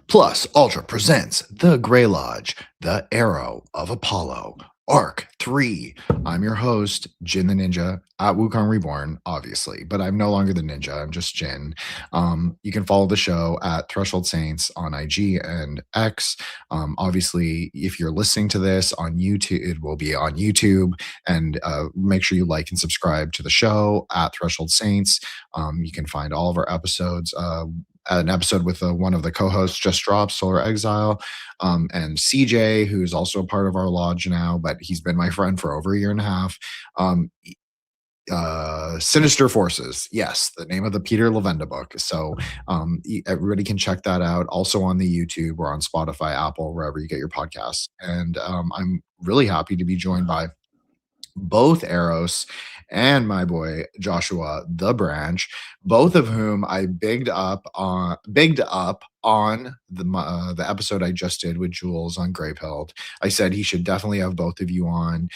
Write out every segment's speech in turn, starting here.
Plus, Ultra presents The Grey Lodge, The Arrow of Apollo, Arc 3. I'm your host, Jin the Ninja, at Wukong Reborn, obviously, but I'm no longer the ninja. I'm just Jin. You can follow the show at Threshold Saints on IG and X. Obviously, if you're listening to this on YouTube, it will be on YouTube. And make sure you like and subscribe to the show at Threshold Saints. You can find all of our episodes. An episode with one of the co-hosts just dropped, Solar Exile, and CJ, who's also a part of our lodge now, but he's been my friend for over a year and a half. Um, Sinister Forces, yes, the name of the Peter Lavenda book. So everybody can check that out. Also on the YouTube or on Spotify, Apple, wherever you get your podcasts. And I'm really happy to be joined by both Eros and my boy Joshua the Branch, both of whom I bigged up on the episode I just did with Jules on Grey Pilled. I said he should definitely have both of you on.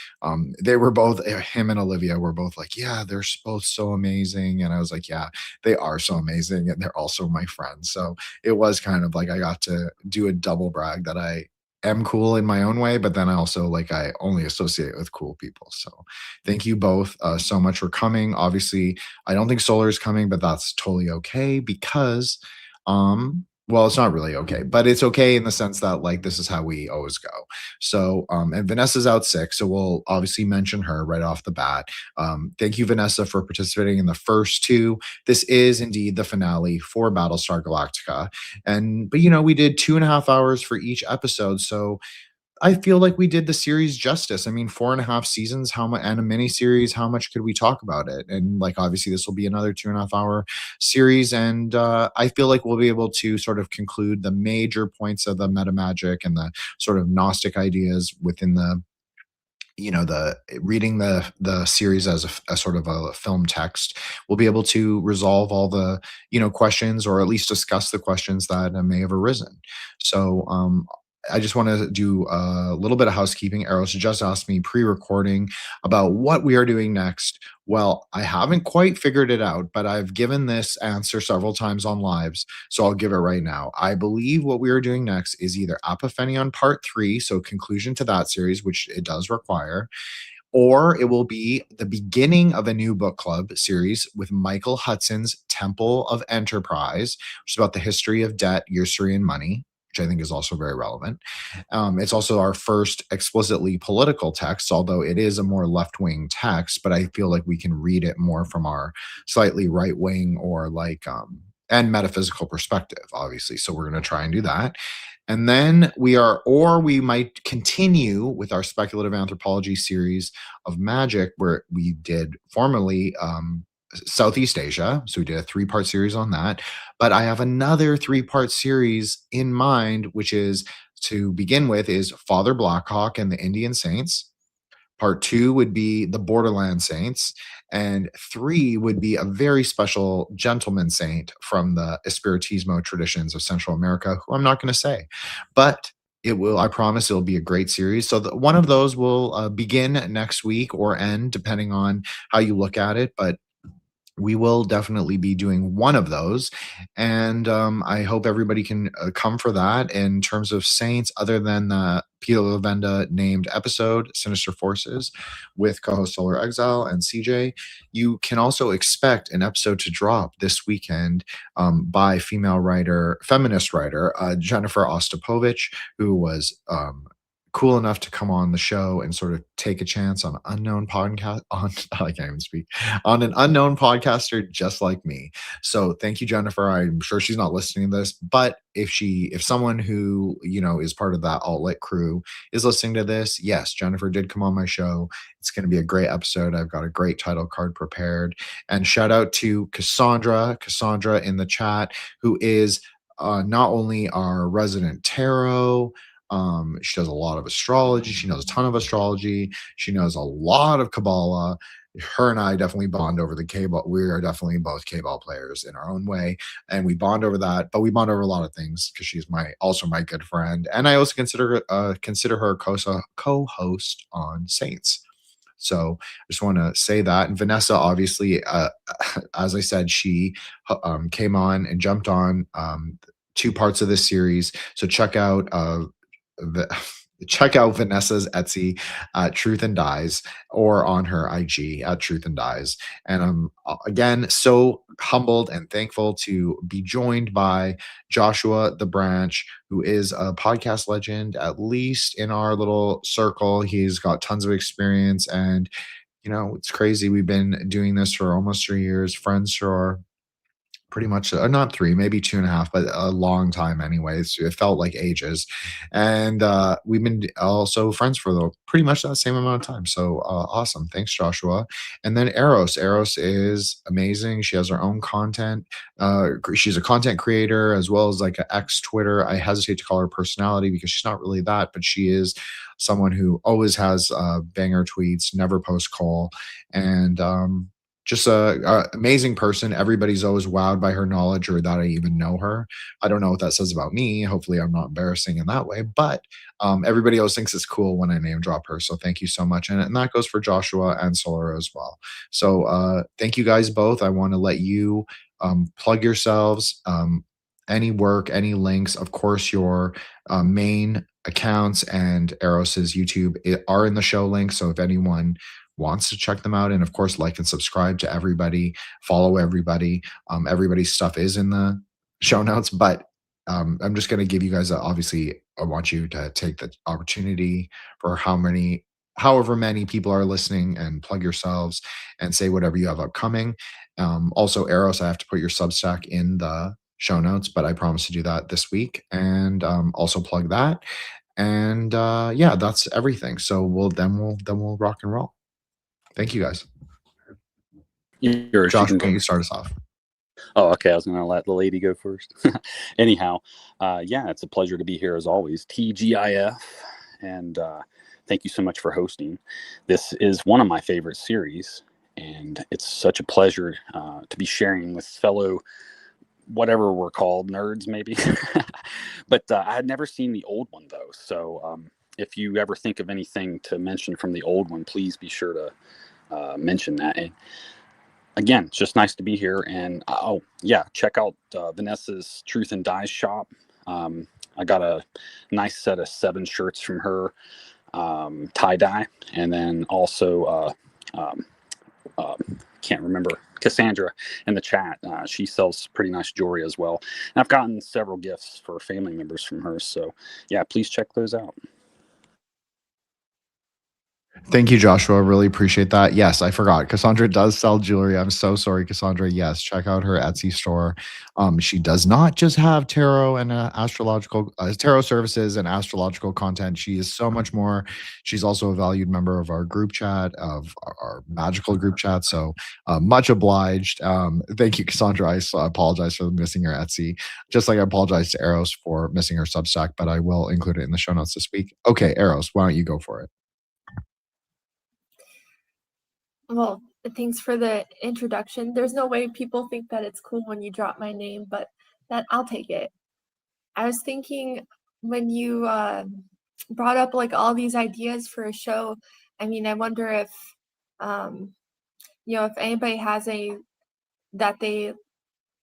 They were both him and Olivia were both like, yeah, they're both so amazing, and I was like, yeah, they are so amazing, and they're also my friends. So it was kind of like I got to do a double brag that I am cool in my own way, but then I also like I only associate with cool people. So thank you both so much for coming. Obviously, I don't think Solar is coming, but that's totally okay because well, it's not really okay, but it's okay in the sense that like this is how we always go. So and Vanessa's out sick, so we'll obviously mention her right off the bat. Thank you, Vanessa, for participating in the first two. This is indeed the finale for Battlestar Galactica. But we did 2.5 hours for each episode. So I feel like we did the series justice. I mean, 4.5 seasons, how much, and a mini series, how much could we talk about it? And like, obviously, this will be another 2.5 hour series. And I feel like we'll be able to sort of conclude the major points of the metamagic and the sort of Gnostic ideas within the reading the series as a sort of a film text. We'll be able to resolve all the questions, or at least discuss the questions that may have arisen. So I just want to do a little bit of housekeeping. Eros just asked me pre-recording about what we are doing next. Well, I haven't quite figured it out, but I've given this answer several times on lives, so I'll give it right now. I believe what we are doing next is either Apophenion Part 3, so conclusion to that series, which it does require, or it will be the beginning of a new book club series with Michael Hudson's Temple of Enterprise, which is about the history of debt, usury, and money, which I think is also very relevant. It's also our first explicitly political text, although it is a more left wing text, but I feel like we can read it more from our slightly right wing or and metaphysical perspective, obviously. So we're going to try and do that. And then we might continue with our speculative anthropology series of magic, where we did formerly Southeast Asia. So we did a 3-part series on that. But I have another 3-part series in mind, which is to begin with is Father Blackhawk and the Indian Saints. Part 2 would be the Borderland Saints, and 3 would be a very special gentleman saint from the Espiritismo traditions of Central America, who I'm not going to say, but I promise it'll be a great series. So one of those will begin next week or end, depending on how you look at it. But we will definitely be doing one of those. And I hope everybody can come for that. In terms of saints, other than the Peter Lavenda named episode, Sinister Forces, with co-host Solar Exile and CJ, you can also expect an episode to drop this weekend by feminist writer, Jennifer Ostapovich, who was cool enough to come on the show and sort of take a chance on unknown podcast on I can't even speak on an unknown podcaster just like me. So thank you, Jennifer. I'm sure she's not listening to this, but if someone who is part of that alt-lit crew is listening to this, yes, Jennifer did come on my show. It's going to be a great episode. I've got a great title card prepared. And shout out to Cassandra in the chat, who is not only our resident tarot. She does a lot of astrology. She knows a ton of astrology. She knows a lot of Kabbalah. Her and I definitely bond over the Kobol. We are definitely both Kobol players in our own way, and we bond over that. But we bond over a lot of things because she's also my good friend, and I also consider her co-host on Saints. So I just want to say that. And Vanessa, obviously, as I said, she came on and jumped on two parts of this series. So the, check out Vanessa's Etsy at Truth and Dies, or on her IG at Truth and Dies. And I'm again so humbled and thankful to be joined by Joshua the Branch, who is a podcast legend, at least in our little circle. He's got tons of experience, and it's crazy. We've been doing this for almost 3 years, friends for pretty much not three, maybe 2.5, but a long time anyways. It felt like ages. And we've been also friends for pretty much that same amount of time. So awesome. Thanks, Joshua. And then Eros is amazing. She has her own content. She's a content creator as well as like an ex Twitter. I hesitate to call her personality because she's not really that, but she is someone who always has banger tweets, never post call, and just a amazing person. Everybody's always wowed by her knowledge, or that I even know her. I don't know what that says about me. Hopefully, I'm not embarrassing in that way. But everybody always thinks it's cool when I name drop her. So thank you so much, and that goes for Joshua and Solar as well. So thank you guys both. I want to let you plug yourselves. Any work, any links, of course, your main accounts and Eros's YouTube are in the show links. So if anyone wants to check them out, and of course, like and subscribe to everybody, follow everybody. Everybody's stuff is in the show notes, but I'm just going to give you guys obviously, I want you to take the opportunity for however many people are listening, and plug yourselves and say whatever you have upcoming. Also, Eros, I have to put your Substack in the show notes, but I promise to do that this week, and also plug that. And yeah, that's everything. So we'll rock and roll. Thank you guys. Yours, Josh, you why can don't you start us off? Oh, okay. I was going to let the lady go first. Anyhow, yeah, it's a pleasure to be here as always. TGIF, and thank you so much for hosting. This is one of my favorite series, and it's such a pleasure to be sharing with fellow, whatever we're called, nerds maybe. But I had never seen the old one though, so if you ever think of anything to mention from the old one, please be sure to mention that. And again, it's just nice to be here. And oh yeah, check out Vanessa's Truth and Dies shop. I got a nice set of 7 shirts from her, tie dye, and then also can't remember, Cassandra in the chat. She sells pretty nice jewelry as well. And I've gotten several gifts for family members from her. So yeah, please check those out. Thank you, Joshua. Really appreciate that. Yes, I forgot. Cassandra does sell jewelry. I'm so sorry, Cassandra. Yes, check out her Etsy store. She does not just have tarot and astrological tarot services and astrological content. She is so much more. She's also a valued member of our group chat, of our magical group chat. So much obliged. Thank you, Cassandra. I apologize for missing her Etsy, just like I apologize to Eros for missing her Substack, but I will include it in the show notes this week. Okay, Eros, why don't you go for it? Well, thanks for the introduction. There's no way people think that it's cool when you drop my name, but that I'll take it. I was thinking when you brought up like all these ideas for a show, I mean, I wonder if if anybody has a that they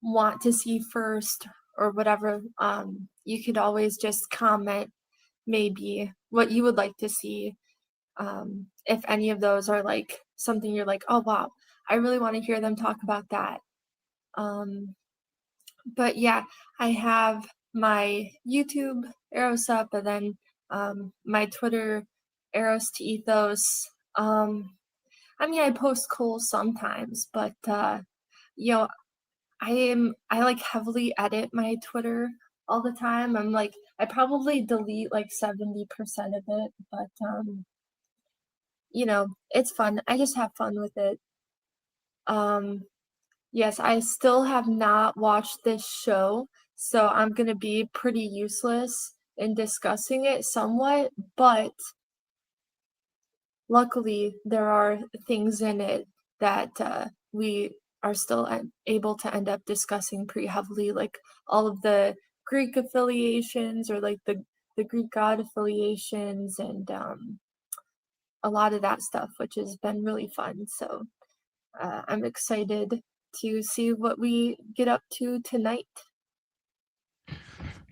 want to see first or whatever, you could always just comment maybe what you would like to see. If any of those are like something you're like, oh wow, I really want to hear them talk about that. But yeah, I have my YouTube Eros up, and then my Twitter Eros to Ethos. I mean, I post Cole sometimes, but you know, I like heavily edit my Twitter all the time. I'm like, I probably delete like 70% of it, but it's fun. I just have fun with it. Yes, I still have not watched this show, so I'm gonna be pretty useless in discussing it somewhat, but luckily there are things in it that we are still able to end up discussing pretty heavily, like all of the Greek affiliations, or like the Greek god affiliations, and a lot of that stuff, which has been really fun. So I'm excited to see what we get up to tonight.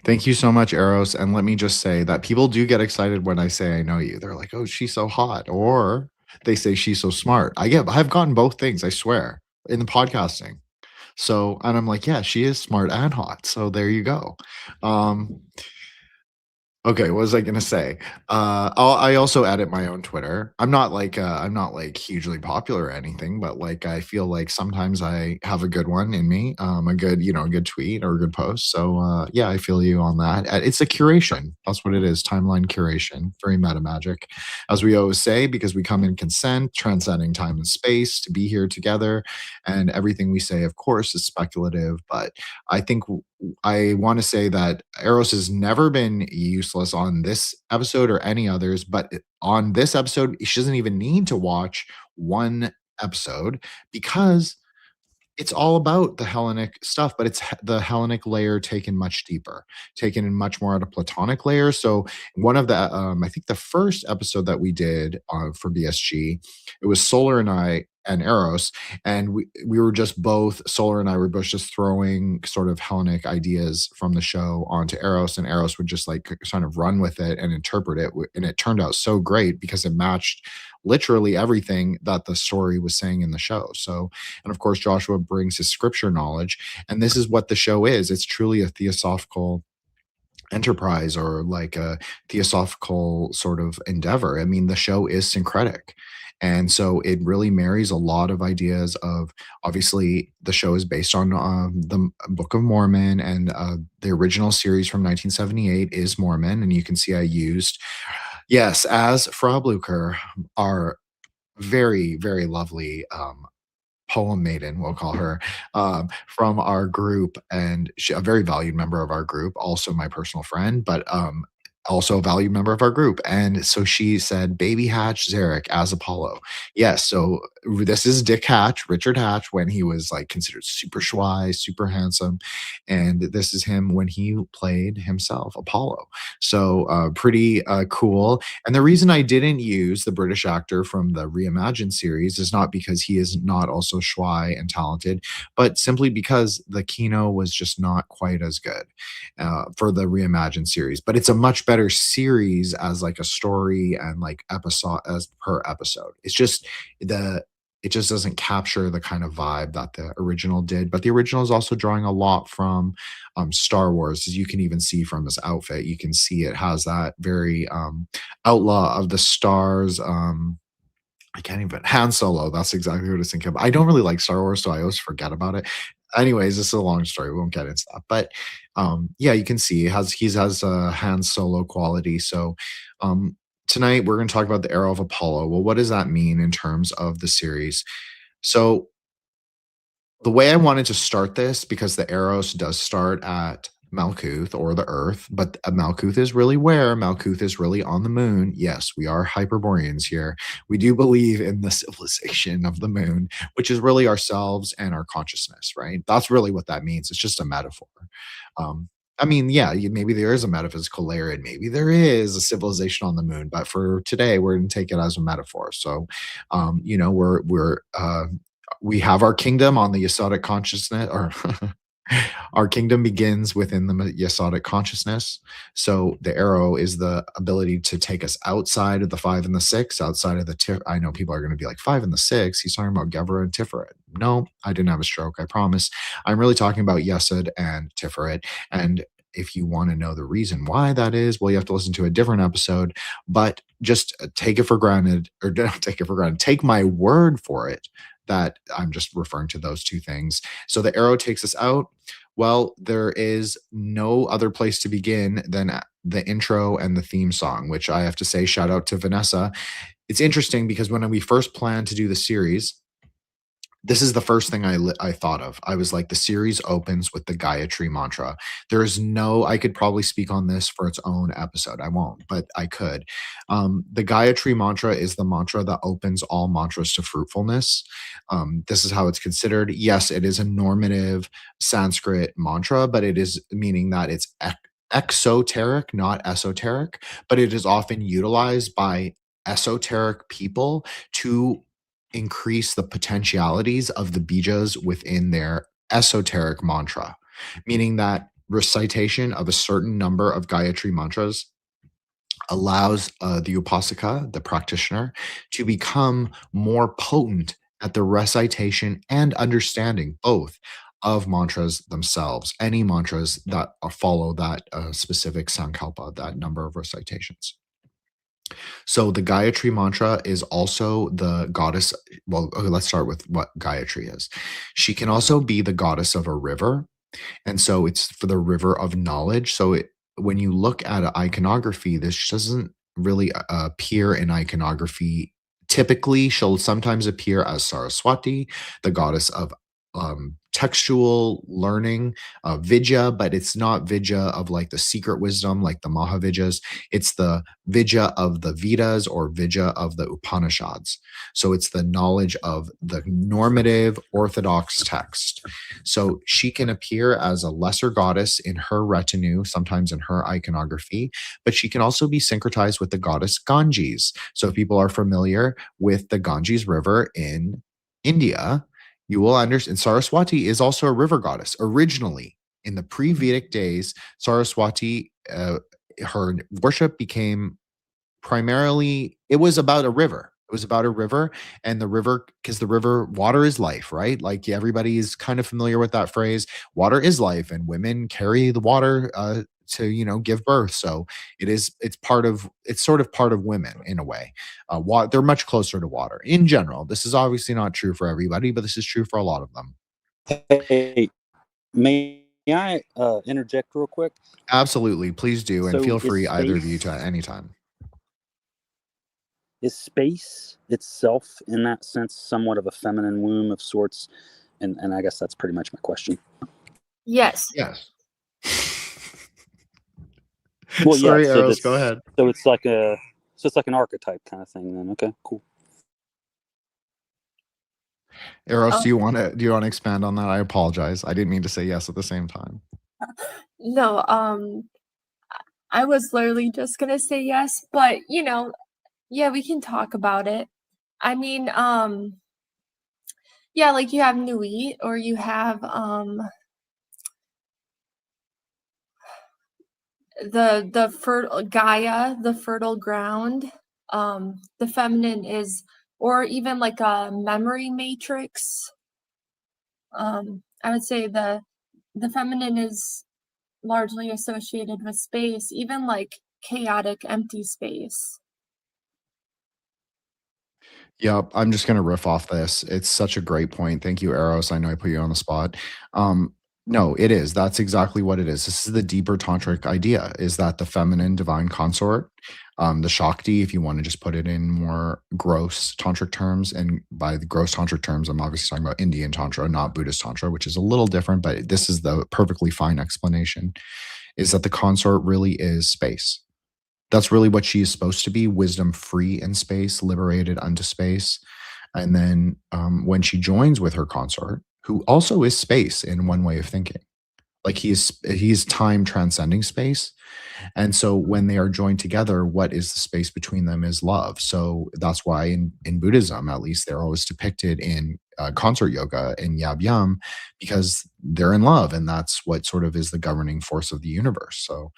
Thank you so much, Eros. And let me just say that people do get excited when I say I know you. They're like, "Oh, she's so hot," or they say she's so smart. I've gotten both things, I swear, in the podcasting. So, and I'm like, yeah, she is smart and hot. So there you go. Um, Okay, what was I gonna say? I also edit my own Twitter. I'm not like hugely popular or anything, but like I feel like sometimes I have a good one in me, a good, a good tweet or a good post. So yeah, I feel you on that. It's a curation. That's what it is. Timeline curation. Very metamagic, as we always say, because we come in consent, transcending time and space to be here together, and everything we say, of course, is speculative. But I think I want to say that Eros has never been useless on this episode or any others, but on this episode, she doesn't even need to watch one episode because it's all about the Hellenic stuff, but it's the Hellenic layer taken much deeper, taken in much more at a platonic layer. So one of the, I think the first episode that we did for BSG, it was Solar and I and Eros, and we were just both Solar and I were both just throwing sort of Hellenic ideas from the show onto Eros, and Eros would just like kind of run with it and interpret it, and it turned out so great because it matched literally everything that the story was saying in the show. So, and of course, Joshua brings his scripture knowledge. And this is what the show is. It's truly a theosophical enterprise or like a theosophical sort of endeavor. I mean, the show is syncretic. And so it really marries a lot of ideas of obviously the show is based on the Book of Mormon, and the original series from 1978 is Mormon. And you can see I used, yes, as Frau Blucher, our very, very lovely poem maiden, we'll call her, from our group, and she, a very valued member of our group, also my personal friend, but also a valued member of our group. And so she said, "Baby Hatch Zarek as Apollo." Yes, so this is Dick Hatch, Richard Hatch, when he was like considered super schwy, super handsome, and this is him when he played himself, Apollo. So pretty cool. And the reason I didn't use the British actor from the Reimagined series is not because he is not also schwy and talented, but simply because the Kino was just not quite as good for the Reimagined series. But it's a much better series as like a story and like episode as per episode. It's just the it just doesn't capture the kind of vibe that the original did. But the original is also drawing a lot from Star Wars, as you can even see from his outfit. You can see it has that very outlaw of the stars. I can't even Han Solo. That's exactly what I was thinking of. I don't really like Star Wars, so I always forget about it. Anyways, this is a long story. We won't get into that. But yeah, you can see he has a Han Solo quality. So tonight we're going to talk about the Arrow of Apollo. Well, what does that mean in terms of the series? So the way I wanted to start this, because the Eros does start at Malkuth or the Earth, but Malkuth is really where? Malkuth is really on the moon. Yes, we are Hyperboreans here. We do believe in the civilization of the moon, which is really ourselves and our consciousness, right? That's really what that means. It's just a metaphor. I mean, yeah, maybe there is a metaphysical layer, and maybe there is a civilization on the moon, but for today, we're going to take it as a metaphor. So, we have our kingdom on the Yesodic consciousness, or our kingdom begins within the Yesodic consciousness. So the arrow is the ability to take us outside of the 5 and the 6, outside of the I know people are going to be like, 5 and the 6, he's talking about Gevra and Tiferet. No, I didn't have a stroke, I promise. I'm really talking about Yesod and Tiferet. And if you want to know the reason why that is, well, you have to listen to a different episode. But just take it for granted, or don't take it for granted. Take my word for it that I'm just referring to those two things. So the arrow takes us out. Well, there is no other place to begin than the intro and the theme song, which I have to say, shout out to Vanessa. It's interesting because when we first planned to do the series, this is the first thing I thought of. I was like, the series opens with the Gayatri mantra. I could probably speak on this for its own episode. I won't, but I could. The Gayatri mantra is the mantra that opens all mantras to fruitfulness. This is how it's considered. Yes, it is a normative Sanskrit mantra, but it is meaning that it's exoteric, not esoteric, but it is often utilized by esoteric people to increase the potentialities of the bijas within their esoteric mantra, meaning that recitation of a certain number of Gayatri mantras allows the upasaka, the practitioner, to become more potent at the recitation and understanding both of mantras themselves, any mantras that follow that specific sankalpa, that number of recitations. So the Gayatri mantra is also the goddess. Well, okay, let's start with what Gayatri is. She can also be the goddess of a river. And so it's for the river of knowledge. So when you look at an iconography, this doesn't really appear in iconography. Typically, she'll sometimes appear as Saraswati, the goddess of textual learning, vidya, but it's not vidya of like the secret wisdom, like the Mahavidyas. It's the vidya of the Vedas or vidya of the Upanishads. So it's the knowledge of the normative orthodox text. So she can appear as a lesser goddess in her retinue, sometimes in her iconography, but she can also be syncretized with the goddess Ganges. So if people are familiar with the Ganges River in India, you will understand Saraswati is also a river goddess. Originally, in the pre-Vedic days, Saraswati, her worship became primarily, it was about a river. It was about a river, and the river, because the river, water is life, right? Like everybody is kind of familiar with that phrase. Water is life, and women carry the water to give birth. So it's sort of part of women in a way. They're much closer to water in general. This is obviously not true for everybody, but this is true for a lot of them. Hey, may I interject real quick? Absolutely, please do, and So feel is free, either of you, space- to anytime. Is space itself, in that sense, somewhat of a feminine womb of sorts? And I guess that's pretty much my question. Yes. Yes. Well, Sorry, yeah, so Eros, go ahead. So it's like an archetype kind of thing then. Okay, cool. Eros, do you want to expand on that? I apologize. I didn't mean to say yes at the same time. No, I was literally just gonna say yes, but yeah, we can talk about it. I mean, yeah, like you have Nui, or you have the fertile Gaia, the fertile ground. The feminine is, or even like a memory matrix. I would say the feminine is largely associated with space, even like chaotic empty space. Yep, I'm just gonna riff off this. It's such a great point. Thank you, Eros. I know I put you on the spot. No, it is. That's exactly what it is. This is the deeper tantric idea, is that the feminine divine consort, the Shakti, if you want to just put it in more gross tantric terms, and by the gross tantric terms, I'm obviously talking about Indian tantra, not Buddhist tantra, which is a little different, but this is the perfectly fine explanation, is that the consort really is space. That's really what she is supposed to be, wisdom free in space, liberated unto space. And then when she joins with her consort, who also is space in one way of thinking, like he's time transcending space. And so when they are joined together, what is the space between them is love. So that's why in Buddhism, at least, they're always depicted in consort yoga in Yab Yum, because they're in love, and that's what sort of is the governing force of the universe. So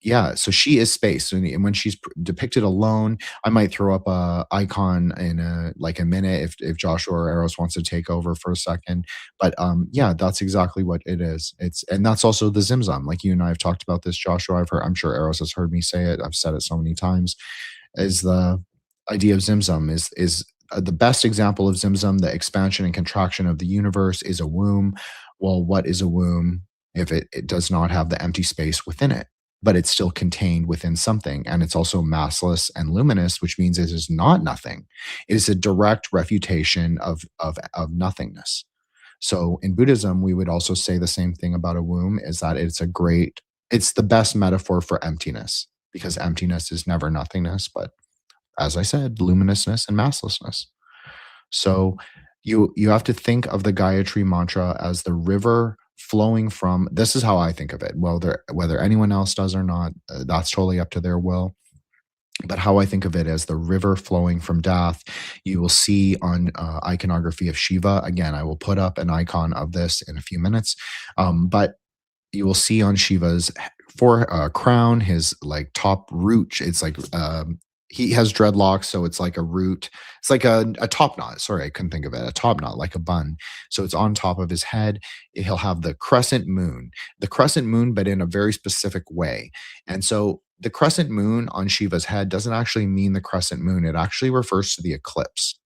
yeah, so she is space. And when she's depicted alone, I might throw up a icon in a minute if Joshua or Eros wants to take over for a second. But yeah, that's exactly what it is. And that's also the Zimzum. Like you and I have talked about this, Joshua. I'm sure Eros has heard me say it. I've said it so many times. Is the idea of Zimzum is the best example of Zimzum, the expansion and contraction of the universe, is a womb. Well, what is a womb if it does not have the empty space within it? But it's still contained within something. And it's also massless and luminous, which means it is not nothing. It is a direct refutation of nothingness. So in Buddhism, we would also say the same thing about a womb, is that it's the best metaphor for emptiness, because emptiness is never nothingness, but as I said, luminousness and masslessness. So you have to think of the Gayatri mantra as the river flowing from, this is how I think of it. Well, whether anyone else does or not, that's totally up to their will. But how I think of it as the river flowing from Dath, you will see on iconography of Shiva. Again, I will put up an icon of this in a few minutes. But you will see on Shiva's for crown, his like top root. It's like he has dreadlocks, so it's like a root. It's like a top knot. Sorry, I couldn't think of it. A top knot, like a bun. So it's on top of his head. He'll have the crescent moon, but in a very specific way. And so the crescent moon on Shiva's head doesn't actually mean the crescent moon. It actually refers to the eclipse.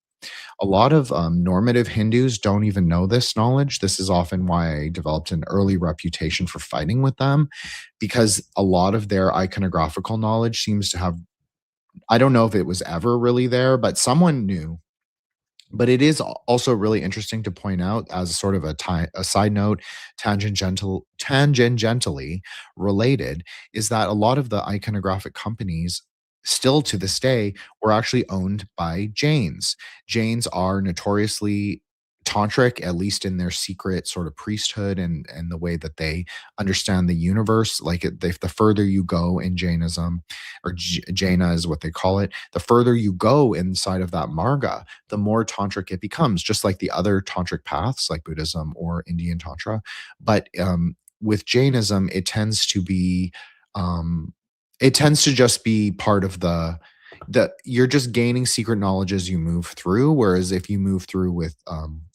A lot of normative Hindus don't even know this knowledge. This is often why I developed an early reputation for fighting with them, because a lot of their iconographical knowledge seems to have, I don't know if it was ever really there, but someone knew. But it is also really interesting to point out as sort of a side note, tangentially related, is that a lot of the iconographic companies still to this day were actually owned by Jains. Jains are notoriously tantric, at least in their secret sort of priesthood and the way that they understand the universe. Like the further you go in Jainism, or Jaina is what they call it, the further you go inside of that marga, the more tantric it becomes, just like the other tantric paths like Buddhism or Indian Tantra. But with Jainism, it tends to just be part of the you're just gaining secret knowledge as you move through. Whereas if you move through with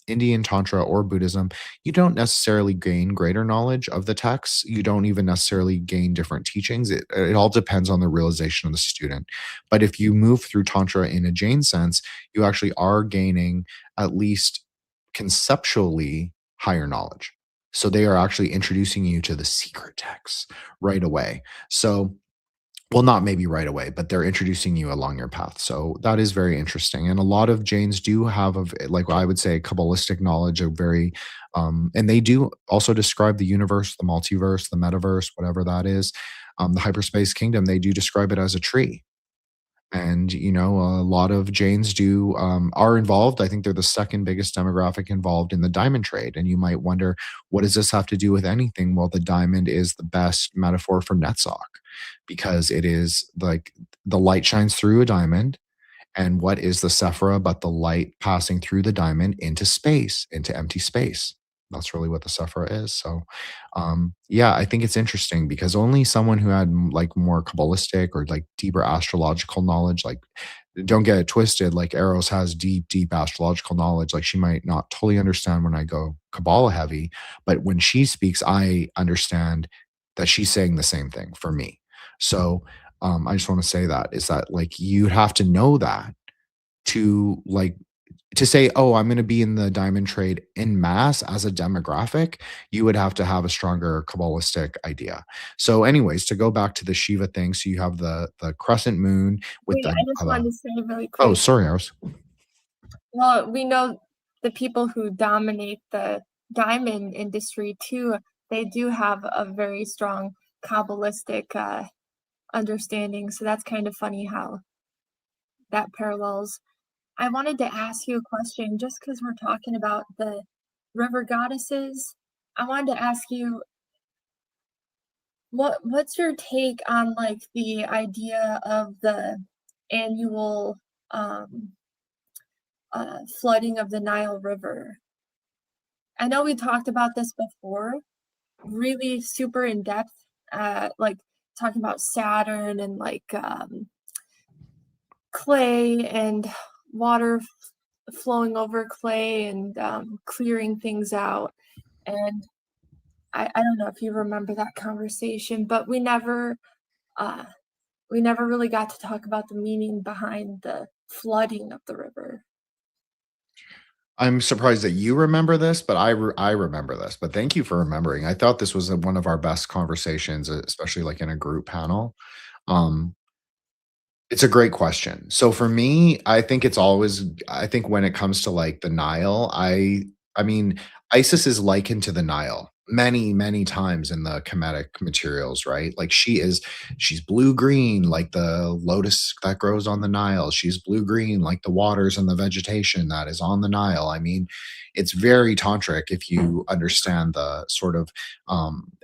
Indian Tantra or Buddhism, you don't necessarily gain greater knowledge of the texts. You don't even necessarily gain different teachings. It all depends on the realization of the student. But if you move through Tantra in a Jain sense, you actually are gaining, at least conceptually, higher knowledge. So they are actually introducing you to the secret texts right away. So, well, not maybe right away, but they're introducing you along your path. So that is very interesting. And a lot of Jains do have, like I would say, Kabbalistic knowledge, a very, and they do also describe the universe, the multiverse, the metaverse, whatever that is, the hyperspace kingdom. They do describe it as a tree. And a lot of Jains do are involved. I think they're the second biggest demographic involved in the diamond trade. And you might wonder, what does this have to do with anything? Well, the diamond is the best metaphor for Netzach, because it is like the light shines through a diamond. And what is the Sephira but the light passing through the diamond into space, into empty space? That's really what the Sephira is. So, yeah, I think it's interesting because only someone who had like more Kabbalistic or like deeper astrological knowledge, like don't get it twisted, like Eros has deep astrological knowledge. Like she might not totally understand when I go Kabbalah heavy, but when she speaks, I understand that she's saying the same thing for me. So I just want to say that is that like you'd have to know that to like to say, oh, I'm going to be in the diamond trade in mass as a demographic, you would have to have a stronger Kabbalistic idea. So, anyways, to go back to the Shiva thing, so you have the crescent moon with Wait, the. I just wanted to say really Oh, quick. sorry, I was. Well, we know the people who dominate the diamond industry too, they do have a very strong Kabbalistic understanding. So that's kind of funny how that parallels. I wanted to ask you a question just because we're talking about the river goddesses. I wanted to ask you what's your take on like the idea of the annual flooding of the Nile River? I know we talked about this before, really super in depth, like talking about Saturn and like clay and water flowing over clay and clearing things out. And I don't know if you remember that conversation, but we never really got to talk about the meaning behind the flooding of the river. I'm surprised that you remember this, but I remember this. But thank you for remembering. I thought this was one of our best conversations, especially like in a group panel. Um, It's a great question. So for me, I think when it comes to like the Nile, I mean, Isis is likened to the Nile many times in the Kemetic materials, right? Like she's blue green like the lotus that grows on the Nile. She's blue green like the waters and the vegetation that is on the Nile. I mean, it's very tantric if you understand the sort of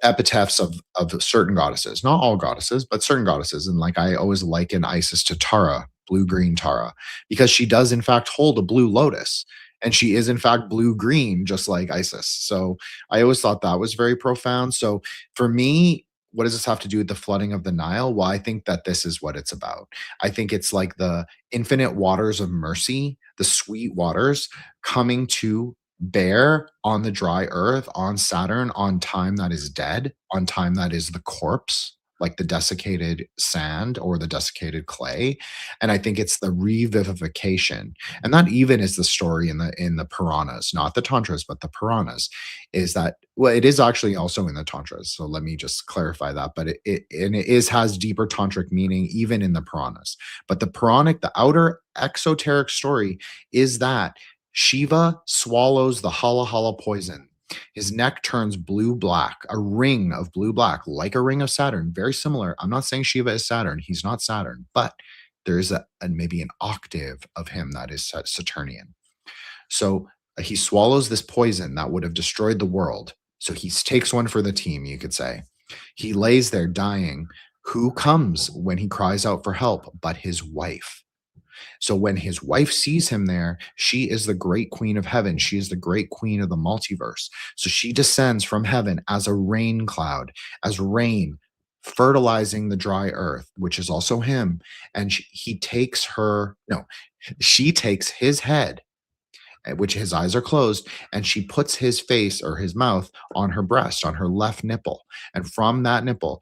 epitaphs of certain goddesses, not all goddesses, but certain goddesses. And like I always liken Isis to Tara, blue green Tara, because she does in fact hold a blue lotus. And she is in fact blue-green, just like Isis. So I always thought that was very profound. So for me, what does this have to do with the flooding of the Nile? Well, I think that this is what it's about. I think it's like the infinite waters of mercy, the sweet waters coming to bear on the dry earth, on Saturn, on time that is dead, on time that is the corpse, like the desiccated sand or the desiccated clay. And I think it's the revivification. And that even is the story in the Puranas, not the Tantras, but the Puranas, is that, well, it is actually also in the Tantras. So let me just clarify that. But it has deeper tantric meaning even in the Puranas. But the Puranic, the outer exoteric story is that Shiva swallows the hala hala poison. His neck turns blue black, a ring of blue black, like a ring of Saturn, very similar. I'm not saying Shiva is Saturn. He's not Saturn, but there is maybe an octave of him that is Saturnian. So he swallows this poison that would have destroyed the world. So he takes one for the team, you could say. He lays there dying. Who comes when he cries out for help but his wife? So when his wife sees him there, she is the great queen of heaven. She is the great queen of the multiverse. So she descends from heaven as a rain cloud, as rain, fertilizing the dry earth, which is also him. And he takes her, no, she takes his head, which his eyes are closed, and she puts his face or his mouth on her breast, on her left nipple. And from that nipple,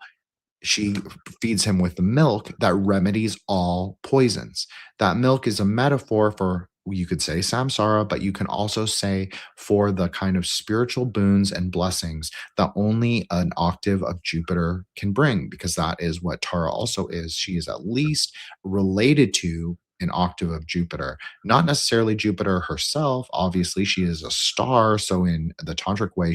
she feeds him with the milk that remedies all poisons. That milk is a metaphor for, you could say, samsara, but you can also say for the kind of spiritual boons and blessings that only an octave of Jupiter can bring, because that is what Tara also is. She is at least related to an octave of Jupiter, not necessarily Jupiter herself. Obviously, she is a star. So in the tantric way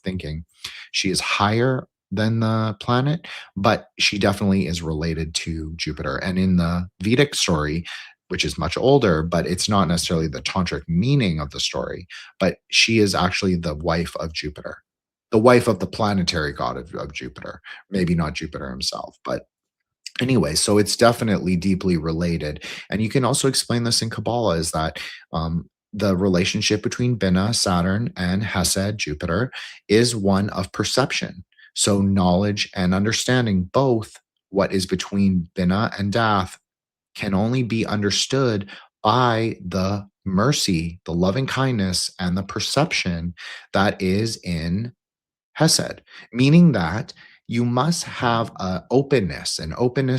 thinking, she is higher than the planet, but she definitely is related to Jupiter. And in the Vedic story, which is much older, but it's not necessarily the tantric meaning of the story, but she is actually the wife of Jupiter, the wife of the planetary god of Jupiter, maybe not Jupiter himself, but anyway, so it's definitely deeply related. And you can also explain this in Kabbalah, is that the relationship between Bina, Saturn, and Hesed, Jupiter, is one of perception. So knowledge and understanding, both what is between Bina and Dath, can only be understood by the mercy, the loving kindness, and the perception that is in Hesed, meaning that you must have an openness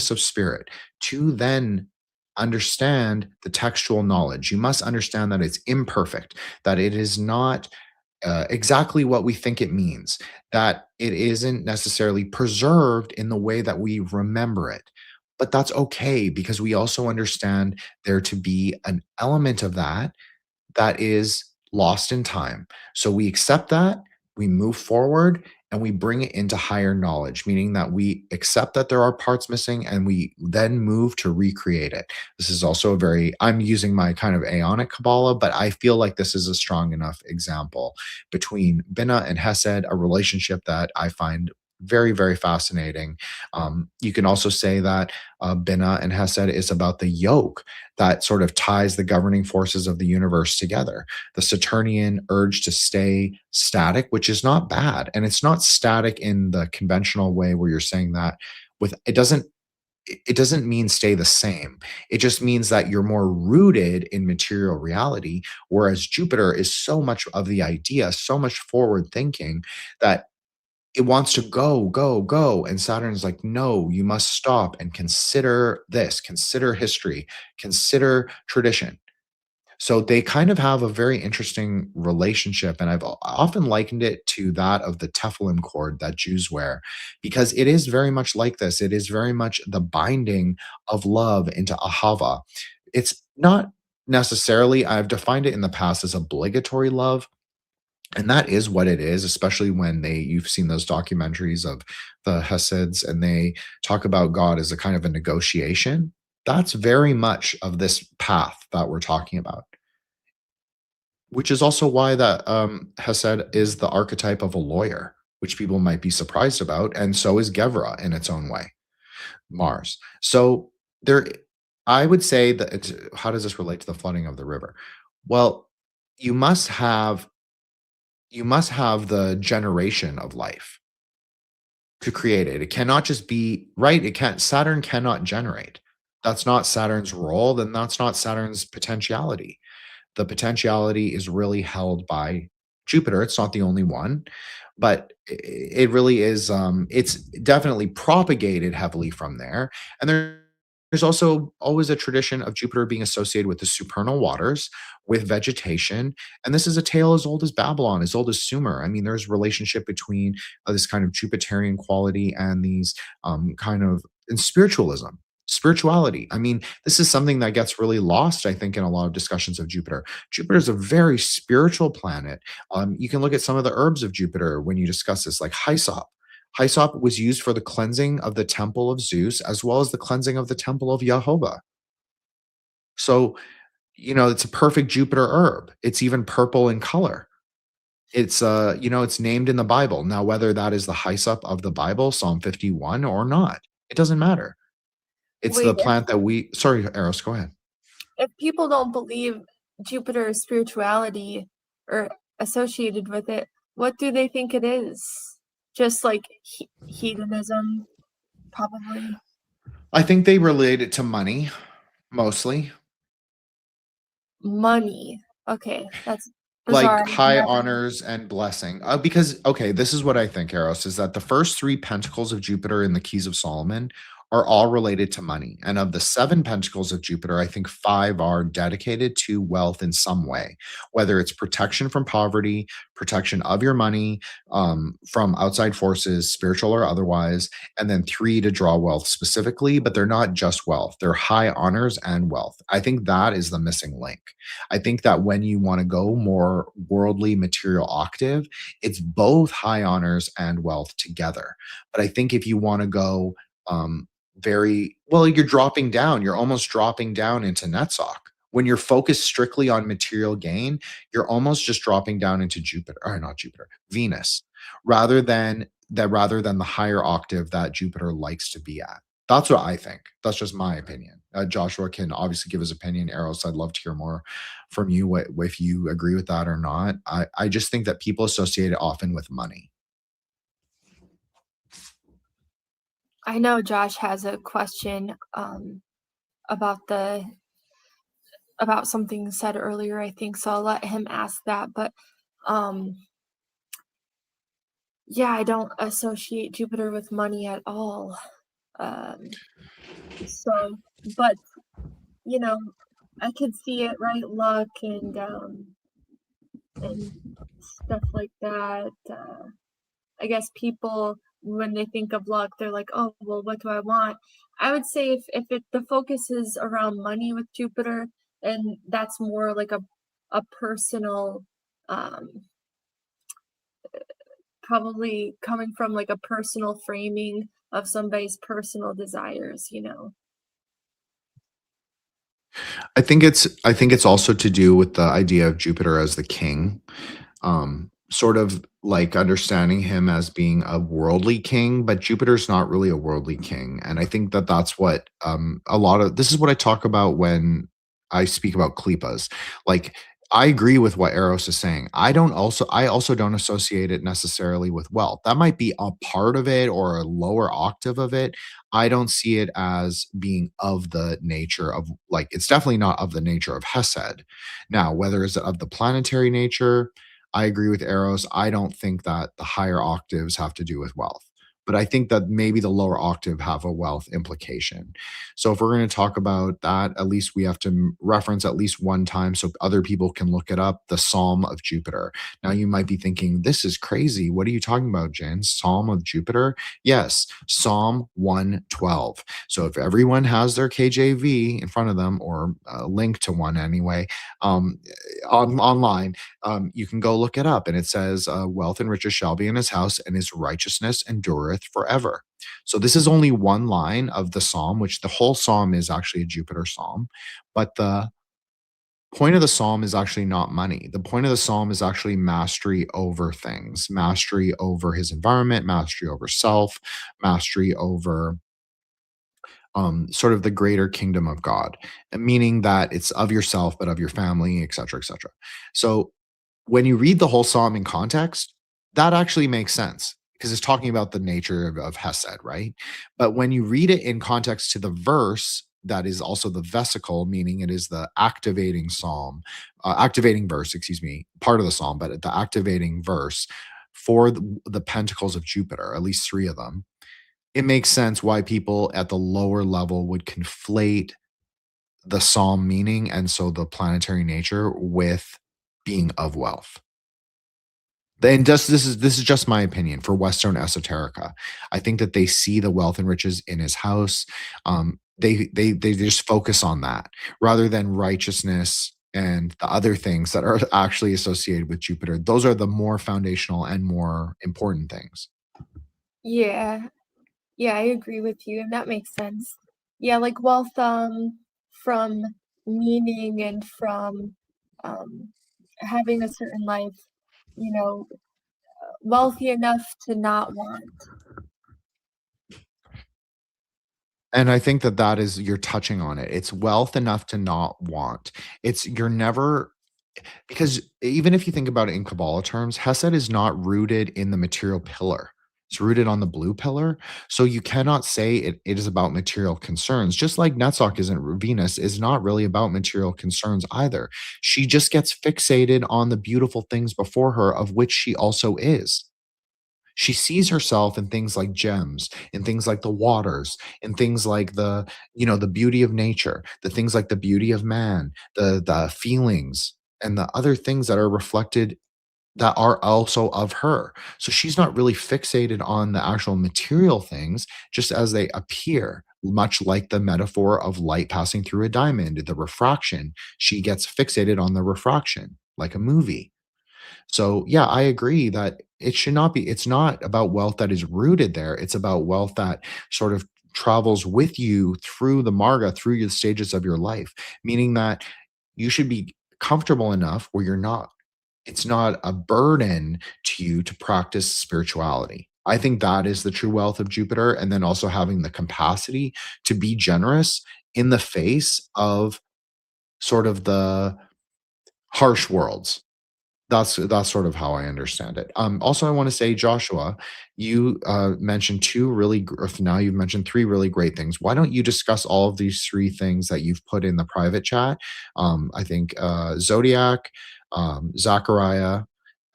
of spirit to then understand the textual knowledge. You must understand that it's imperfect, that it is not exactly what we think it means, that it isn't necessarily preserved in the way that we remember it. But that's okay, because we also understand there to be an element of that that is lost in time. So we accept that, we move forward, and we bring it into higher knowledge, meaning that we accept that there are parts missing and we then move to recreate it. This is also I'm using my kind of Aeonic Kabbalah, but I feel like this is a strong enough example between Bina and Hesed, a relationship that I find very, very fascinating. You can also say that Bina and Hesed is about the yoke that sort of ties the governing forces of the universe together. The Saturnian urge to stay static, which is not bad. And it's not static in the conventional way where you're saying that it doesn't mean stay the same. It just means that you're more rooted in material reality, whereas Jupiter is so much of the idea, so much forward thinking, that it wants to go, go, go. And Saturn's like, no, you must stop and consider this, consider history, consider tradition. So they kind of have a very interesting relationship. And I've often likened it to that of the Tefillin cord that Jews wear, because it is very much like this. It is very much the binding of love into Ahava. It's not necessarily, I've defined it in the past as obligatory love. And that is what it is, especially when you've seen those documentaries of the Hasids and they talk about God as a kind of a negotiation. That's very much of this path that we're talking about, which is also why that Hesed is the archetype of a lawyer, which people might be surprised about. And so is Gevra in its own way, Mars. So I would say that how does this relate to the flooding of the river? Well, you must have the generation of life to create it. It cannot just be right. It can't Saturn cannot generate. That's not Saturn's role, then that's not Saturn's potentiality. The potentiality is really held by Jupiter. It's not the only one, but it really is. It's definitely propagated heavily from there. And there's also always a tradition of Jupiter being associated with the supernal waters, with vegetation. And this is a tale as old as Babylon, as old as Sumer. I mean, there's relationship between this kind of Jupiterian quality and these kind of in spirituality. I mean, this is something that gets really lost, I think, in a lot of discussions of Jupiter. Jupiter is a very spiritual planet. You can look at some of the herbs of Jupiter when you discuss this, like hyssop. Hyssop was used for the cleansing of the temple of Zeus as well as the cleansing of the temple of Jehovah. So, it's a perfect Jupiter herb. It's even purple in color. It's named in the Bible. Now, whether that is the hyssop of the Bible, Psalm 51, or not, it doesn't matter. It's the Wait, plant that sorry, Eros, go ahead. if people don't believe Jupiter's spirituality or associated with it, what do they think it is? Just like hedonism, probably. I think they relate it to money, mostly. Money. Okay, that's Like bizarre. high honors and blessing. Because, okay, this is what I think, Eros, is that the first three pentacles of Jupiter in the Keys of Solomon are all related to money. And of the seven pentacles of Jupiter, I think five are dedicated to wealth in some way, whether it's protection from poverty, protection of your money from outside forces, spiritual or otherwise, and then three to draw wealth specifically, but they're not just wealth. They're high honors and wealth. I think that is the missing link. I think that when you want to go more worldly material octave, it's both high honors and wealth together. But I think if you want to go very well, you're dropping down, you're almost dropping down into Netzach. When you're focused strictly on material gain, you're almost just dropping down into Jupiter, or not Jupiter, Venus, rather than the higher octave that Jupiter likes to be at. That's what I think. That's just my opinion. Joshua can obviously give his opinion. Eros, I'd love to hear more from you, if you agree with that or not. I just think that people associate it often with money. I know Josh has a question about something said earlier, I think, so I'll let him ask that. But yeah, I don't associate Jupiter with money at all. So, but I could see it, right? Luck and stuff like that. I guess people, when they think of luck, they're like, oh, well, what do I want? I would say if the focus is around money with Jupiter, and that's more like a personal, probably coming from like a personal framing of somebody's personal desires. I think it's also to do with the idea of Jupiter as the king. Sort of like understanding him as being a worldly king, but Jupiter's not really a worldly king. And I think that that's what this is what I talk about when I speak about klipas. Like, I agree with what Eros is saying. I also don't associate it necessarily with wealth. That might be a part of it or a lower octave of it. I don't see it as being of the nature of, like, it's definitely not of the nature of Hesed. Now, whether it's of the planetary nature, I agree with Eros. I don't think that the higher octaves have to do with wealth, but I think that maybe the lower octave have a wealth implication. So if we're going to talk about that, at least we have to reference at least one time so other people can look it up, the Psalm of Jupiter. Now you might be thinking, this is crazy. What are you talking about, Jen? Psalm of Jupiter? Yes, Psalm 112. So if everyone has their KJV in front of them, or a link to one anyway, online, you can go look it up. And it says, wealth and riches shall be in his house, and his righteousness endureth forever. So this is only one line of the psalm, which the whole psalm is actually a Jupiter psalm. But the point of the psalm is actually not money. The point of the psalm is actually mastery over things, mastery over his environment, mastery over self, mastery over sort of the greater kingdom of God, meaning that it's of yourself, but of your family, etc., etc. So when you read the whole psalm in context, that actually makes sense because it's talking about the nature of Hesed, right? But when you read it in context to the verse, that is also the vesicle, meaning it is the activating psalm, activating verse, excuse me, part of the psalm, but the activating verse for the pentacles of Jupiter, at least three of them. It makes sense why people at the lower level would conflate the psalm meaning and so the planetary nature with being of wealth. And just this is just my opinion for Western esoterica. I think that they see the wealth and riches in his house. They just focus on that rather than righteousness and the other things that are actually associated with Jupiter. Those are the more foundational and more important things. Yeah. Yeah, I agree with you, and that makes sense. Yeah, like wealth, from meaning and from um, having a certain life, you know, wealthy enough to not want. And I think that that is you're touching on it. It's wealth enough to not want. It's you're never because even if you think about it in Kabbalah terms, Hesed is not rooted in the material pillar. It's rooted on the blue pillar. So you cannot say it is about material concerns. Just like Netzach isn't Venus is not really about material concerns either. She just gets fixated on the beautiful things before her, of which she also is. She sees herself in things like gems, in things like the waters, in things like the beauty of nature, the things like the beauty of man, the feelings and the other things that are reflected that are also of her. So she's not really fixated on the actual material things just as they appear, much like the metaphor of light passing through a diamond, the refraction. She gets fixated on the refraction like a movie. So, yeah, I agree that it should not be it's not about wealth that is rooted there. It's about wealth that sort of travels with you through the marga, through the stages of your life, meaning that you should be comfortable enough where it's not a burden to you to practice spirituality. I think that is the true wealth of Jupiter. And then also having the capacity to be generous in the face of sort of the harsh worlds. That's sort of how I understand it. Also, I want to say, Joshua, you mentioned now you've mentioned three really great things. Why don't you discuss all of these three things that you've put in the private chat? I think Zodiac, Zachariah,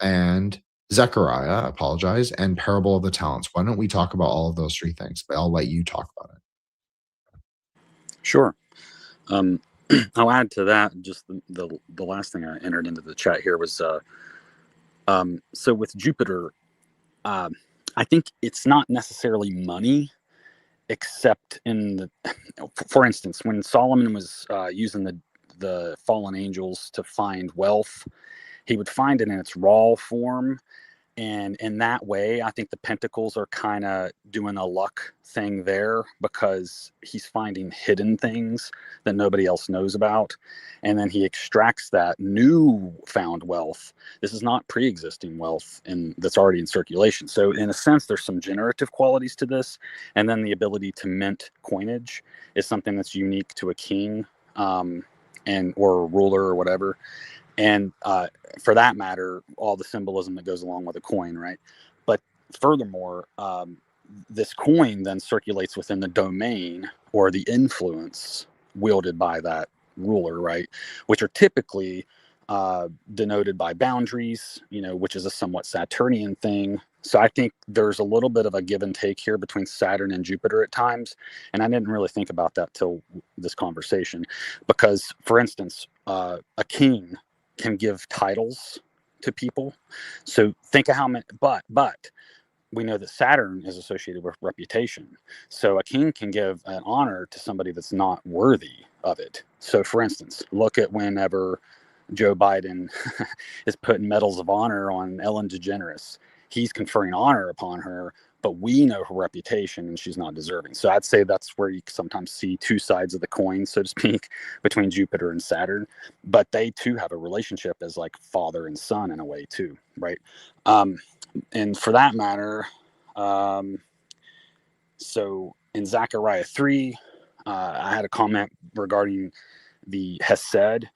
and Zechariah, I apologize, and Parable of the Talents. Why don't we talk about all of those three things? But I'll let you talk about it. Sure. Um, I'll add to that just the last thing I entered into the chat here was so with Jupiter, I think it's not necessarily money, except in the, for instance, when Solomon was using the fallen angels to find wealth, he would find it in its raw form. And in that way, I think the pentacles are kind of doing a luck thing there because he's finding hidden things that nobody else knows about. And then he extracts that new found wealth. This is not pre-existing wealth that's already in circulation. So in a sense, there's some generative qualities to this. And then the ability to mint coinage is something that's unique to a king or a ruler or whatever. And for that matter, all the symbolism that goes along with a coin, right? But furthermore, this coin then circulates within the domain or the influence wielded by that ruler, right? Which are typically denoted by boundaries, which is a somewhat Saturnian thing. So I think there's a little bit of a give and take here between Saturn and Jupiter at times. And I didn't really think about that till this conversation. Because, for instance, a king can give titles to people. So think of how many, but we know that Saturn is associated with reputation. So a king can give an honor to somebody that's not worthy of it. So for instance, look at whenever Joe Biden is putting medals of honor on Ellen DeGeneres. He's conferring honor upon her, but we know her reputation and she's not deserving. So I'd say that's where you sometimes see two sides of the coin, so to speak, between Jupiter and Saturn. But they too have a relationship as like father and son in a way too, right? And for that matter, so in Zechariah 3, I had a comment regarding the Hesed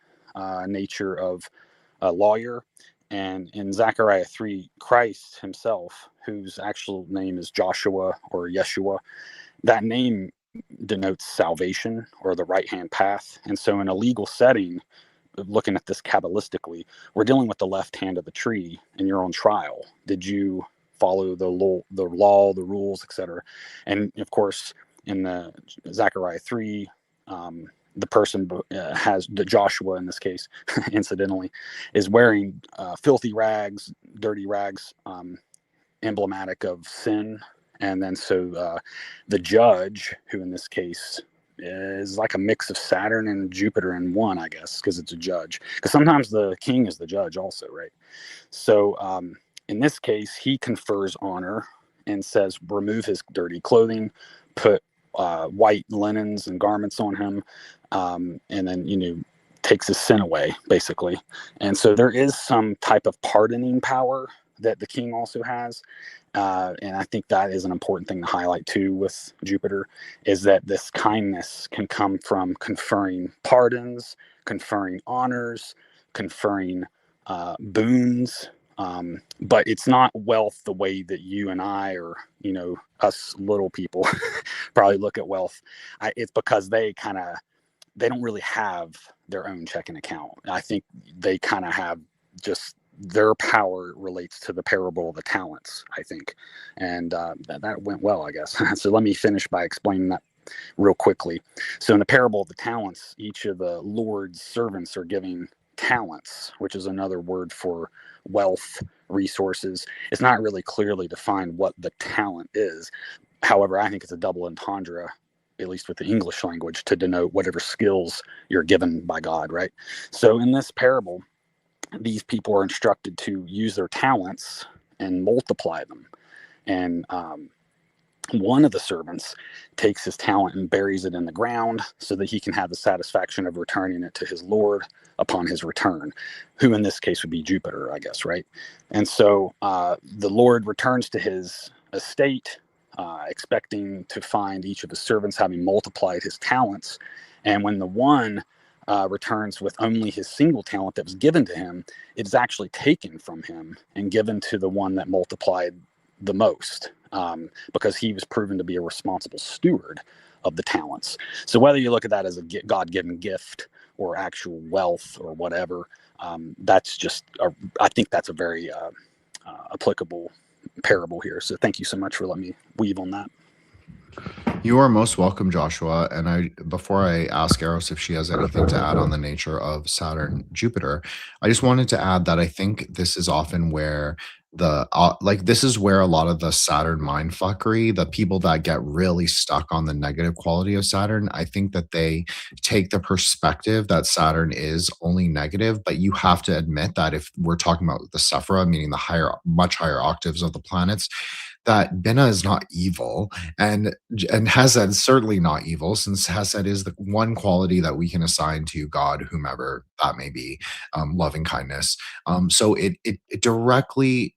nature of a lawyer. And in Zechariah 3, Christ himself, whose actual name is Joshua or Yeshua, that name denotes salvation or the right-hand path. And so in a legal setting, looking at this Kabbalistically, we're dealing with the left hand of the tree and you're on trial. Did you follow the law, the rules, etc.? And of course, in the Zechariah 3, the person has the Joshua in this case, incidentally, is wearing filthy rags, dirty rags, emblematic of sin. And then so the judge, who in this case is like a mix of Saturn and Jupiter in one, I guess, because it's a judge. Because sometimes the king is the judge also, right? So in this case, he confers honor and says, remove his dirty clothing, put white linens and garments on him, and then, takes his sin away, basically. And so there is some type of pardoning power that the king also has. And I think that is an important thing to highlight too with Jupiter, is that this kindness can come from conferring pardons, conferring honors, conferring boons. But it's not wealth the way that you and I, or us little people probably look at wealth. It's because they don't really have their own checking account. I think they kind of have just their power relates to the parable of the talents, I think. And that went well, I guess. So let me finish by explaining that real quickly. So in the parable of the talents, each of the Lord's servants are giving talents, which is another word for wealth, resources. It's not really clearly defined what the talent is. However, I think it's a double entendre, at least with the English language, to denote whatever skills you're given by God, right? So in this parable, these people are instructed to use their talents and multiply them. And one of the servants takes his talent and buries it in the ground so that he can have the satisfaction of returning it to his Lord upon his return, who in this case would be Jupiter, I guess, right? And so the Lord returns to his estate, expecting to find each of his servants having multiplied his talents. And when the one returns with only his single talent that was given to him, it's actually taken from him and given to the one that multiplied the most, because he was proven to be a responsible steward of the talents. So whether you look at that as a God-given gift or actual wealth or whatever, that's just, I think that's a very applicable parable here. So thank you so much for letting me weave on that. You are most welcome, Joshua. And before I ask Eros if she has anything to add on the nature of Saturn, Jupiter, I just wanted to add that I think this is often where this is where a lot of the Saturn mindfuckery, the people that get really stuck on the negative quality of Saturn, I think that they take the perspective that Saturn is only negative. But you have to admit that if we're talking about the Sephira, meaning the much higher octaves of the planets, that Binah is not evil, and Hesed is certainly not evil, since Hesed is the one quality that we can assign to God, whomever that may be, loving kindness. So it directly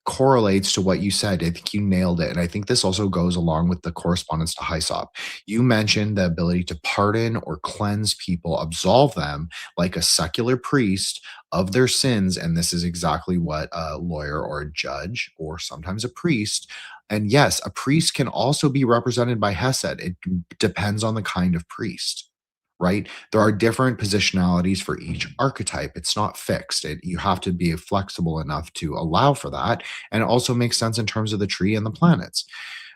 correlates to what you said. I think you nailed it. And I think this also goes along with the correspondence to Hyssop. You mentioned the ability to pardon or cleanse people, absolve them like a secular priest of their sins. And this is exactly what a lawyer or a judge, or sometimes a priest. And yes, a priest can also be represented by Hesed. It depends on the kind of priest. Right? There are different positionalities for each archetype. It's not fixed. You have to be flexible enough to allow for that. And it also makes sense in terms of the tree and the planets.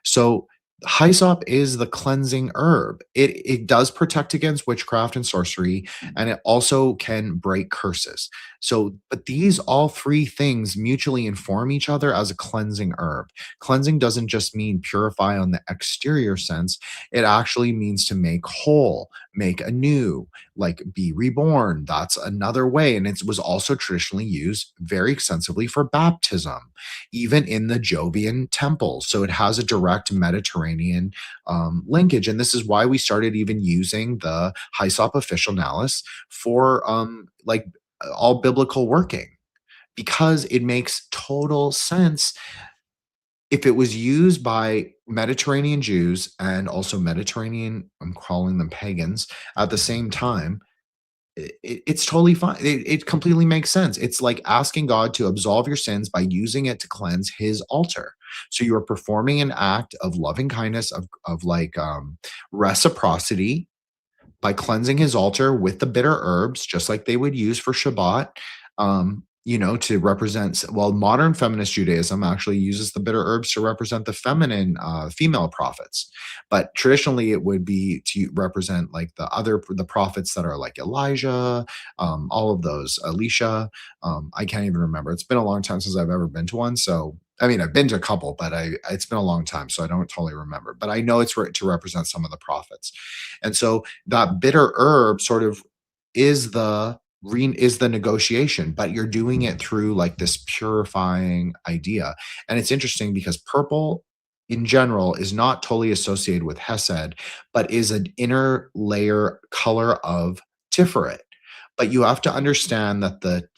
So Hyssop is the cleansing herb. It does protect against witchcraft and sorcery, and it also can break curses. So, but these all three things mutually inform each other as a cleansing herb. Cleansing doesn't just mean purify on the exterior sense. It actually means to make whole, make anew, like be reborn. That's another way. And it was also traditionally used very extensively for baptism, even in the Jovian temple. So it has a direct Mediterranean linkage. And this is why we started even using the Hyssop officinalis for all biblical working, because it makes total sense if it was used by Mediterranean Jews and also Mediterranean, I'm calling them pagans, at the same time, it's totally fine. It completely makes sense. It's like asking God to absolve your sins by using it to cleanse his altar. So you are performing an act of loving kindness, of like reciprocity, by cleansing his altar with the bitter herbs, just like they would use for Shabbat, to represent. Well, modern feminist Judaism actually uses the bitter herbs to represent the feminine female prophets, but traditionally it would be to represent like the prophets that are like Elijah, all of those, Elisha. I can't even remember. It's been a long time since I've ever been to one, so I mean, I've been to a couple, but it's been a long time, so I don't totally remember. But I know it's to represent some of the prophets, and so that bitter herb sort of is the negotiation, but you're doing it through like this purifying idea. And it's interesting because purple in general is not totally associated with Hesed, but is an inner layer color of Tiferet. But you have to understand that the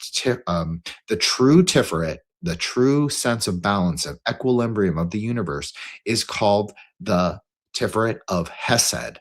true Tiferet, the true sense of balance, of equilibrium of the universe, is called the Tiferet of Hesed.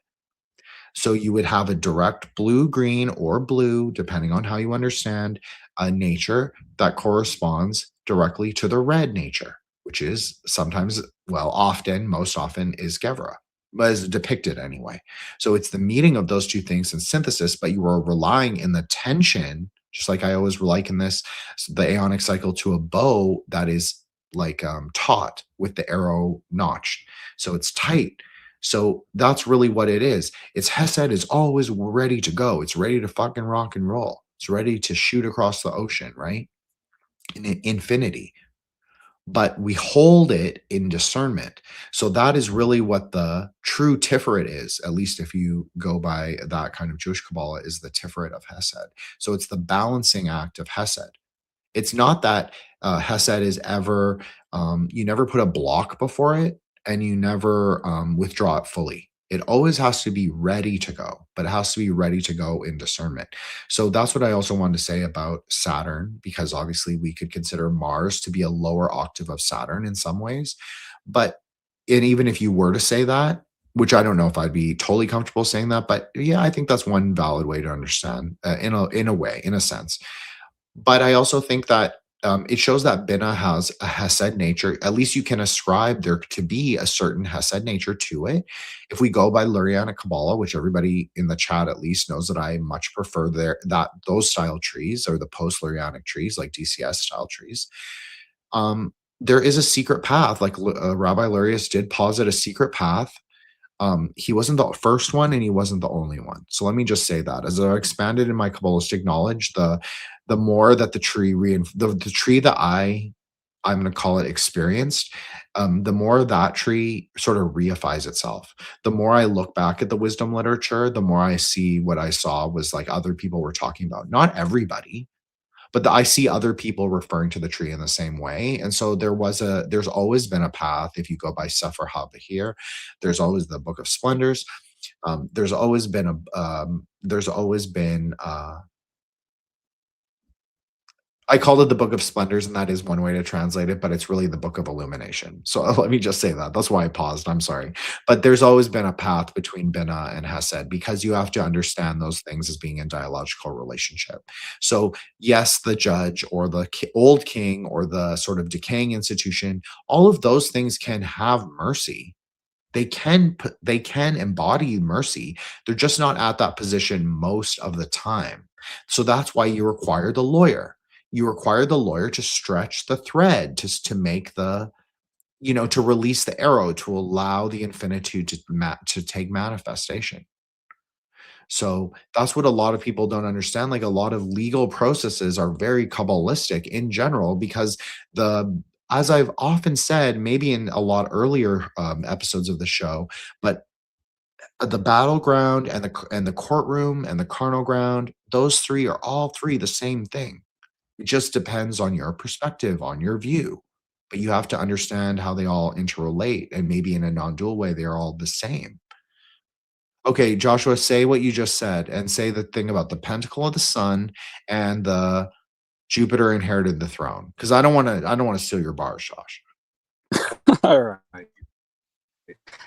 So you would have a direct blue, green, or blue, depending on how you understand a nature that corresponds directly to the red nature, which is sometimes, well, often, most often is Gevra, but is depicted anyway. So it's the meeting of those two things in synthesis, but you are relying in the tension, just like I always liken this, the aeonic cycle to a bow that is like taut with the arrow notched. So it's tight. So that's really what it is. It's Hesed is always ready to go. It's ready to fucking rock and roll. It's ready to shoot across the ocean, right? In infinity. But we hold it in discernment. So that is really what the true Tiferet is, at least if you go by that kind of Jewish Kabbalah, is the Tiferet of Hesed. So it's the balancing act of Hesed. It's not that Hesed is ever, you never put a block before it and you never withdraw it fully. It always has to be ready to go, but it has to be ready to go in discernment. So that's what I also wanted to say about Saturn, because obviously we could consider Mars to be a lower octave of Saturn in some ways. But and even if you were to say that, which I don't know if I'd be totally comfortable saying that, but yeah, I think that's one valid way to understand in a way, in a sense. But I also think that it shows that Bina has a Hesed nature. At least you can ascribe there to be a certain Hesed nature to it. If we go by Lurianic Kabbalah, which everybody in the chat at least knows that I much prefer those style trees, or the post-Lurianic trees, like DCS style trees. There is a secret path, like Rabbi Lurius did posit a secret path. He wasn't the first one and he wasn't the only one. So let me just say that as I expanded in my Kabbalistic knowledge, the more that the tree that I'm going to call it experienced, the more that tree sort of reifies itself. The more I look back at the wisdom literature, the more I see what I saw was like other people were talking about. Not everybody, but I see other people referring to the tree in the same way. And so there's always been a path. If you go by Sefer HaBahir, there's always the Book of Splendors. There's always been I called it the Book of Splendors, and that is one way to translate it, but it's really the Book of Illumination. So let me just say that. That's why I paused. I'm sorry. But there's always been a path between Bina and Hesed, because you have to understand those things as being in dialogical relationship. So yes, the judge or the old king or the sort of decaying institution, all of those things can have mercy. They can embody mercy. They're just not at that position most of the time. So that's why you require the lawyer. You require the lawyer to stretch the thread, to make to release the arrow, to allow the infinitude to take manifestation. So that's what a lot of people don't understand. Like, a lot of legal processes are very Kabbalistic in general, because as I've often said, maybe in a lot earlier episodes of the show, but the battleground and the courtroom and the carnal ground, those three are all three the same thing. It just depends on your perspective, on your view. But you have to understand how they all interrelate, and maybe in a non-dual way, they're all the same. Okay, Joshua, say what you just said, and say the thing about the pentacle of the sun and the Jupiter inherited the throne. Because I don't want to steal your bars, Josh. All right.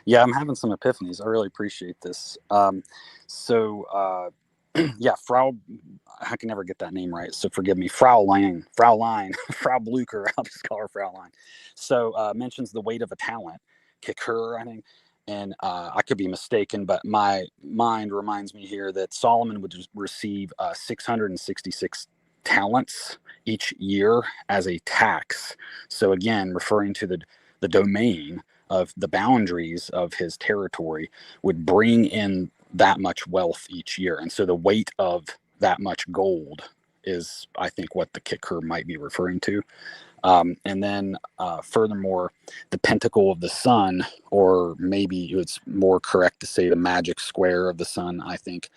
Yeah, I'm having some epiphanies. I really appreciate this. Yeah, Frau, I can never get that name right, so forgive me. Fraulein, Frau Blucher, I'll just call her Fraulein. So mentions the weight of a talent, kicker, I think. And I could be mistaken, but my mind reminds me here that Solomon would receive 666 talents each year as a tax. So again, referring to the domain of the boundaries of his territory would bring in that much wealth each year. And so the weight of that much gold is, I think, what the kicker might be referring to. And then furthermore, the pentacle of the sun, or maybe it's more correct to say the magic square of the sun, I think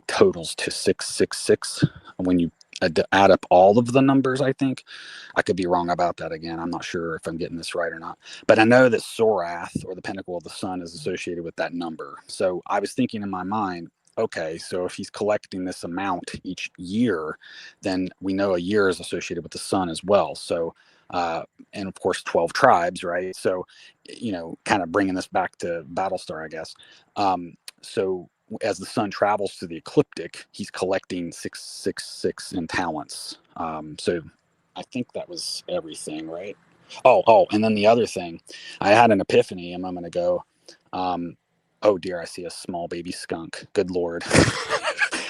totals to 666 when you add up all of the numbers. I could be wrong about that. Again, I'm not sure if I'm getting this right or not, but I know that Sorath, or the pinnacle of the sun, is associated with that number. So I was thinking in my mind, okay, so if he's collecting this amount each year, then we know a year is associated with the sun as well. So and of course 12 tribes, right? So kind of bringing this back to Battlestar, I guess. So as the sun travels to the ecliptic, he's collecting 666 in talents. So I think that was everything, right? And then the other thing, I had an epiphany a moment ago. Oh dear, I see a small baby skunk. Good Lord.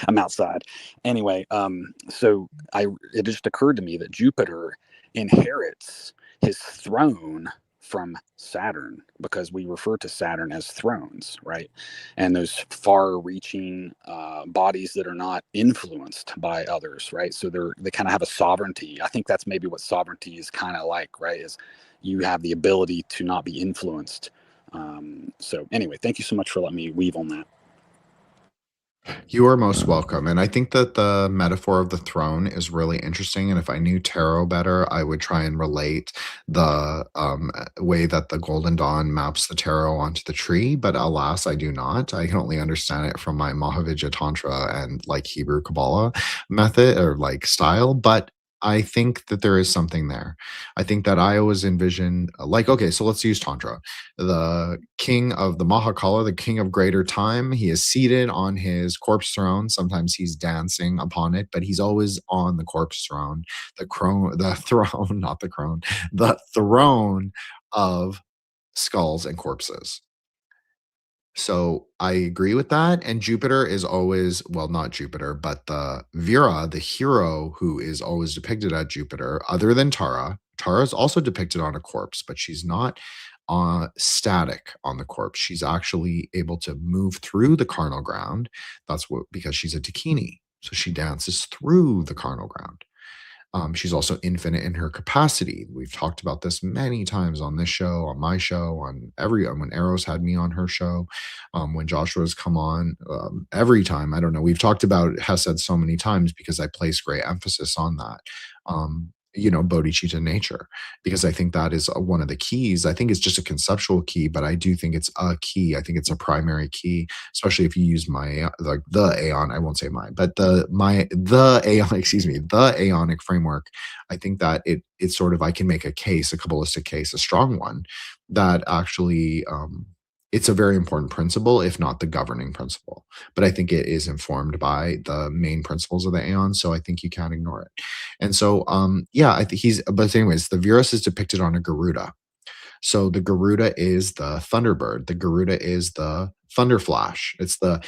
I'm outside. Anyway, it just occurred to me that Jupiter inherits his throne from Saturn, because we refer to Saturn as thrones, right? And those far-reaching bodies that are not influenced by others, right? So they kind of have a sovereignty. I think that's maybe what sovereignty is kind of like, right? Is you have the ability to not be influenced. So anyway, thank you so much for letting me weave on that. You are most welcome. And I think that the metaphor of the throne is really interesting. And if I knew tarot better, I would try and relate the way that the Golden Dawn maps the tarot onto the tree. But alas, I do not. I can only understand it from my Mahavijja Tantra and like Hebrew Kabbalah method or like style. But I think that there is something there. I think that I always envision, like, okay, so let's use Tantra. The king of the Mahakala, the king of greater time, he is seated on his corpse throne. Sometimes he's dancing upon it, but he's always on the corpse throne. The throne, not the crone, the throne of skulls and corpses. So I agree with that. And Jupiter is always, well, not Jupiter, but the Vera, the hero who is always depicted at Jupiter, other than Tara. Tara is also depicted on a corpse, but she's not static on the corpse. She's actually able to move through the carnal ground. Because she's a Dakini. So she dances through the carnal ground. She's also infinite in her capacity. We've talked about this many times on this show, on my show, when Arrows had me on her show, when Joshua's come on, every time. I don't know. We've talked about Hesed so many times because I place great emphasis on that. Bodhicitta nature, because I think that is one of the keys. I think it's just a conceptual key, but I do think it's a key. I think it's a primary key, especially if you use the Aeon. I won't say but the Aeon, excuse me, the Aeonic framework. I think that it's sort of, I can make a Kabbalistic case, a strong one, that actually it's a very important principle, if not the governing principle. But I think it is informed by the main principles of the Aeon, so I think you can't ignore it. And so, I think but anyways, the Virus is depicted on a Garuda. So the Garuda is the Thunderbird. The Garuda is the Thunder Flash. It's the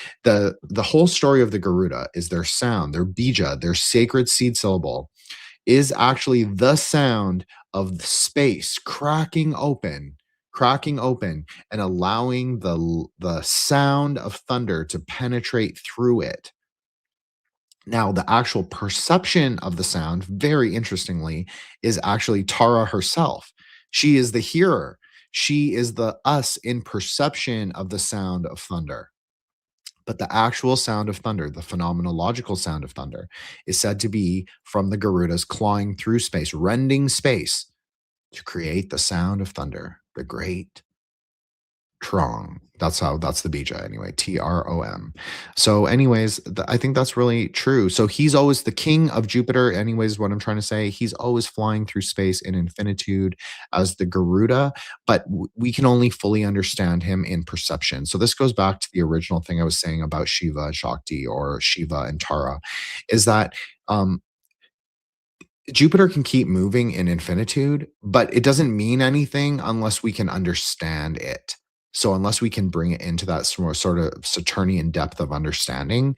whole story of the Garuda is their sound, their bija, their sacred seed syllable, is actually the sound of the space cracking open and allowing the sound of thunder to penetrate through it. Now, the actual perception of the sound, very interestingly, is actually Tara herself. She is the hearer. She is the us in perception of the sound of thunder. But the actual sound of thunder, the phenomenological sound of thunder, is said to be from the Garudas clawing through space, rending space to create the sound of thunder, the great Tron. That's the bija anyway. Trom. So anyways, I think that's really true. So he's always the king of Jupiter. Anyways, what I'm trying to say, he's always flying through space in infinitude as the Garuda, but we can only fully understand him in perception. So this goes back to the original thing I was saying about Shiva and Shakti, or Shiva and Tara, is that Jupiter can keep moving in infinitude, but it doesn't mean anything unless we can understand it. So unless we can bring it into that sort of Saturnian depth of understanding,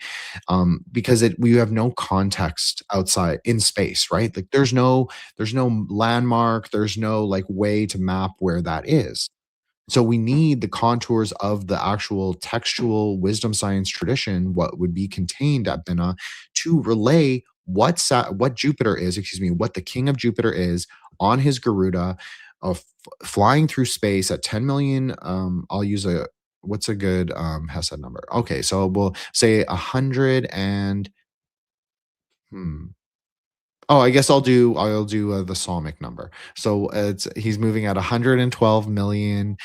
because we have no context outside in space, right? Like there's no landmark, there's no like way to map where that is. So we need the contours of the actual textual wisdom science tradition, what would be contained at Binah, to relay what Jupiter is, what the king of Jupiter is on his Garuda, of flying through space at 10 million. I'll use what's a good Hesed number? Okay, so we'll say 100 and oh, I guess I'll do the Psalmic number. So he's moving at 112 million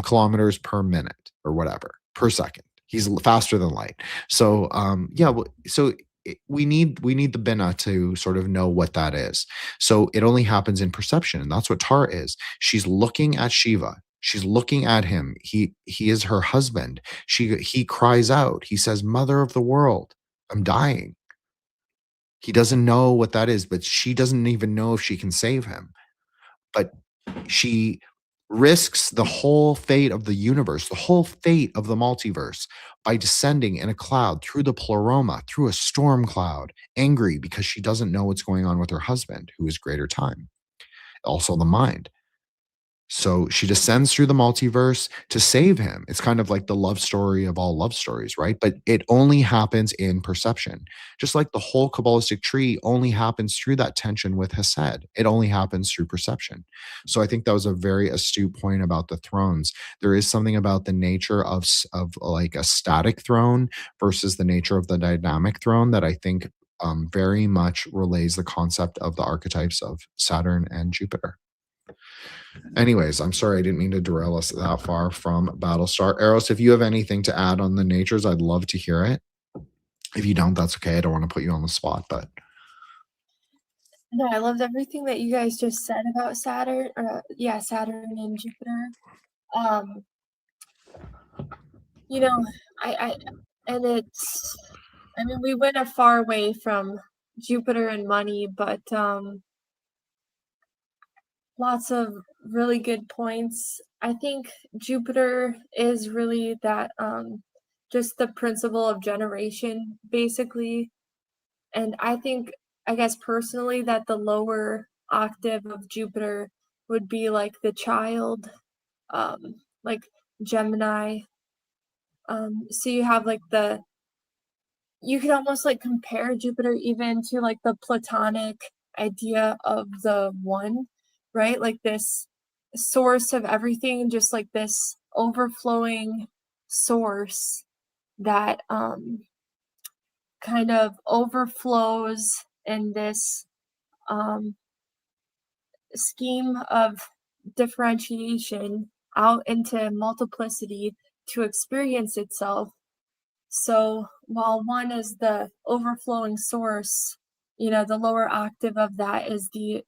kilometers per minute or whatever per second. He's faster than light. So we need the Binah to sort of know what that is. So it only happens in perception, and that's what Tara is. She's looking at Shiva. She's looking at him. He is her husband. He cries out. He says, "Mother of the world, I'm dying." He doesn't know what that is, but she doesn't even know if she can save him. But she risks the whole fate of the universe, the whole fate of the multiverse, by descending in a cloud through the pleroma, through a storm cloud, angry because she doesn't know what's going on with her husband, who is greater time, also the mind. So she descends through the multiverse to save him. It's kind of like the love story of all love stories, right? But it only happens in perception. Just like the whole Kabbalistic tree only happens through that tension with Hesed. It only happens through perception. So I think that was a very astute point about the thrones. There is something about the nature of like a static throne versus the nature of the dynamic throne that I think very much relays the concept of the archetypes of Saturn and Jupiter. Anyways, I'm sorry I didn't mean to derail us that far from Battlestar. Eros, if you have anything to add on the natures, I'd love to hear it. If you don't, that's okay. I don't want to put you on the spot, but No, I loved everything that you guys just said about Saturn. Saturn and Jupiter. You know, I and it's. I mean, we went a far way from Jupiter and money, but lots of really good points. I think Jupiter is really that just the principle of generation, basically. And I guess personally, that the lower octave of Jupiter would be like the child, like Gemini. So you have like you could almost like compare Jupiter even to like the Platonic idea of the one, right? Like this source of everything, just like this overflowing source that kind of overflows in this scheme of differentiation out into multiplicity to experience itself. So while one is the overflowing source, the lower octave of that is the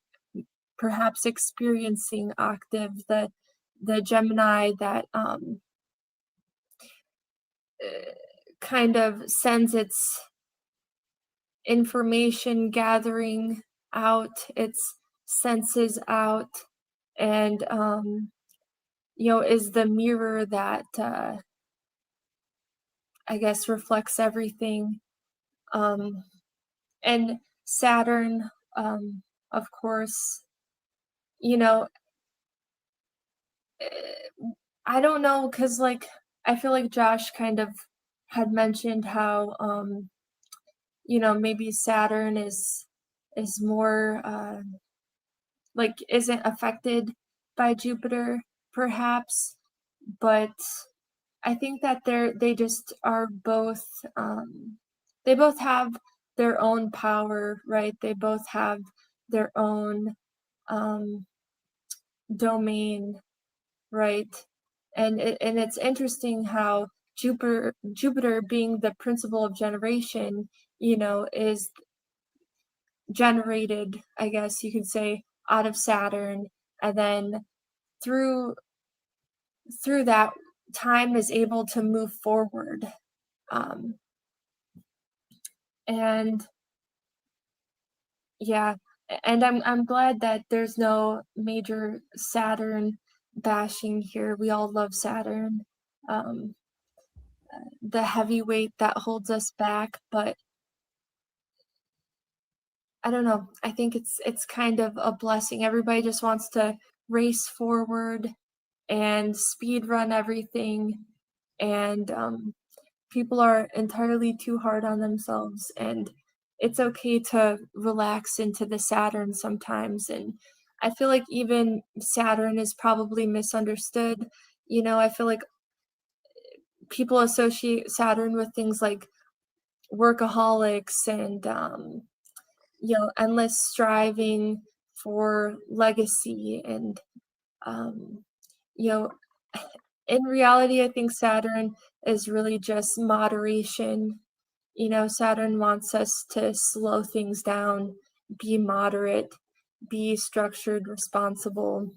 perhaps experiencing octave, the Gemini that kind of sends its information gathering out, its senses out, and is the mirror that I guess reflects everything. And Saturn, of course, I don't know, because like I feel like Josh kind of had mentioned how maybe Saturn is more like isn't affected by Jupiter perhaps, but I think that they just are both they both have their own power, right? They both have their own domain, right? and it's interesting how Jupiter being the principle of generation, is generated, I guess you could say, out of Saturn, and then through through that, time is able to move forward. Um, and yeah, and I'm glad that there's no major Saturn bashing here. We all love Saturn. Um, the heavyweight that holds us back, but I don't know. I think it's kind of a blessing. Everybody just wants to race forward and speed run everything, and people are entirely too hard on themselves, and it's okay to relax into the Saturn sometimes. And I feel like even Saturn is probably misunderstood. I feel like people associate Saturn with things like workaholics and endless striving for legacy. And um, you know, in reality, I think Saturn is really just moderation. Saturn wants us to slow things down, be moderate, be structured, responsible.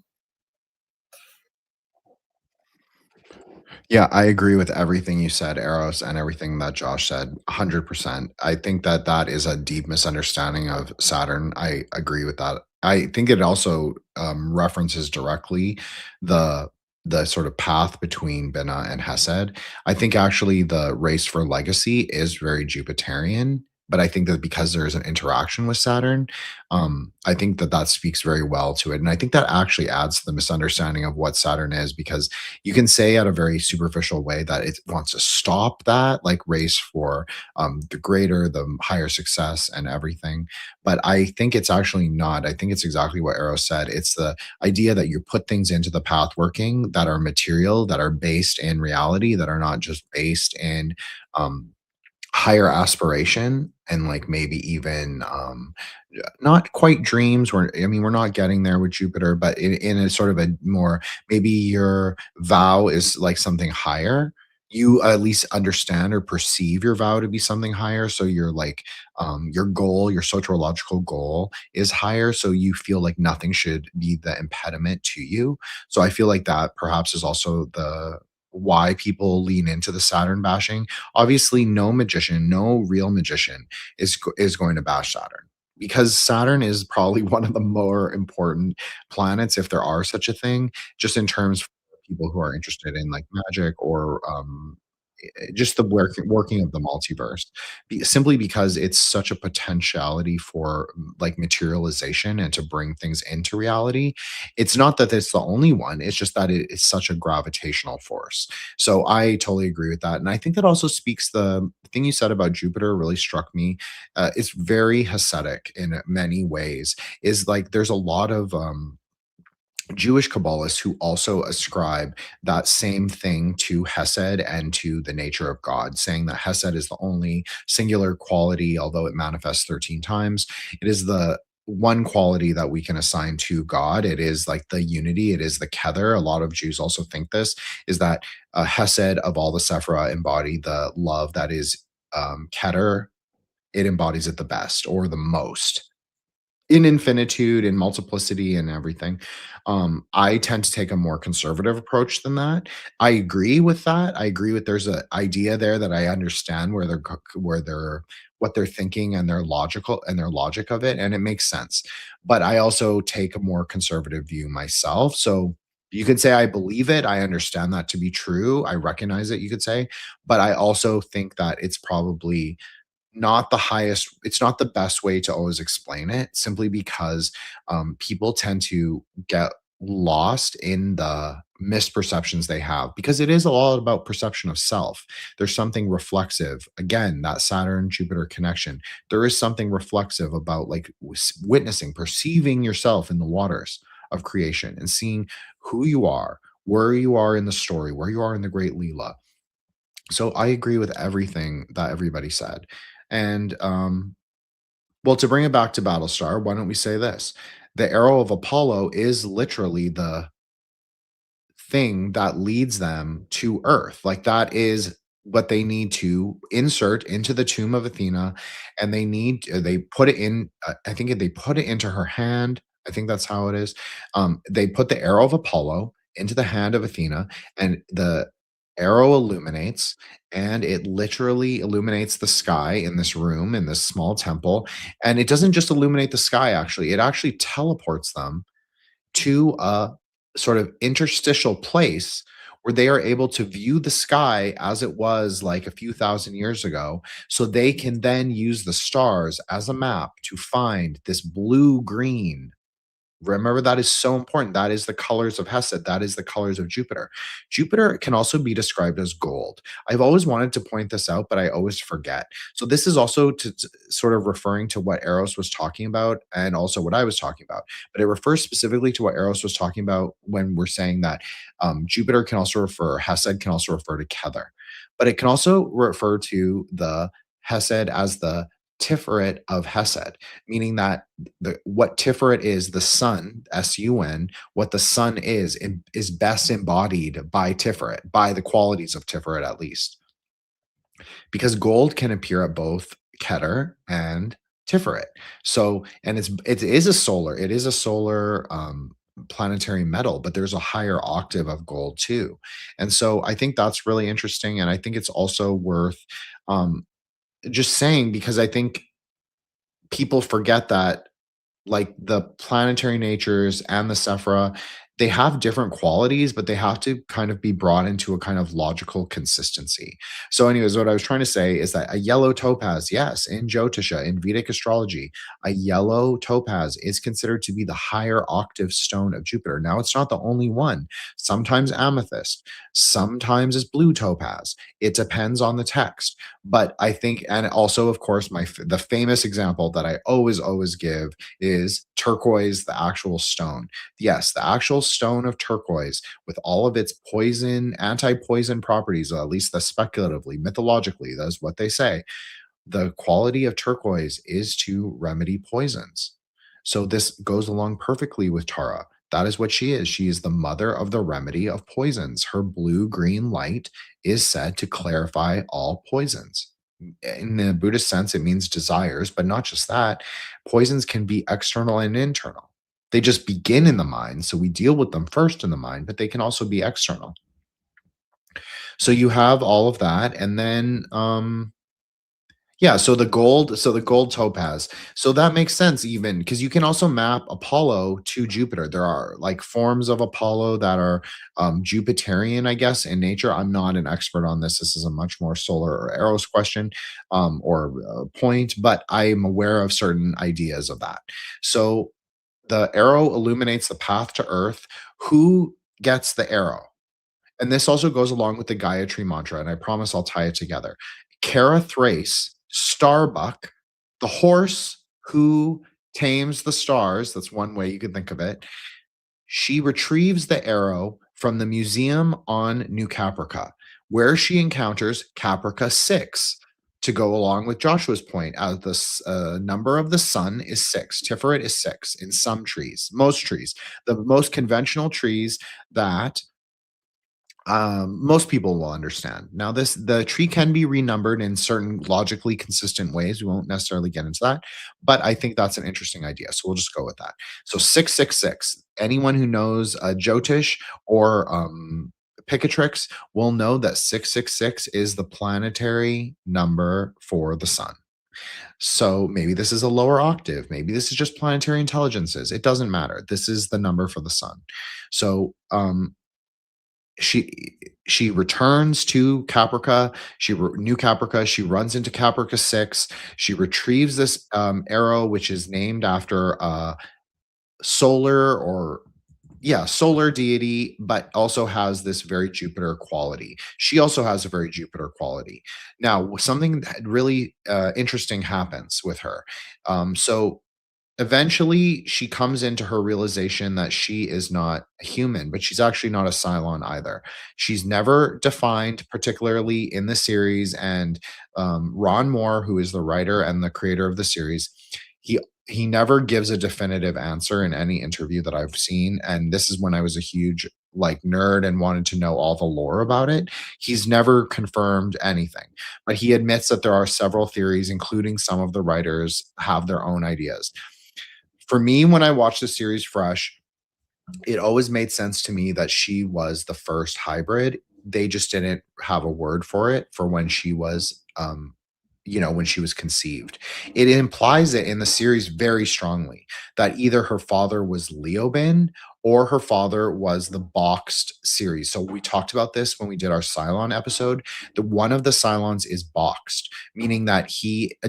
Yeah, I agree with everything you said, Eros, and everything that Josh said, 100%. I think that that is a deep misunderstanding of Saturn. I agree with that. I think it also references directly the the sort of path between Bina and Hesed. I think actually the race for legacy is very Jupiterian, but I think that because there is an interaction with Saturn, I think that that speaks very well to it, and I think that actually adds to the misunderstanding of what Saturn is, because you can say at a very superficial way that it wants to stop that like race for the greater, the higher success and everything. But I think it's actually not. I think it's exactly what Arrow said. It's the idea that you put things into the path working that are material, that are based in reality, that are not just based in um, higher aspiration and like maybe even not quite dreams. We're not getting there with Jupiter, but in a sort of a more, maybe your vow is like something higher. You at least understand or perceive your vow to be something higher. So your like your goal, your soteriological goal is higher. So you feel like nothing should be the impediment to you. So I feel like that perhaps is also the why people lean into the Saturn bashing. Obviously, no magician, no real magician is going to bash Saturn, because Saturn is probably one of the more important planets, if there are such a thing, just in terms of people who are interested in like magic or just the working of the multiverse. Simply because it's such a potentiality for like materialization and to bring things into reality. It's not that it's the only one, it's just that it is such a gravitational force. So I totally agree with that. And I think that also speaks, the thing you said about Jupiter really struck me. It's very Hasidic in many ways. Is like there's a lot of Jewish Kabbalists who also ascribe that same thing to Hesed and to the nature of God, saying that Hesed is the only singular quality, although it manifests 13 times. It is the one quality that we can assign to God. It is like the unity, it is the Kether. A lot of Jews also think this is that Hesed of all the Sephirah embody the love that is Keter. It embodies it the best or the most in infinitude and multiplicity and everything. I tend to take a more conservative approach than that. I agree with that. I agree with there's a idea there that I understand where where they're what they're thinking and their logical and their logic of it, and it makes sense. But I also take a more conservative view myself. So you could say I believe it. I understand that to be true. I recognize it, you could say. But I also think that it's probably not the highest, it's not the best way to always explain it, simply because people tend to get lost in the misperceptions they have, because it is a lot about perception of self. There's something reflexive, again, that Saturn Jupiter connection. There is something reflexive about like witnessing, perceiving yourself in the waters of creation and seeing who you are, where you are in the story, where you are in the great Leela. So I agree with everything that everybody said. And well, to bring it back to Battlestar, why don't we say this? The arrow of Apollo is literally the thing that leads them to Earth. Like that is what they need to insert into the tomb of Athena, and they put it in. I think they put it into her hand. I think that's how it is. They put the arrow of Apollo into the hand of Athena, and the arrow illuminates, and it literally illuminates the sky in this room, in this small temple. And it doesn't just illuminate the sky, actually, it actually teleports them to a sort of interstitial place where they are able to view the sky as it was like a few thousand years ago. So they can then use the stars as a map to find this blue green. Remember, that is so important. That is the colors of Hesed. That is the colors of Jupiter. Jupiter can also be described as gold. I've always wanted to point this out, but I always forget. So this is also sort of referring to what Eros was talking about and also what I was talking about. But it refers specifically to what Eros was talking about when we're saying that Jupiter can also refer, Hesed can also refer to Kether. But it can also refer to the Hesed as the Tiferet of Hesed, meaning that what Tiferet is, the sun, S-U-N, what the sun is best embodied by Tiferet, by the qualities of Tiferet at least. Because gold can appear at both Keter and Tiferet. So, and it is a solar planetary metal, but there's a higher octave of gold too. And so I think that's really interesting. And I think it's also worth just saying, because I think people forget that, like, the planetary natures and the Sephira, they have different qualities, but they have to kind of be brought into a kind of logical consistency. So anyways, what I was trying to say is that a yellow topaz, yes, in Jyotisha, in Vedic astrology, a yellow topaz is considered to be the higher octave stone of Jupiter. Now, it's not the only one. Sometimes amethyst, sometimes it's blue topaz. It depends on the text. But I think, and also, of course, the famous example that I always give is turquoise, the actual stone. Yes, the actual stone of turquoise, with all of its anti-poison properties, at least speculatively, mythologically, that's what they say. The quality of turquoise is to remedy poisons. So this goes along perfectly with Tara. That is what she is. She is the mother of the remedy of poisons. Her blue-green light is said to clarify all poisons. In the Buddhist sense, it means desires, but not just that. Poisons can be external and internal. They just begin in the mind, so we deal with them first in the mind, but they can also be external. So you have all of that, and then so the gold topaz. So that makes sense, even because you can also map Apollo to Jupiter. There are like forms of Apollo that are Jupiterian, I guess, in nature. I'm not an expert on this. This is a much more solar or Eros question or point, but I'm aware of certain ideas of that. So the arrow illuminates the path to Earth. Who gets the arrow? And this also goes along with the Gayatri mantra, and I promise I'll tie it together. Kara Thrace, Starbuck, the horse who tames the stars, that's one way you could think of it. She retrieves the arrow from the museum on New Caprica, where she encounters Caprica 6, to go along with Joshua's point, as the number of the sun is 6. Tiferet is 6 in some trees, most trees. The most conventional trees that most people will understand. Now, the tree can be renumbered in certain logically consistent ways. We won't necessarily get into that, but I think that's an interesting idea. So we'll just go with that. So 666. Anyone who knows Jyotish or Picatrix will know that 666 is the planetary number for the sun. So maybe this is a lower octave. Maybe this is just planetary intelligences. It doesn't matter. This is the number for the sun. So she returns to Caprica. New Caprica. She runs into Caprica 6. She retrieves this arrow, which is named after solar deity, but also has this very Jupiter quality. She also has a very Jupiter quality. Now, something that really interesting happens with her. So eventually, she comes into her realization that she is not a human, but she's actually not a Cylon either. She's never defined, particularly in the series, and Ron Moore, who is the writer and the creator of the series, he never gives a definitive answer in any interview that I've seen. And this is when I was a huge like nerd and wanted to know all the lore about it. He's never confirmed anything, but he admits that there are several theories, including some of the writers have their own ideas. For me, when I watched the series fresh, it always made sense to me that she was the first hybrid. They just didn't have a word for it for when she was when she was conceived. It implies it in the series very strongly that either her father was Leoben or her father was the boxed series. So we talked about this when we did our Cylon episode. The one of the Cylons is boxed, meaning that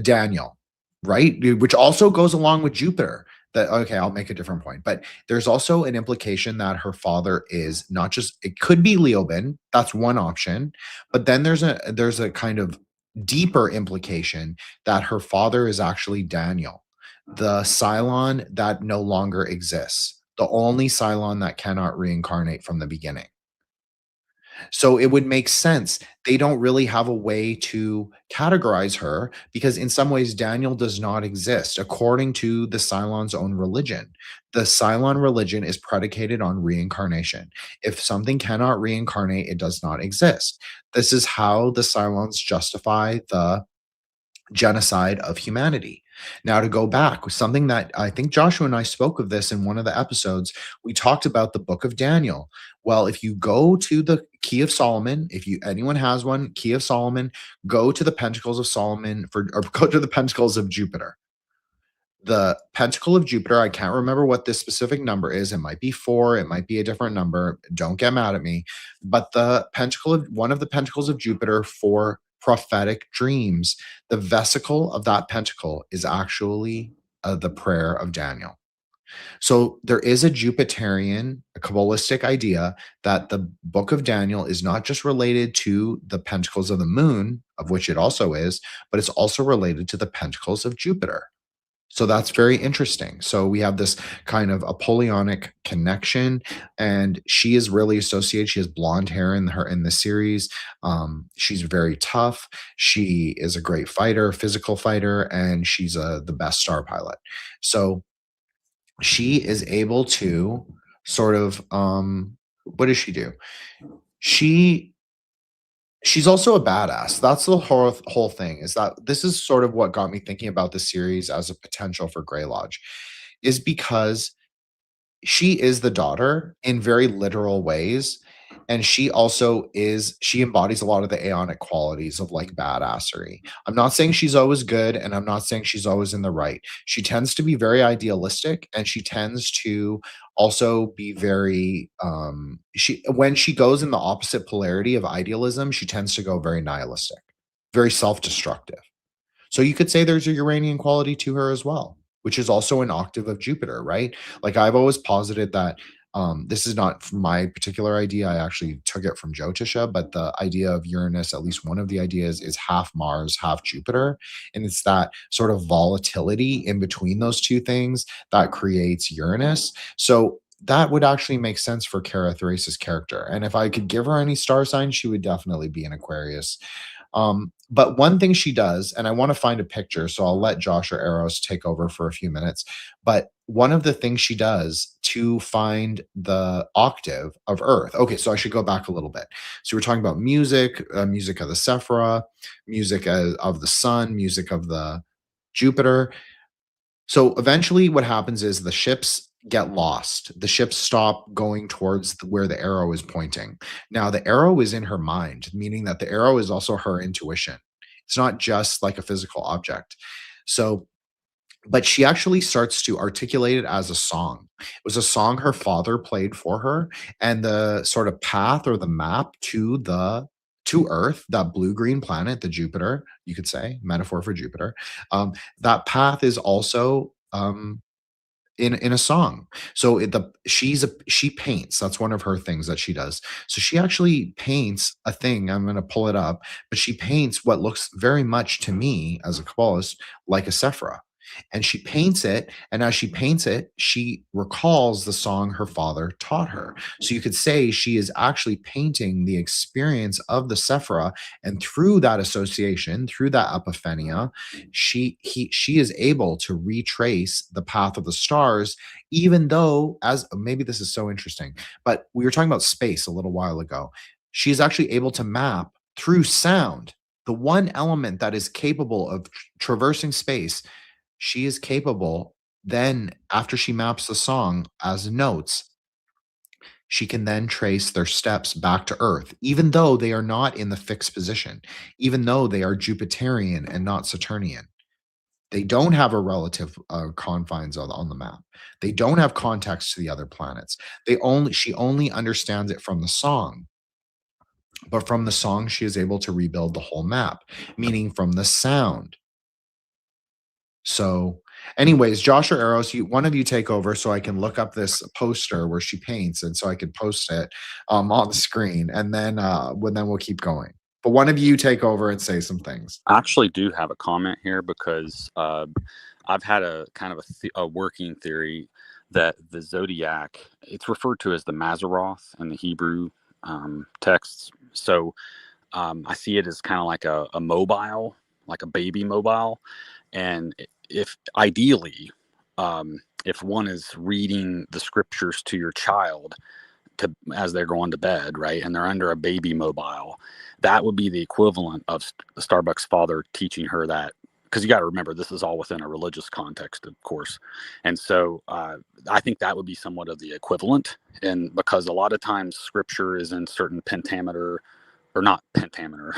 Daniel, right? Which also goes along with Jupiter. That okay, I'll make a different point. But there's also an implication that her father is not just, it could be Leoben. That's one option. But then there's a kind of deeper implication that her father is actually Daniel, the Cylon that no longer exists, the only Cylon that cannot reincarnate from the beginning. So it would make sense. They don't really have a way to categorize her because, in some ways, Daniel does not exist according to the Cylon's own religion. The Cylon religion is predicated on reincarnation. If something cannot reincarnate, it does not exist. This is how the Cylons justify the genocide of humanity. Now, to go back with something that I think Joshua and I spoke of this in one of the episodes, we talked about the book of Daniel. Well, if you go to the Key of Solomon, if anyone has one, Key of Solomon, go to the Pentacles of Solomon or go to the Pentacles of Jupiter. The Pentacle of Jupiter, I can't remember what this specific number is. It might be 4, it might be a different number. Don't get mad at me. But one of the Pentacles of Jupiter for prophetic dreams, the vesicle of that pentacle is actually the prayer of Daniel. So there is a Jupiterian, a Kabbalistic idea that the book of Daniel is not just related to the pentacles of the moon, of which it also is, but it's also related to the pentacles of Jupiter. So that's very interesting. So we have this kind of Apollonic connection, and she is really associated. She has blonde hair in the series. She's very tough. She is a great fighter, physical fighter, and she's the best star pilot. So she is able to sort of what does she do? She's also a badass. That's the whole thing, is that this is sort of what got me thinking about the series as a potential for Grey Lodge, is because she is the daughter in very literal ways. And she embodies a lot of the Aeonic qualities of like badassery. I'm not saying she's always good, and I'm not saying she's always in the right. She tends to be very idealistic, and she tends to also be very when she goes in the opposite polarity of idealism, she tends to go very nihilistic, very self-destructive. So you could say there's a Uranian quality to her as well, which is also an octave of Jupiter, right? Like I've always posited that this is not my particular idea. I actually took it from Jyotisha, but the idea of Uranus, at least one of the ideas, is half Mars, half Jupiter. And it's that sort of volatility in between those two things that creates Uranus. So that would actually make sense for Kara Thrace's character. And if I could give her any star sign, she would definitely be an Aquarius. But one thing she does, and I want to find a picture, so I'll let Josh or Eros take over for a few minutes. But one of the things she does to find the octave of Earth. Okay, so I should go back a little bit. So we're talking about music, music of the Sephira, music of the Sun, music of the Jupiter. So eventually what happens is the ships get lost. The ships stop going towards where the arrow is pointing. Now, the arrow is in her mind, meaning that the arrow is also her intuition. It's not just like a physical object. So, but she actually starts to articulate it as a song. It was a song her father played for her, and the sort of path or the map to Earth, that blue-green planet, the Jupiter, you could say, metaphor for Jupiter. That path is also in a song. So she paints. That's one of her things that she does. So she actually paints a thing. I'm going to pull it up, but she paints what looks very much to me as a Kabbalist like a Sephira. and she paints it. And as she paints it, she recalls the song her father taught her. So you could say she is actually painting the experience of the Sephira, and through that association, through that epiphania, she is able to retrace the path of the stars, even though, as maybe this is so interesting, but we were talking about space a little while ago. She's actually able to map through sound, the one element that is capable of traversing space. She is capable then, after she maps the song as notes, she can then trace their steps back to Earth, even though they are not in the fixed position, even though they are Jupiterian and not Saturnian. They don't have a relative confines on the map. They don't have context to the other planets. She only understands it from the song. But from the song, she is able to rebuild the whole map, meaning from the sound. So, anyways, Josh or Eros, one of you take over so I can look up this poster where she paints, and so I can post it on the screen, and then we'll keep going. But one of you take over and say some things. I actually do have a comment here because I've had a kind of a working theory that the zodiac, it's referred to as the Mazzaroth in the Hebrew texts. So I see it as kind of like a mobile, like a baby mobile. And if ideally, if one is reading the scriptures to your child as they're going to bed, right, and they're under a baby mobile, that would be the equivalent of Starbucks' father teaching her that, because you got to remember, this is all within a religious context, of course. And so I think that would be somewhat of the equivalent. And because a lot of times scripture is in certain pentameter, or not pentameter,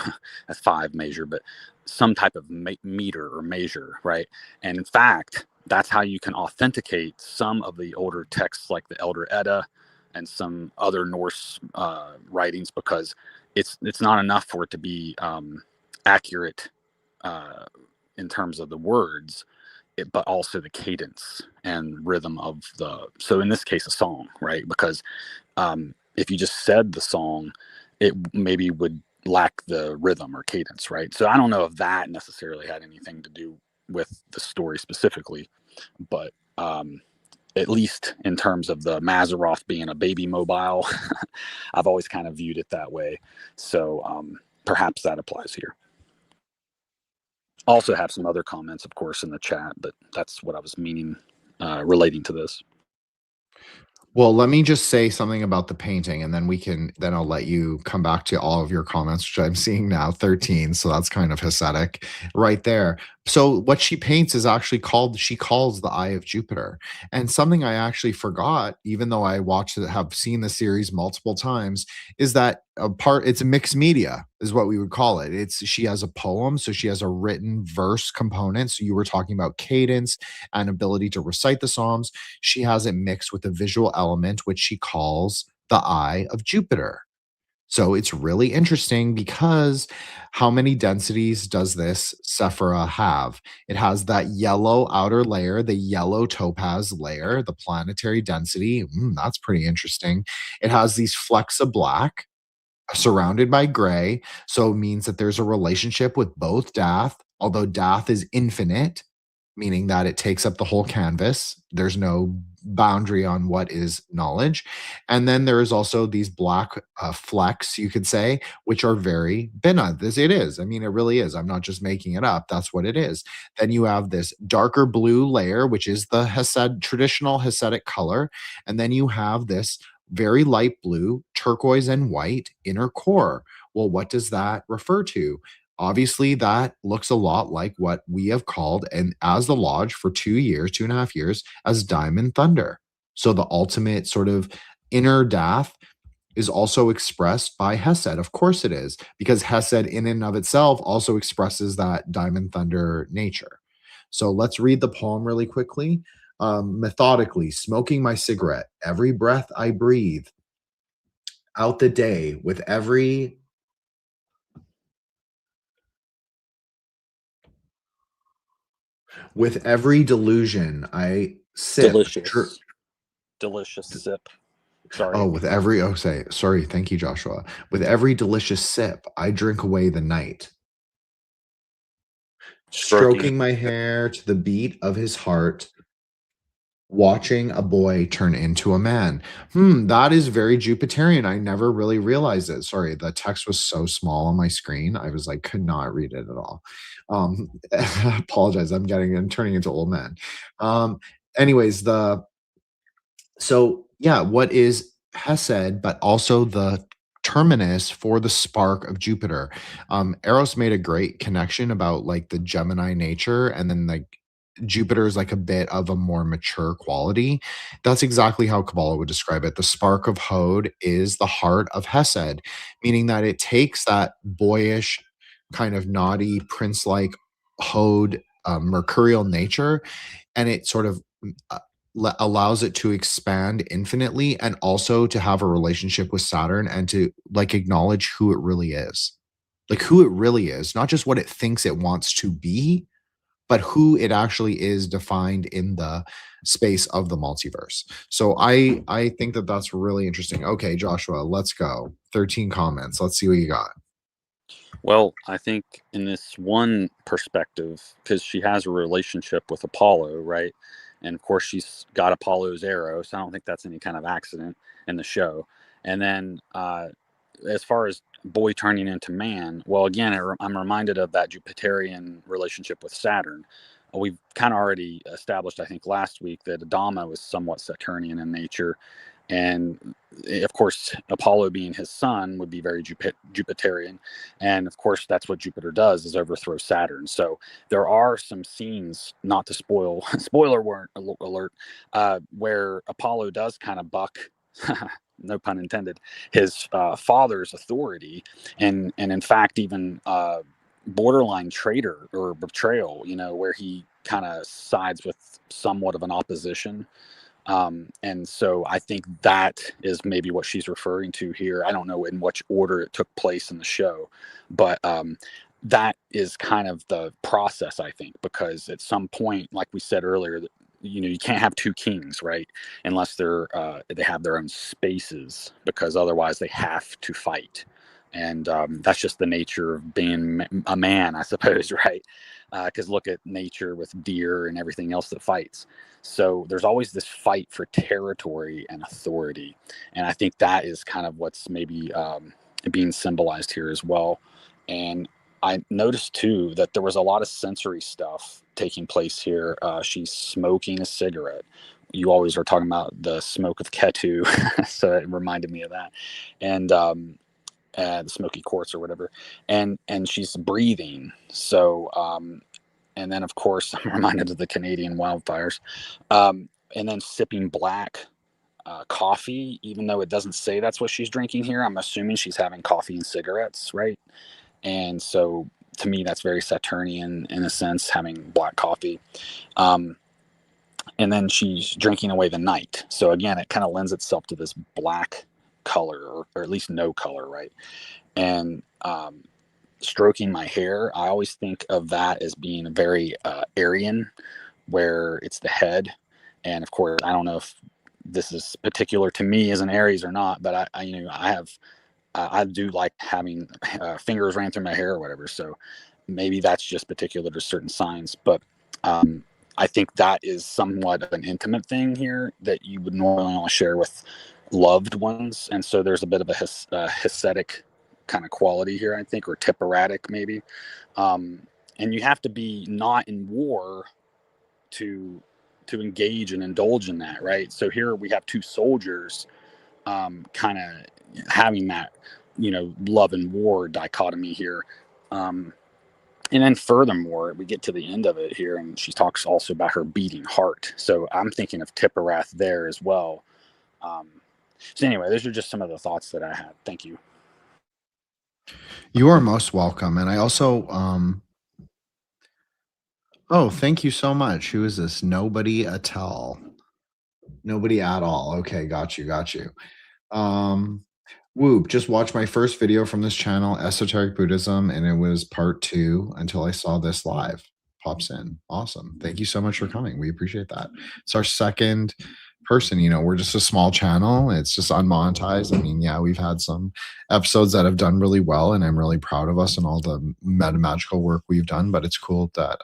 a 5 measure, but some type of meter or measure, right? And in fact, that's how you can authenticate some of the older texts like the Elder Edda and some other Norse writings, because it's not enough for it to be accurate in terms of the words, but also the cadence and rhythm of so in this case, a song, right? Because if you just said the song, it maybe would lack the rhythm or cadence, right? So I don't know if that necessarily had anything to do with the story specifically, but at least in terms of the Mazzaroth being a baby mobile, I've always kind of viewed it that way. So perhaps that applies here. Also have some other comments, of course, in the chat, but that's what I was meaning relating to this. Well, let me just say something about the painting, and then I'll let you come back to all of your comments, which I'm seeing now 13. So that's kind of Hasidic right there. So what she paints is actually she calls the Eye of Jupiter. And something I actually forgot, even though I have seen the series multiple times, is that it's a mixed media is what we would call it. She has a poem, so she has a written verse component. So you were talking about cadence and ability to recite the Psalms. She has it mixed with a visual element, which she calls the Eye of Jupiter. So it's really interesting because how many densities does this Sephira have? It has that yellow outer layer, the yellow topaz layer, the planetary density. That's pretty interesting. It has these flecks of black surrounded by gray. So it means that there's a relationship with both Dath, although Dath is infinite, meaning that it takes up the whole canvas. There's no boundary on what is knowledge. And then there is also these black flecks, you could say, which are very Bina. It is. I mean, it really is. I'm not just making it up. That's what it is. Then you have this darker blue layer, which is the traditional Hasidic color. And then you have this very light blue, turquoise and white inner core. Well, what does that refer to? Obviously, that looks a lot like what we have called, and as the Lodge for 2.5 years, as Diamond Thunder. So the ultimate sort of inner Dath is also expressed by Hesed. Of course it is, because Hesed in and of itself also expresses that Diamond Thunder nature. So let's read the poem really quickly. Methodically, smoking my cigarette, every breath I breathe, out the day with every delusion I sip. Delicious sip. Sorry. Sorry. Thank you, Joshua. With every delicious sip, I drink away the night. Stroking my hair to the beat of his heart, watching a boy turn into a man. That is very Jupiterian. I never really realized it. Sorry, the text was so small on my screen. I was like, could not read it at all. Apologize. I'm turning into old man. Anyways, what is Hesed, but also the terminus for the spark of Jupiter. Eros made a great connection about like the Gemini nature, and then like Jupiter is like a bit of a more mature quality. That's exactly how Kabbalah would describe it. The spark of Hod is the heart of Hesed, meaning that it takes that boyish, kind of naughty, prince-like Hod, mercurial nature, and it sort of allows it to expand infinitely, and also to have a relationship with Saturn, and to like acknowledge who it really is. Like who it really is, not just what it thinks it wants to be, but who it actually is defined in the space of the multiverse. So I think that that's really interesting. Okay, Joshua, let's go. 13 comments. Let's see what you got. Well, I think in this one perspective, because she has a relationship with Apollo, right? And of course, she's got Apollo's arrow, so I don't think that's any kind of accident in the show. And then, as far as boy turning into man, well, again, I'm reminded of that Jupiterian relationship with Saturn. We've kind of already established, I think, last week that Adama was somewhat Saturnian in nature. And of course, Apollo being his son would be very Jupiterian. And of course, that's what Jupiter does, is overthrow Saturn. So there are some scenes, not to spoil, spoiler alert, where Apollo does kind of buck, no pun intended, his father's authority. And in fact, even borderline traitor or betrayal, where he kind of sides with somewhat of an opposition. And so I think that is maybe what she's referring to here. I don't know in which order it took place in the show, but that is kind of the process, I think, because at some point, like we said earlier, you can't have two kings, right? Unless they have their own spaces, because otherwise they have to fight. And that's just the nature of being a man, I suppose, right? Because look at nature with deer and everything else that fights. So there's always this fight for territory and authority. And I think that is kind of what's maybe being symbolized here as well. And I noticed too that there was a lot of sensory stuff taking place here. She's smoking a cigarette. You always are talking about the smoke of Ketu, so it reminded me of that. And the smoky quartz or whatever, and she's breathing. So and then of course I'm reminded of the Canadian wildfires, and then sipping black coffee, even though it doesn't say that's what she's drinking here. I'm assuming she's having coffee and cigarettes, right? And so to me that's very Saturnian in a sense, having black coffee. And then she's drinking away the night. So again, it kind of lends itself to this black color, or at least no color, right? And stroking my hair, I always think of that as being very Aryan, where it's the head. And of course, I don't know if this is particular to me as an Aries or not, but I do like having fingers ran through my hair or whatever. So maybe that's just particular to certain signs. But I think that is somewhat of an intimate thing here that you would normally only share with loved ones. And so there's a bit of a Hasidic kind of quality here, I think, or Tipperatic maybe. And you have to be not in war to engage and indulge in that, right? So here we have two soldiers kind of having that, love and war dichotomy here. And then furthermore, we get to the end of it here, and she talks also about her beating heart. So I'm thinking of Tipperath there as well. So anyway, those are just some of the thoughts that I had. Thank you. You are most welcome. And I also, thank you so much. Who is this? Nobody at all. Nobody at all. Okay, got you. Whoop, just watched my first video from this channel, Esoteric Buddhism, and it was part 2 until I saw this live. Pops in. Awesome. Thank you so much for coming. We appreciate that. It's our second person. We're just a small channel. It's just unmonetized. I mean, yeah, we've had some episodes that have done really well, and I'm really proud of us and all the metamagical work we've done. But it's cool that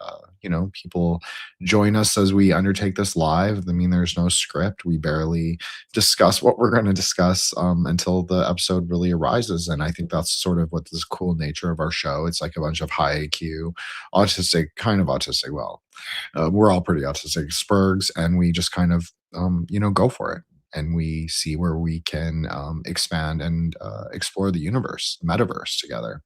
people join us as we undertake this live. I mean, there's no script. We barely discuss what we're going to discuss until the episode really arises. And I think that's sort of what this cool nature of our show. It's like a bunch of high IQ, kind of autistic. Well, we're all pretty autistic spurgs, and we just kind of go for it, and we see where we can expand and explore the universe, metaverse together.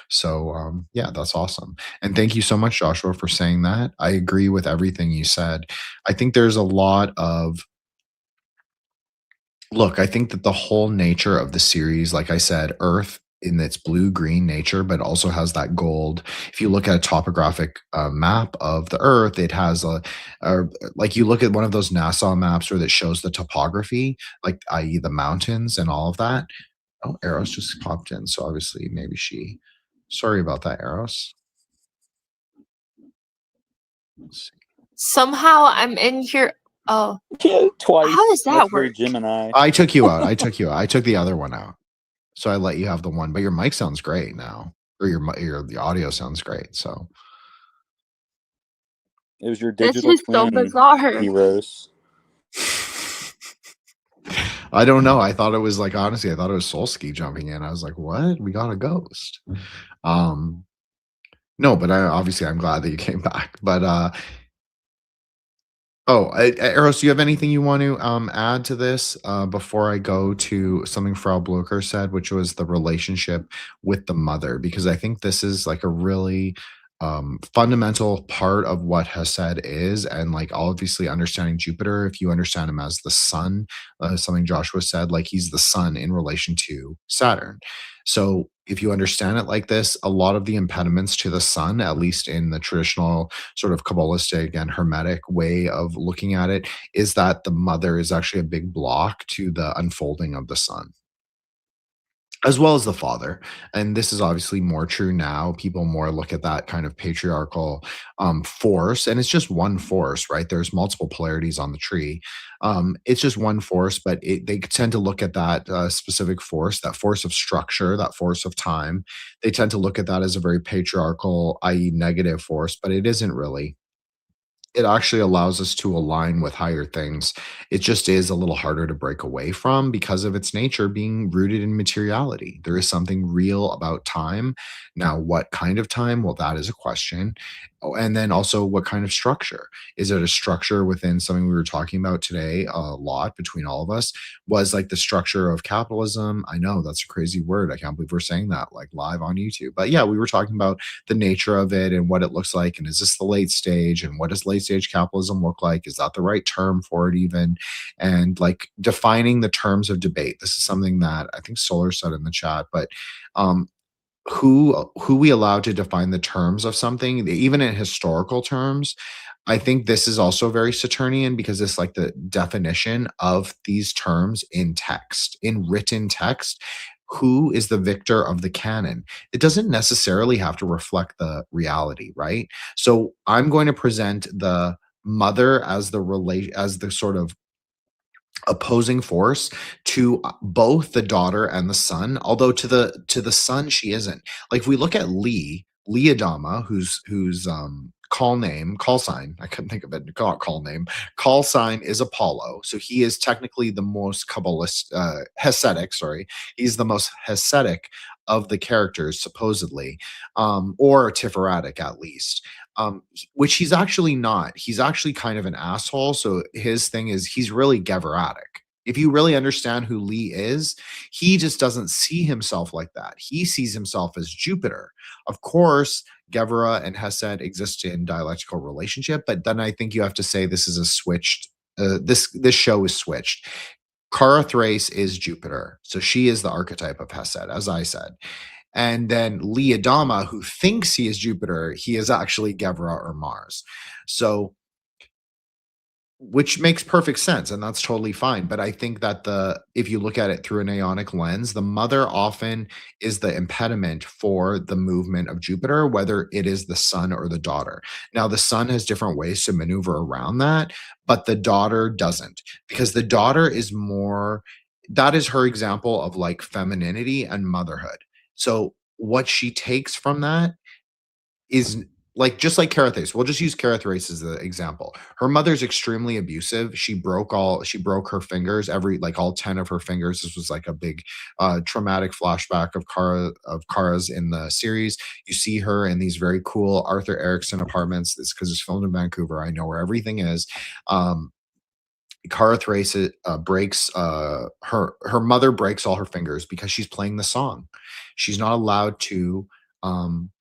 So yeah, that's awesome. And thank you so much, Joshua, for saying that. I agree with everything you said. I think there's a lot of look, I think that the whole nature of the series, like I said, Earth in its blue green nature, but also has that gold. If you look at a topographic map of the Earth, it has like you look at one of those NASA maps where that shows the topography, like i.e. the mountains and all of that. Oh, Eros just popped in, so obviously maybe she. Sorry about that, Eros. Let's see. Somehow I'm in here. Oh, Yeah, twice. how does that That's very work? Gemini. I took you out. I took the other one out. So I let you have the one, but your mic sounds great now, or the audio sounds great. So It was your This digital is so twin, bizarre. Heroes. I don't know. I thought it was like, honestly, I thought it was Solski jumping in. I was like, what? We got a ghost. No, but I'm glad that you came back. But Eros, do you have anything you want to add to this before I go to something Frau Blocher said, which was the relationship with the mother? Because I think this is like a really fundamental part of what Hesed is, and like obviously understanding Jupiter. If you understand him as the sun, something Joshua said, like he's the sun in relation to Saturn. So if you understand it like this, a lot of the impediments to the sun, at least in the traditional sort of Kabbalistic and Hermetic way of looking at it, is that the mother is actually a big block to the unfolding of the sun, as well as the father. And this is obviously more true now. People more look at that kind of patriarchal force, and it's just one force, right? There's multiple polarities on the tree. It's just one force, but they tend to look at that specific force, that force of structure, that force of time. They tend to look at that as a very patriarchal, i.e., negative force, but it isn't really. It actually allows us to align with higher things. It just is a little harder to break away from because of its nature being rooted in materiality. There is something real about time. Now, what kind of time? Well, that is a question. Oh, and then also, what kind of structure? Is it a structure within something we were talking about today a lot between all of us? Was like the structure of capitalism. I know that's a crazy word. I can't believe we're saying that like live on YouTube. But yeah, we were talking about the nature of it and what it looks like. And is this the late stage? And what does late stage capitalism look like? Is that the right term for it even? And like defining the terms of debate. This is something that I think Solar said in the chat, but um, who we allow to define the terms of something, even in historical terms. I think this is also very Saturnian because it's like the definition of these terms in text, in written text. Who is the victor of the canon? It doesn't necessarily have to reflect the reality, right? So I'm going to present the mother as the sort of opposing force to both the daughter and the son, although to the son she isn't. Like if we look at Lee Adama, whose call sign, I couldn't think of it, call name, call sign is Apollo, so he is technically the most Kabbalist, Hasidic, sorry, he's the most Hasidic of the characters supposedly, or Tiferatic at least, which he's actually not. He's actually kind of an asshole. So his thing is he's really Geveratic. If you really understand who Lee is, he just doesn't see himself like that. He sees himself as Jupiter. Of course, Gevera and Hesed exist in dialectical relationship, but then I think you have to say this is a switched. This show is switched. Kara Thrace is Jupiter, so she is the archetype of Hesed, as I said. And then Lee Adama, who thinks he is Jupiter, he is actually Gevra or Mars. So which makes perfect sense, and that's totally fine. But I think that if you look at it through an Aeonic lens, the mother often is the impediment for the movement of Jupiter, whether it is the son or the daughter. Now, the son has different ways to maneuver around that, but the daughter doesn't, because the daughter is more, that is her example of like femininity and motherhood. So what she takes from that is like, just like Carathase. We'll just use Carathase as the example. Her mother's extremely abusive. She broke her fingers, like all 10 of her fingers. This was like a big traumatic flashback of Kara's in the series. You see her in these very cool Arthur Erickson apartments. This because it's filmed in Vancouver. I know where everything is. Kara Thrace breaks her mother breaks all her fingers because she's playing the song. She's not allowed to um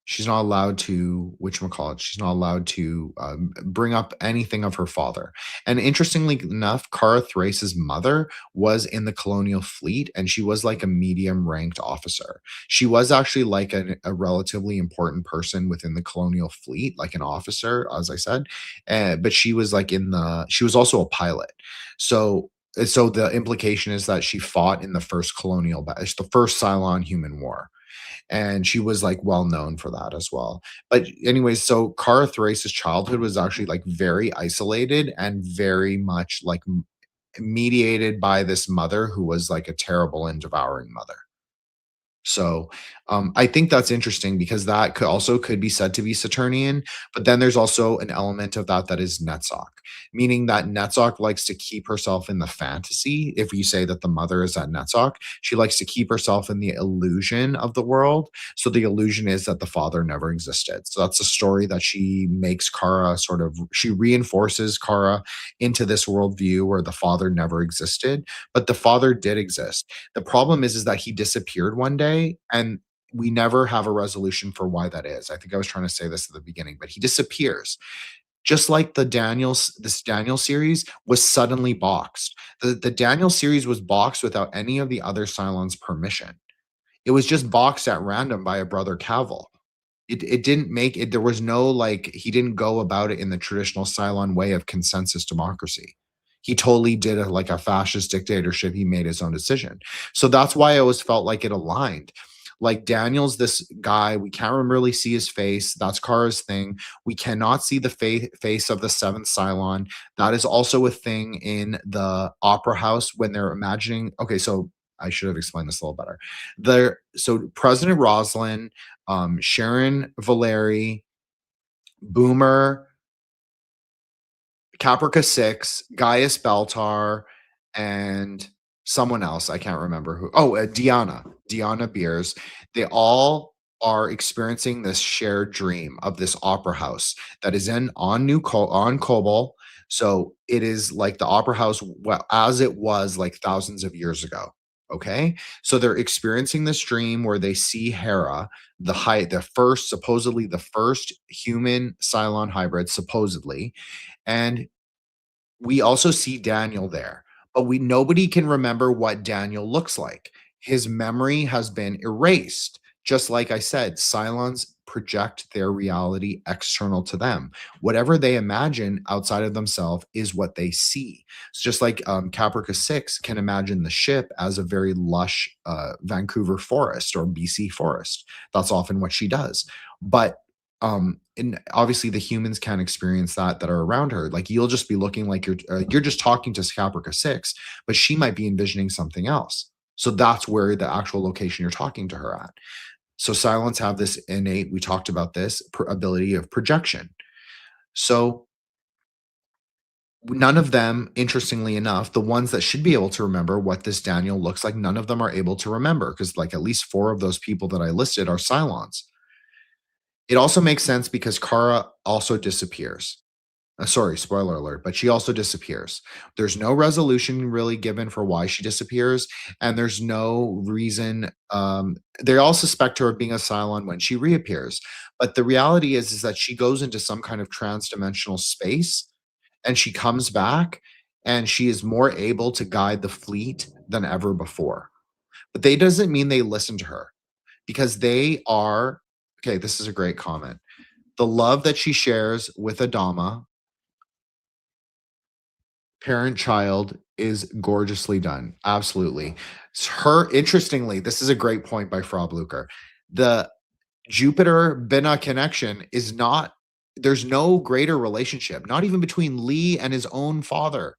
she's not allowed to whatchamacallit, she's not allowed to bring up anything of her father. And interestingly enough, Kara Thrace's mother was in the colonial fleet, and she was like a medium ranked officer. She was actually like a relatively important person within the colonial fleet, like an officer, as I said. But she was like she was also a pilot. So the implication is that she fought in the first the first Cylon human war, and she was like well known for that as well. But anyways, so Kara Thrace's childhood was actually like very isolated and very much like mediated by this mother who was like a terrible and devouring mother. So I think that's interesting because that could be said to be Saturnian, but then there's also an element of that is Netzach, meaning that Netzach likes to keep herself in the fantasy. If you say that the mother is at Netzach, she likes to keep herself in the illusion of the world. So the illusion is that the father never existed. So that's a story that she makes Kara she reinforces Kara into this worldview where the father never existed, but the father did exist. The problem is that he disappeared one day, and we never have a resolution for why that is. I think I was trying to say this at the beginning, but he disappears. Just like this Daniel series was suddenly boxed. The Daniel series was boxed without any of the other Cylons' permission. It was just boxed at random by a brother Cavill. It didn't make it. There was no like, he didn't go about it in the traditional Cylon way of consensus democracy. He totally did like a fascist dictatorship. He made his own decision. So that's why I always felt like it aligned. Like Daniel's this guy, we can't really see his face. That's Kara's thing. We cannot see the face of the seventh Cylon. That is also a thing in the opera house when they're imagining. Okay, so I should have explained this a little better. So President Roslin, Sharon Valeri, Boomer, Caprica 6, Gaius Baltar, and someone else. I can't remember who. Oh, Diana Beers. They all are experiencing this shared dream of this opera house that is on Kobol. So it is like the opera house as it was like thousands of years ago. Okay, so they're experiencing this dream where they see Hera, supposedly the first human Cylon hybrid, supposedly, and we also see Daniel there, but nobody can remember what Daniel looks like. His memory has been erased. Just like I said, Cylons project their reality external to them. Whatever they imagine outside of themselves is what they see. It's just like Caprica 6 can imagine the ship as a very lush Vancouver forest or BC forest. That's often what she does. But and obviously the humans can't experience that are around her. Like you'll just be looking like you're just talking to Caprica 6, but she might be envisioning something else. So that's where the actual location you're talking to her at. So Cylons have this innate, we talked about this, ability of projection. So none of them, interestingly enough, the ones that should be able to remember what this Daniel looks like, none of them are able to remember because like at least 4 of those people that I listed are Cylons. It also makes sense because Kara also disappears. Sorry, spoiler alert, but she also disappears. There's no resolution really given for why she disappears, and there's no reason. They all suspect her of being a Cylon when she reappears, but the reality is that she goes into some kind of trans-dimensional space, and she comes back, and she is more able to guide the fleet than ever before. But that doesn't mean they listen to her, because they are okay. This is a great comment. The love that she shares with Adama parent-child is gorgeously done. Absolutely. Interestingly, this is a great point by Frau Blucher. The Jupiter-Binah connection is not, there's no greater relationship, not even between Lee and his own father.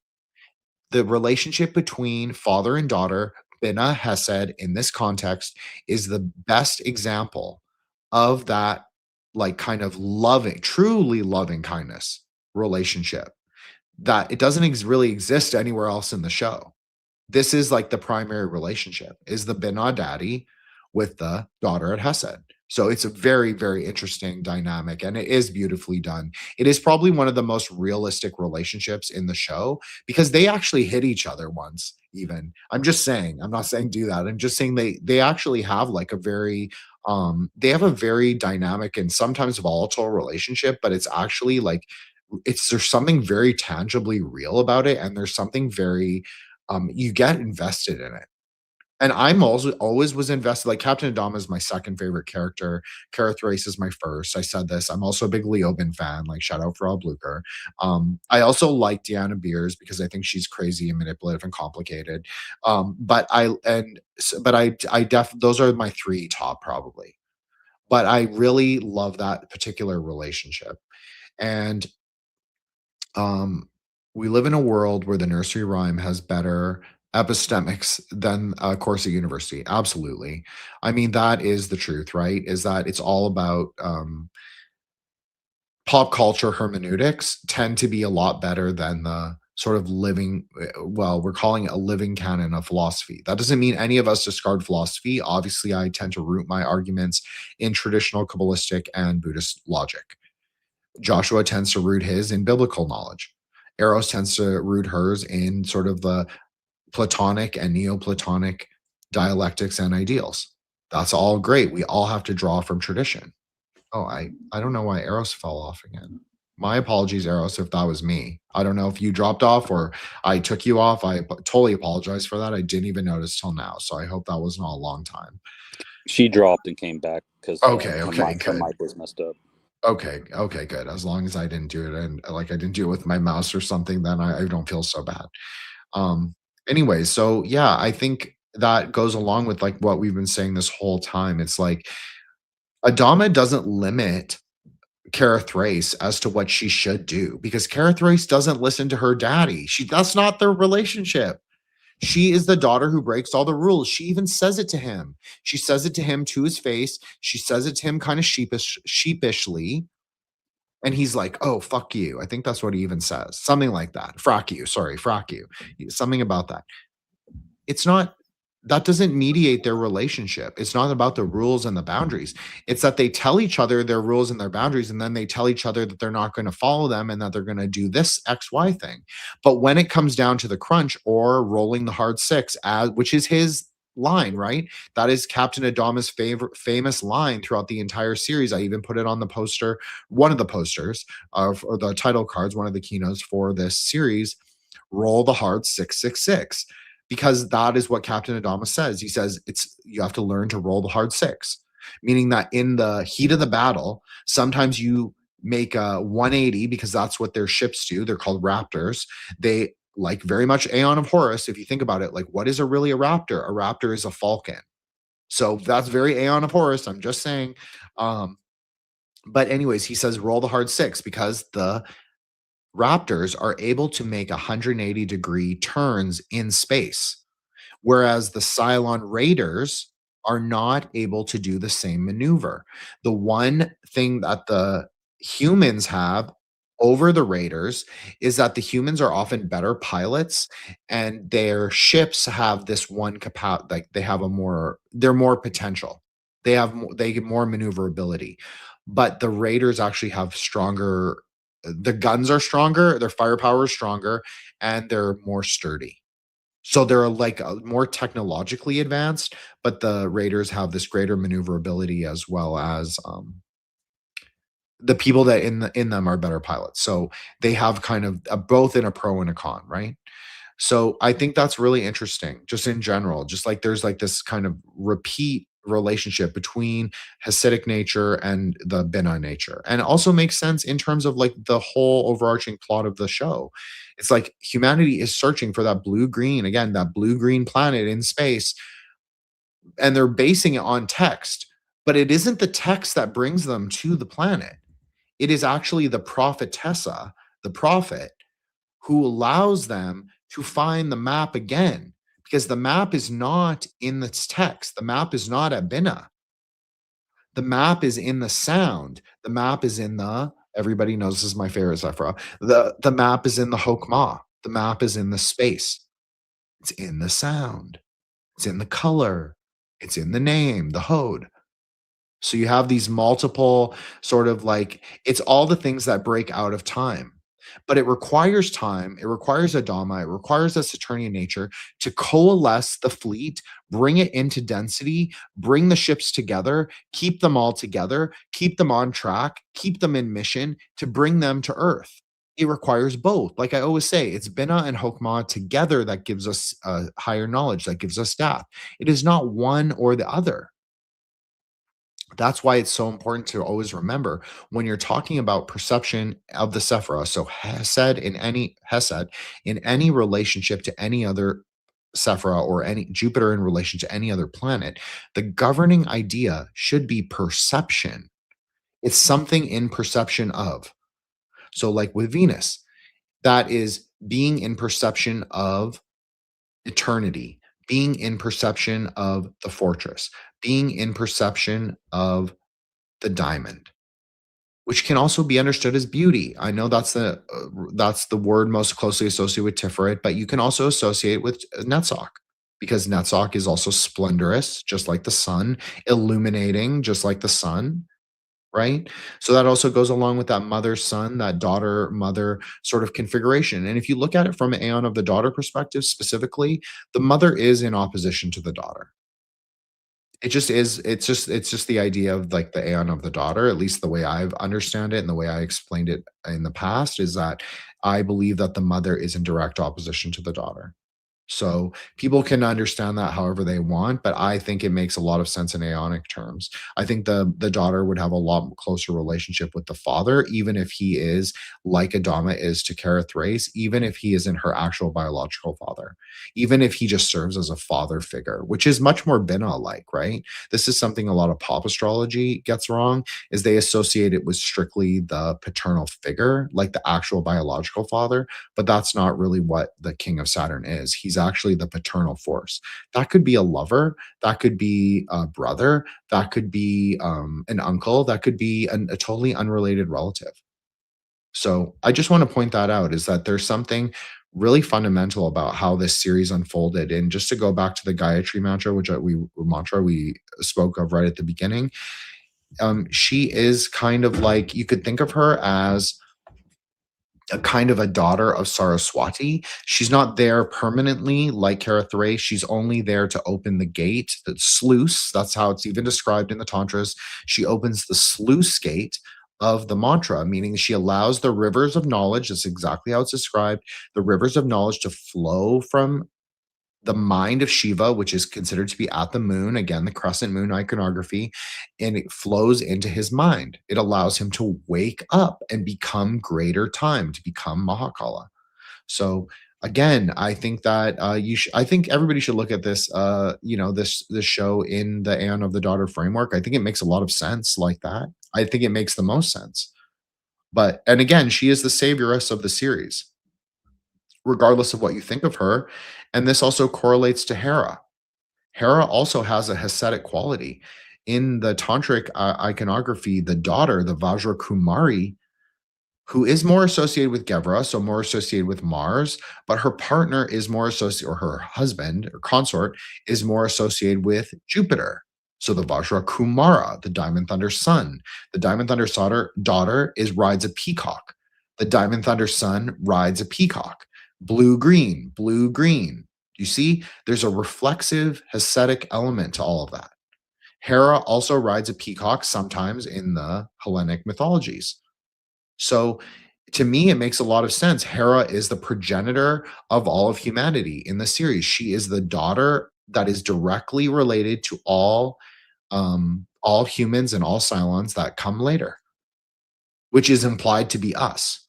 The relationship between father and daughter, Binah Hesed, in this context, is the best example of that, like, kind of loving, truly loving kindness relationship that it doesn't really exist anywhere else in the show. This is like the primary relationship, is the Binah daddy with the daughter at Hesed. So it's a very, very interesting dynamic, and it is beautifully done. It is probably one of the most realistic relationships in the show because they actually hit each other once, even. I'm just saying, I'm not saying do that. I'm just saying they actually have like a very they have a very dynamic and sometimes volatile relationship, but it's actually like there's something very tangibly real about it, and there's something very you get invested in it. And I'm also always was invested. Like Captain Adama is my second favorite character. Kara Thrace is my first. I said this. I'm also a big Leoben fan. Like shout out for all Blucher. I also like Deanna Beers because I think she's crazy and manipulative and complicated. Those are my three top probably. But I really love that particular relationship. And we live in a world where the nursery rhyme has better epistemics than a course at university. Absolutely. I mean, that is the truth, right? Is that it's all about pop culture hermeneutics tend to be a lot better than the sort of living, well, we're calling it a living canon of philosophy. That doesn't mean any of us discard philosophy. Obviously, I tend to root my arguments in traditional Kabbalistic and Buddhist logic. Joshua tends to root his in biblical knowledge. Eros tends to root hers in sort of the Platonic and Neoplatonic dialectics and ideals. That's all great. We all have to draw from tradition. Oh, I don't know why Eros fell off again. My apologies, Eros, if that was me. I don't know if you dropped off or I took you off. I totally apologize for that. I didn't even notice till now. So I hope that was not a long time. She dropped and came back because okay, her mic was messed up. Okay, good. As long as I didn't do it and like I didn't do it with my mouse or something, then I don't feel so bad. Anyway, so yeah, I think that goes along with like what we've been saying this whole time. It's like Adama doesn't limit Kara Thrace as to what she should do because Kara Thrace doesn't listen to her daddy. That's not their relationship. She is the daughter who breaks all the rules. She even says it to him. She says it to him to his face. She says it to him kind of sheepishly. And he's like, oh, fuck you. I think that's what he even says. Something like that. Frack you. Sorry, frack you. Something about that. It's not, that doesn't mediate their relationship. It's not about the rules and the boundaries. It's that they tell each other their rules and their boundaries, and then they tell each other that they're not going to follow them and that they're going to do this XY thing. But when it comes down to the crunch or rolling the hard six, which is his line, right? That is Captain Adama's famous line throughout the entire series. I even put it on the poster, one of the posters or the title cards, one of the keynotes for this series, roll the hard 666. Because that is what Captain Adama says. He says you have to learn to roll the hard six, meaning that in the heat of the battle, sometimes you make a 180 because that's what their ships do. They're called Raptors. They like very much Aeon of Horus. If you think about it, like what is really a Raptor? A Raptor is a falcon. So that's very Aeon of Horus. I'm just saying. But anyways, he says roll the hard six because the Raptors are able to make 180-degree turns in space, whereas the Cylon Raiders are not able to do the same maneuver. The one thing that the humans have over the Raiders is that the humans are often better pilots, and their ships have this one capacity, like they're more potential. They get more maneuverability, but the Raiders actually have stronger. The guns are stronger, their firepower is stronger, and they're more sturdy. So they're like more technologically advanced, but the Raiders have this greater maneuverability as well as the people that in them are better pilots. So they have kind of both in a pro and a con, right? So I think that's really interesting, just in general. Just like there's like this kind of repeat relationship between Hasidic nature and the Bina nature. And it also makes sense in terms of like the whole overarching plot of the show. It's like humanity is searching for that blue green, again, that blue green planet in space, and they're basing it on text. But it isn't the text that brings them to the planet. It is actually the prophetessa, the prophet, who allows them to find the map again, because the map is not in the text. The map is not at Bina. The map is in the sound. The map is in the, everybody knows this is my favorite Sephra. The map is in the Hokmah. The map is in the space. It's in the sound. It's in the color. It's in the name, the Hod. So you have these multiple sort of like, it's all the things that break out of time. But it requires time, it requires Adama, it requires a Saturnian nature to coalesce the fleet, bring it into density, bring the ships together, keep them all together, keep them on track, keep them in mission to bring them to Earth. It requires both. Like I always say, it's Bina and Hokmah together that gives us higher knowledge, that gives us depth. It is not one or the other. That's why it's so important to always remember when you're talking about perception of the Sephira. So Hesed in any relationship to any other Sephira, or any Jupiter in relation to any other planet, the governing idea should be perception. It's something in perception of. So like with Venus, that is being in perception of eternity, being in perception of the fortress, being in perception of the diamond, which can also be understood as beauty. I know that's the word most closely associated with Tiferet, but you can also associate with Netzach, because Netzach is also splendorous, just like the sun, illuminating, just like the sun, right? So that also goes along with that mother-son, that daughter-mother sort of configuration. And if you look at it from an Aeon of the Daughter perspective specifically, the mother is in opposition to the daughter. It just is. It's just the idea of like the Aeon of the Daughter, at least the way I've understand it and the way I explained it in the past, is that I believe that the mother is in direct opposition to the daughter. So people can understand that however they want, but I think it makes a lot of sense in Aeonic terms. I think the daughter would have a lot closer relationship with the father, even if he is like Adama is to Kara Thrace, even if he isn't her actual biological father, even if he just serves as a father figure, which is much more Bina-like, right? This is something a lot of pop astrology gets wrong, is they associate it with strictly the paternal figure, like the actual biological father, but that's not really what the King of Saturn is. He's actually the paternal force. That could be a lover, that could be a brother, that could be an uncle, that could be a totally unrelated relative. So I just want to point that out, is that there's something really fundamental about how this series unfolded. And just to go back to the Gayatri mantra, which we spoke of right at the beginning, she is kind of like, you could think of her as a kind of a daughter of Saraswati. She's not there permanently like Kara Thrace. She's only there to open the gate, the sluice. That's how it's even described in the Tantras. She opens the sluice gate of the mantra, meaning she allows the rivers of knowledge, that's exactly how it's described, the rivers of knowledge to flow from the mind of Shiva, which is considered to be at the moon, again, the crescent moon iconography, and it flows into his mind. It allows him to wake up and become greater time, to become Mahakala. So again, I think that I think everybody should look at this, this show in the Aeon of the Daughter framework. I think it makes a lot of sense like that. I think it makes the most sense. And again, she is the savioress of the series, regardless of what you think of her. And this also correlates to Hera. Hera also has a Hasidic quality. In the Tantric iconography, the daughter, the Vajra Kumari, who is more associated with Gevra, so more associated with Mars, but her partner is more associated, or her husband or consort is more associated with Jupiter. So the Vajra Kumara, the Diamond Thunder son. The Diamond Thunder daughter rides a peacock. The Diamond Thunder son rides a peacock. Blue, green, blue, green. You see, there's a reflexive Hasidic element to all of that. Hera also rides a peacock sometimes in the Hellenic mythologies. So to me, it makes a lot of sense. Hera is the progenitor of all of humanity in the series. She is the daughter that is directly related to all all humans and all Cylons that come later, which is implied to be us.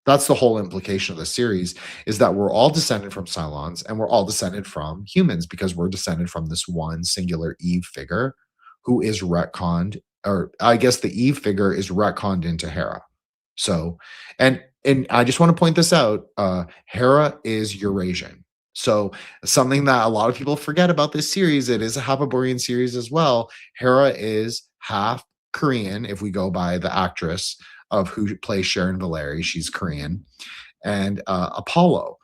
That's the whole implication of the series, is that we're all descended from Cylons and we're all descended from humans because we're descended from this one singular Eve figure who is retconned, or I guess the Eve figure is retconned into Hera. So, and I just want to point this out, Hera is Eurasian. So something that a lot of people forget about this series, it is a Hyperborean series as well. Hera is half Korean, if we go by the actress of who plays Sharon Valerii. She's Korean. And Apollo.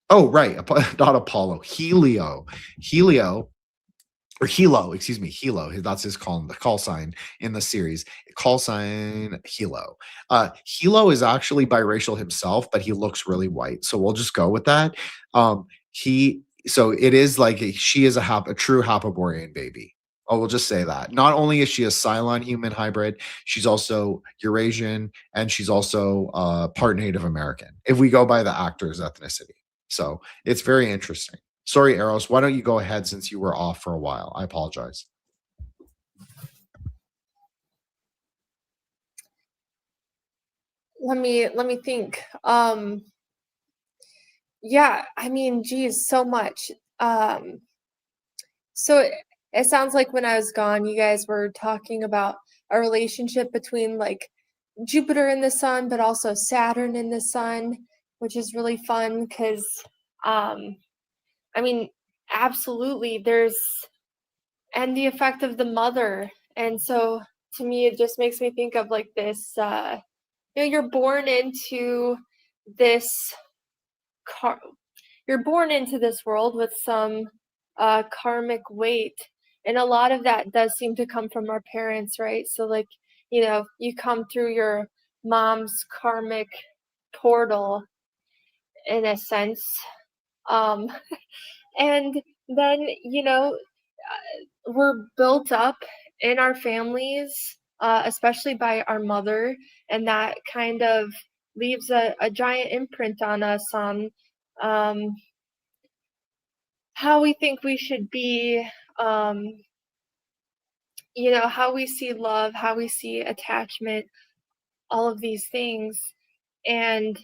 Oh, right. Not Apollo. Helio, or Hilo, excuse me, Hilo. That's his call sign in the series. Call sign Hilo. Hilo is actually biracial himself, but he looks really white. So we'll just go with that. So it is like she is a true Hyperborean baby. Oh, we'll just say that. Not only is she a Cylon human hybrid, she's also Eurasian, and she's also part Native American, if we go by the actor's ethnicity. So it's very interesting. Sorry, Eros, why don't you go ahead since you were off for a while? I apologize. Let me think. Yeah, I mean, geez, so much. So it sounds like when I was gone, you guys were talking about a relationship between like Jupiter and the sun, but also Saturn and the sun, which is really fun because, I mean, absolutely, and the effect of the mother. And so to me, it just makes me think of like this, you're born into this you're born into this world with some karmic weight, and a lot of that does seem to come from our parents, right? So like, you come through your mom's karmic portal in a sense, um and then we're built up in our families, especially by our mother, and that kind of leaves a giant imprint on us on um, how we think we should be, how we see love, how we see attachment, all of these things. And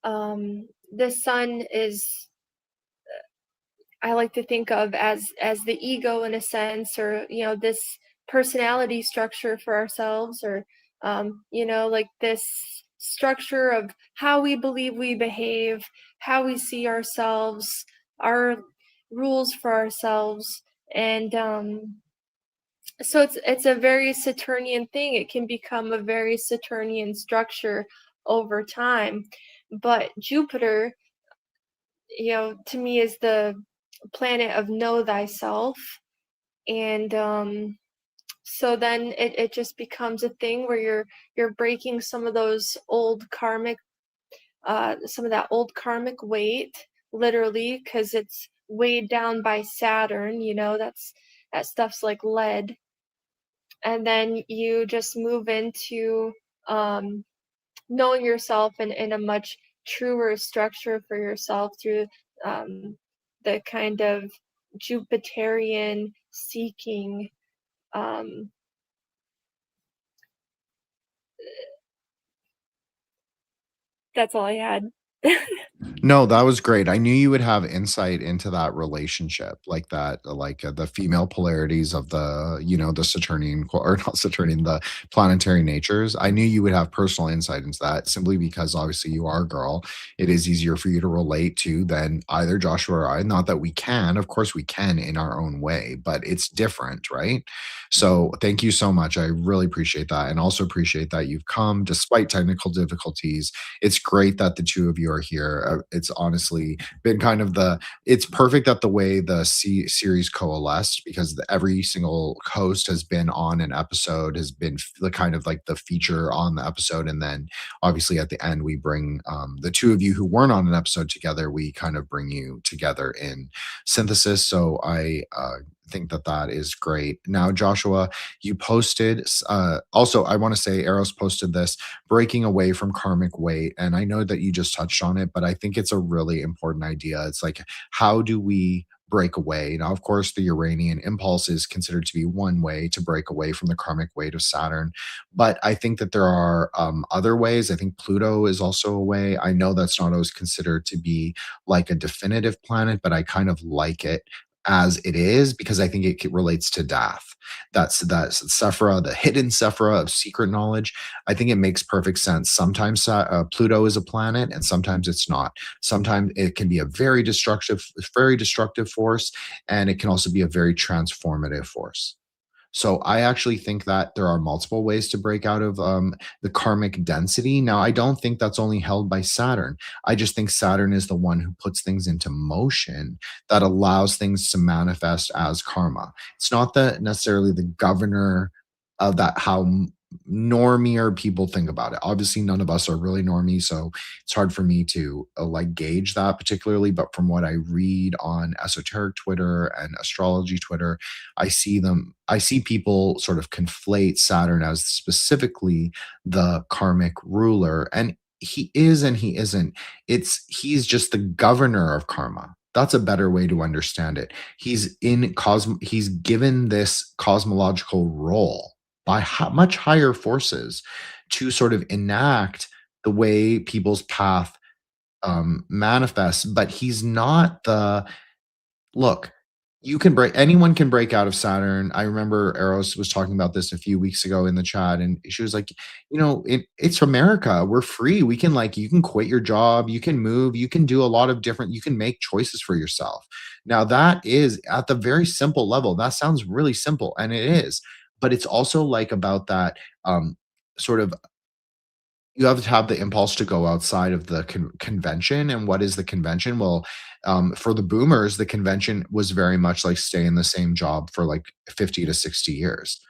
the sun is, I like to think of as the ego in a sense, or this personality structure for ourselves, or like this structure of how we believe we behave, how we see ourselves, our rules for ourselves. And so it's a very Saturnian thing. It can become a very Saturnian structure over time. But Jupiter, to me, is the planet of know thyself. And so then it just becomes a thing where you're breaking some of those old karmic, some of that old karmic weight, literally, because it's weighed down by Saturn. That stuff's like lead. And then you just move into knowing yourself in a much truer structure for yourself through the kind of Jupiterian seeking. That's all I had. No, that was great. I knew you would have insight into that relationship, like that, like the female polarities of the Saturnian, or not Saturnian, the planetary natures. I knew you would have personal insight into that simply because obviously you are a girl. It is easier for you to relate to than either Joshua or I. Not that we can, of course we can in our own way, but it's different, right? So thank you so much. I really appreciate that. And also appreciate that you've come despite technical difficulties. It's great that the two of you are here. It's honestly been kind of it's perfect that the way the series coalesced, because every single host has been on an episode, has been the kind of like the feature on the episode. And then obviously at the end, we bring the two of you who weren't on an episode together, we kind of bring you together in synthesis. So I think that is great. Now, Joshua, you posted, also, I want to say Eros posted this, breaking away from karmic weight. And I know that you just touched on it, but I think it's a really important idea. It's like, how do we break away. Now, of course, the Uranian impulse is considered to be one way to break away from the karmic weight of Saturn, but I think that there are other ways. I think Pluto is also a way. I know that's not always considered to be like a definitive planet, but I kind of like it as it is because I think it relates to death. That's Sephira, the hidden Sephira of secret knowledge. I think it makes perfect sense. Sometimes Pluto is a planet, and sometimes it's not. Sometimes it can be a very destructive force, and it can also be a very transformative force. So I actually think that there are multiple ways to break out of the karmic density. Now, I don't think that's only held by Saturn. I just think Saturn is the one who puts things into motion that allows things to manifest as karma. It's not necessarily the governor of that, how normier people think about it. Obviously, none of us are really normie, so it's hard for me to like gauge that particularly. But from what I read on esoteric Twitter and astrology Twitter, I see people sort of conflate Saturn as specifically the karmic ruler. And he is and he isn't. He's just the governor of karma. That's a better way to understand it. He's given this cosmological role by much higher forces to sort of enact the way people's path manifests, but he's not the look, anyone can break out of Saturn. I remember Eros was talking about this a few weeks ago in the chat, and she was like, it's America. We're free. We can you can quit your job, you can move, you can do a lot of different, you can make choices for yourself. Now that is at the very simple level. That sounds really simple, and it is, but it's also about that sort of you have to have the impulse to go outside of the convention. And what is the convention? Well, for the boomers, the convention was very much like stay in the same job for 50 to 60 years.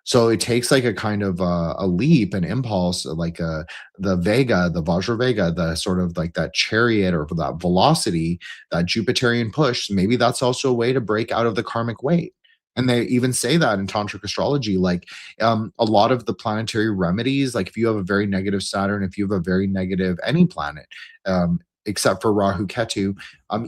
So it takes a kind of a leap, an impulse, the Vega, the Vajra Vega, the sort of that chariot or that velocity, that Jupiterian push. Maybe that's also a way to break out of the karmic weight. And they even say that in tantric astrology, a lot of the planetary remedies, if you have a very negative Saturn, if you have a very negative any planet, except for Rahu Ketu,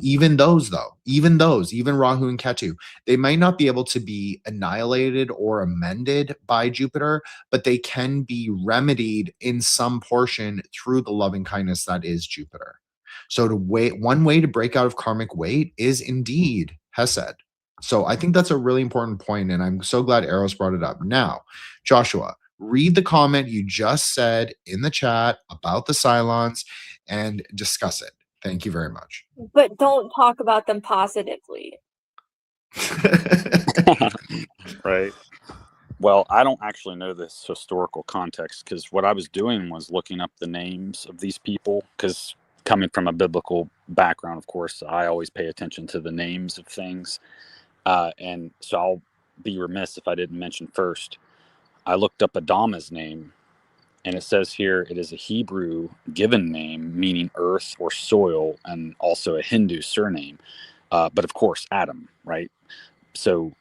even Rahu and Ketu, they might not be able to be annihilated or amended by Jupiter, but they can be remedied in some portion through the loving kindness that is Jupiter. So one way to break out of karmic weight is indeed Hesed. So I think that's a really important point, and I'm so glad Eros brought it up. Now, Joshua, read the comment you just said in the chat about the Cylons and discuss it. Thank you very much. But don't talk about them positively. Right. Well, I don't actually know this historical context because what I was doing was looking up the names of these people because coming from a biblical background, of course, I always pay attention to the names of things. And so I'll be remiss if I didn't mention first, I looked up Adama's name, and it says here it is a Hebrew given name meaning earth or soil, and also a Hindu surname. But of course, Adam, right? So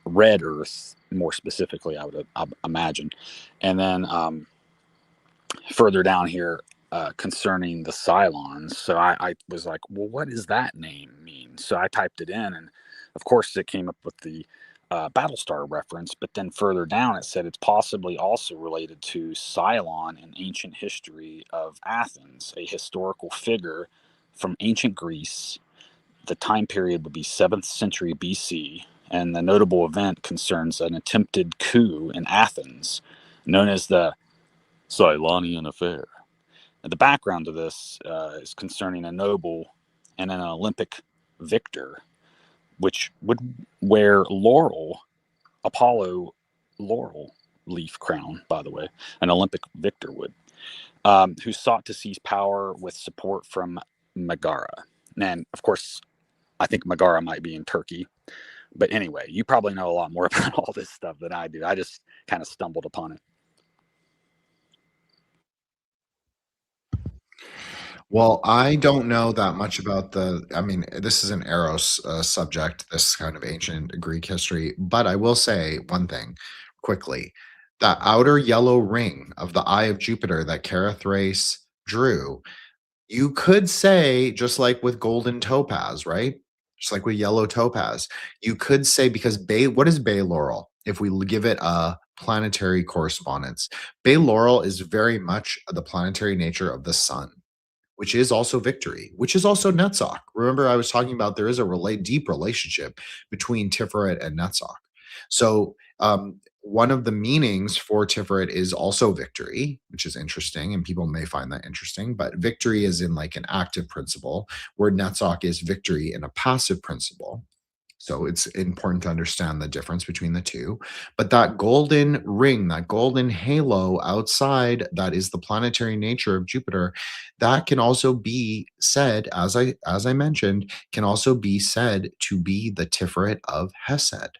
red earth, more specifically, I would imagine. And then further down here, concerning the Cylons. So I was like, well, what does that name mean? So I typed it in, and of course, it came up with the Battlestar reference, but then further down it said it's possibly also related to Cylon in ancient history of Athens, a historical figure from ancient Greece. The time period would be 7th century BC, and the notable event concerns an attempted coup in Athens, known as the Cylonian Affair. And the background to this is concerning a noble and an Olympic victor, which would wear Apollo laurel leaf crown, by the way, an Olympic victor would, who sought to seize power with support from Megara. And of course, I think Megara might be in Turkey. But anyway, you probably know a lot more about all this stuff than I do. I just kind of stumbled upon it. Well, I don't know that much about this is an Eros subject, this kind of ancient Greek history, but I will say one thing quickly. That outer yellow ring of the eye of Jupiter that Karathrace drew, you could say, just like with golden topaz, right? just like with yellow topaz. You could say, because bay, what is bay laurel? If we give it a planetary correspondence, bay laurel is very much the planetary nature of the sun, which is also victory, which is also Netzach. Remember, I was talking about there is a deep relationship between Tiferet and Netzach. So one of the meanings for Tiferet is also victory, which is interesting, and people may find that interesting. But victory is in like an active principle, where Netzach is victory in a passive principle. So it's important to understand the difference between the two. But that golden ring, that golden halo outside, that is the planetary nature of Jupiter, that can also be said, as I mentioned, can also be said to be the Tiferet of Hesed.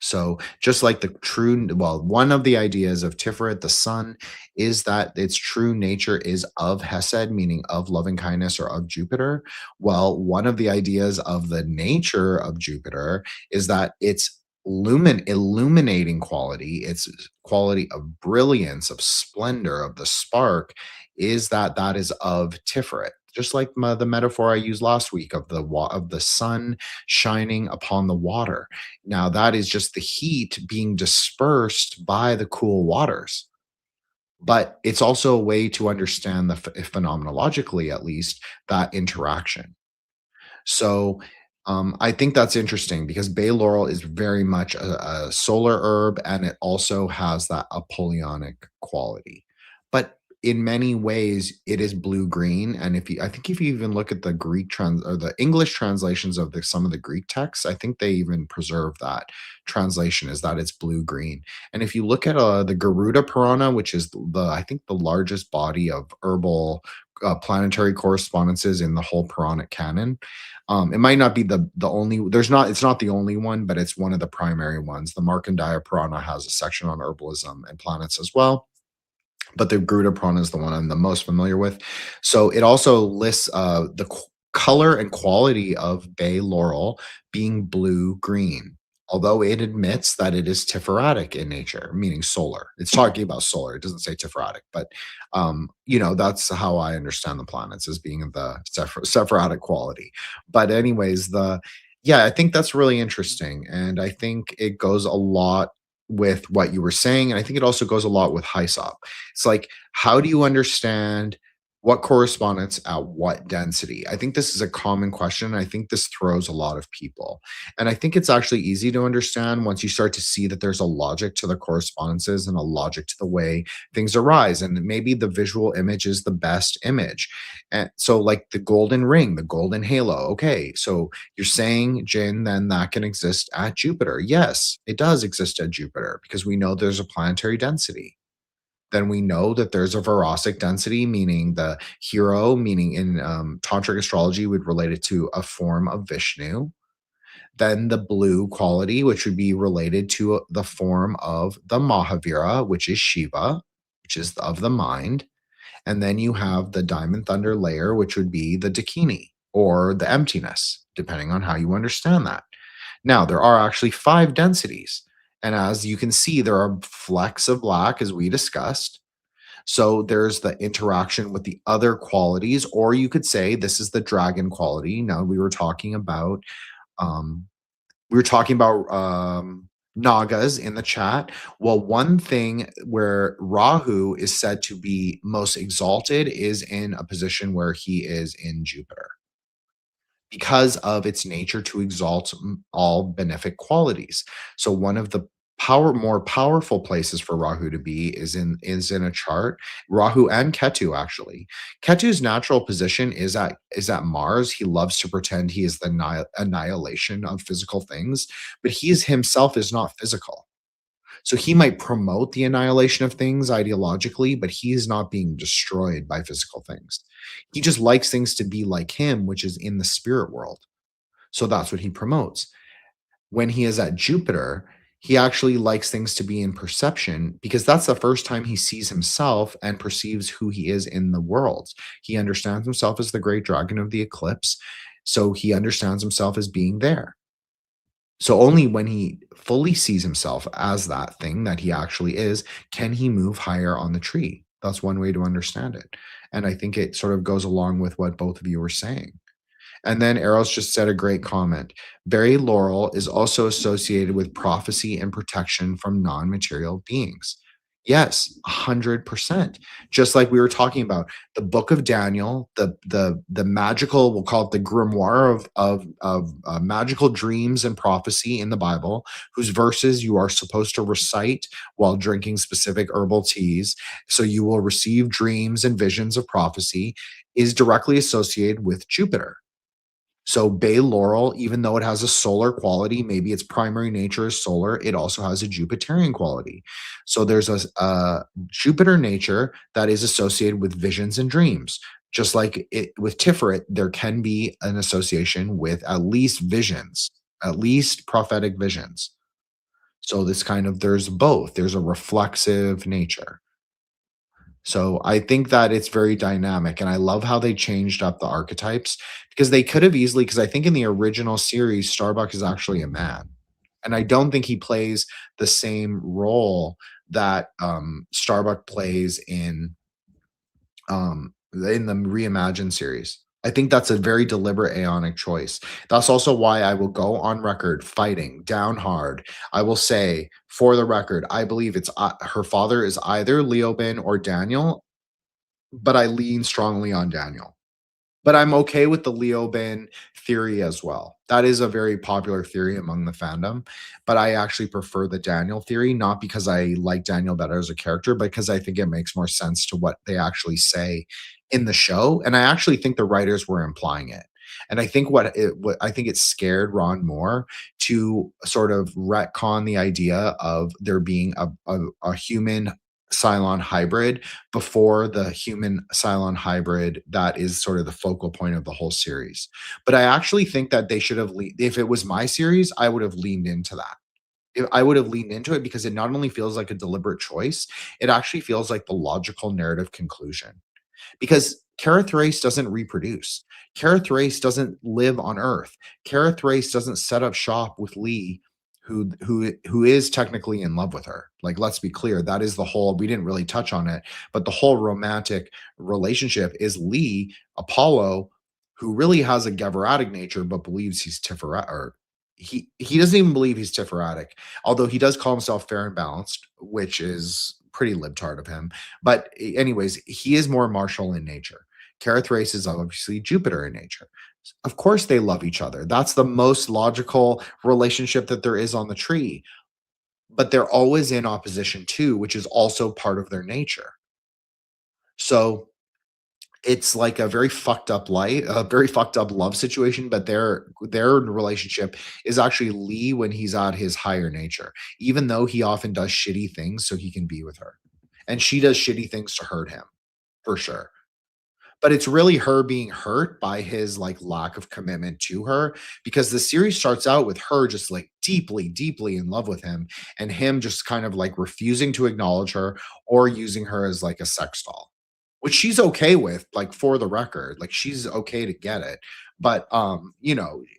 So just like the true, well, one of the ideas of Tiferet, the sun, is that its true nature is of Hesed, meaning of loving kindness or of Jupiter. Well, one of the ideas of the nature of Jupiter is that its illuminating quality, its quality of brilliance, of splendor, of the spark, is that is of Tiferet. Just like the metaphor I used last week of the sun shining upon the water. Now, that is just the heat being dispersed by the cool waters. But it's also a way to understand phenomenologically, at least, that interaction. So I think that's interesting because bay laurel is very much a solar herb, and it also has that Apollonic quality. But in many ways, it is blue green. And I think if you even look at the or the English translations of some of the Greek texts, I think they even preserve that translation, is that it's blue green. And if you look at the Garuda Purana, which is I think the largest body of herbal planetary correspondences in the whole Puranic canon. It might not be the only. It's not the only one, but it's one of the primary ones. The Markandeya Purana has a section on herbalism and planets as well, but the Garuda Purana is the one I'm the most familiar with. So it also lists the color and quality of bay laurel being blue-green, although it admits that it is Tiferatic in nature, meaning solar. It's talking about solar. It doesn't say Tiferatic, but that's how I understand the planets, as being the Sephirotic quality. But anyways, I think that's really interesting, and I think it goes a lot with what you were saying, and I think it also goes a lot with Hyssop. It's like, how do you understand what correspondence at what density? I think this is a common question. I think this throws a lot of people. And I think it's actually easy to understand once you start to see that there's a logic to the correspondences and a logic to the way things arise. And maybe the visual image is the best image. And so, like the golden ring, the golden halo. Okay, so you're saying, Jin, then that can exist at Jupiter. Yes, it does exist at Jupiter because we know there's a planetary density. Then we know that there's a Varasic density, meaning the hero, meaning in tantric astrology would relate it to a form of Vishnu. Then the blue quality, which would be related to the form of the Mahavira, which is Shiva, which is of the mind. And then you have the diamond thunder layer, which would be the Dakini, or the emptiness, depending on how you understand that. Now, there are actually 5 densities. And as you can see, there are flecks of black, as we discussed. So there's the interaction with the other qualities, or you could say this is the dragon quality. Now, we were talking about Nagas in the chat. Well, one thing where Rahu is said to be most exalted is in a position where he is in Jupiter, because of its nature to exalt all benefic qualities. So one of the more powerful places for Rahu to be is in a chart. Rahu and Ketu, actually. Ketu's natural position is at Mars. He loves to pretend he is the annihilation of physical things, but he himself is not physical. So he might promote the annihilation of things ideologically, but he is not being destroyed by physical things. He just likes things to be like him, which is in the spirit world. So that's what he promotes. When he is at Jupiter, he actually likes things to be in perception, because that's the first time he sees himself and perceives who he is in the world. He understands himself as the great dragon of the eclipse. So he understands himself as being there. So only when he fully sees himself as that thing that he actually is, can he move higher on the tree. That's one way to understand it. And I think it sort of goes along with what both of you were saying. And then Eros just said a great comment. Berry laurel is also associated with prophecy and protection from non-material beings. Yes, 100%. Just like we were talking about, the Book of Daniel, the magical, we'll call it the grimoire of magical dreams and prophecy in the Bible, whose verses you are supposed to recite while drinking specific herbal teas, so you will receive dreams and visions of prophecy, is directly associated with Jupiter. So bay laurel, even though it has a solar quality, maybe its primary nature is solar, it also has a Jupiterian quality. So there's a Jupiter nature that is associated with visions and dreams. Just like it with Tiferet, there can be an association with at least visions, at least prophetic visions. So this kind of, there's both. There's a reflexive nature. So I think that it's very dynamic, and I love how they changed up the archetypes, because they could have easily, because I think in the original series, Starbuck is actually a man. And I don't think he plays the same role that Starbuck plays in the Reimagined series. I think that's a very deliberate Aeonic choice. That's also why I will go on record fighting down hard. I will say, for the record, I believe it's her father is either Leoben or Daniel, but I lean strongly on Daniel. But I'm okay with the Leoben theory as well. That is a very popular theory among the fandom, but I actually prefer the Daniel theory, not because I like Daniel better as a character, but because I think it makes more sense to what they actually say in the show, and I actually think the writers were implying it. And I think what I think it scared Ron Moore to sort of retcon the idea of there being a human Cylon hybrid before the human Cylon hybrid that is sort of the focal point of the whole series. But I actually think that they should have, if it was my series, I would have leaned into that. I would have leaned into it, because it not only feels like a deliberate choice, it actually feels like the logical narrative conclusion. Because Kareth Race doesn't reproduce. Kareth Race doesn't live on Earth. Kareth Race doesn't set up shop with Lee, who is technically in love with her. Like, let's be clear, that is the whole, we didn't really touch on it, but the whole romantic relationship is Lee, Apollo, who really has a Geveratic nature, but believes he's Tiferet, or he doesn't even believe he's Tiferatic, although he does call himself fair and balanced, which is pretty libtard of him. But anyways, he is more martial in nature. Kareth Race is obviously Jupiter in nature. Of course they love each other. That's the most logical relationship that there is on the tree. But they're always in opposition too, which is also part of their nature. So it's like a very fucked up a very fucked up love situation, but their relationship is actually Lee when he's at his higher nature, even though he often does shitty things so he can be with her. And she does shitty things to hurt him, for sure. But it's really her being hurt by his like lack of commitment to her, because the series starts out with her just like deeply, deeply in love with him, and him just kind of like refusing to acknowledge her or using her as like a sex doll, which she's okay with, like, for the record, like she's okay to get it. But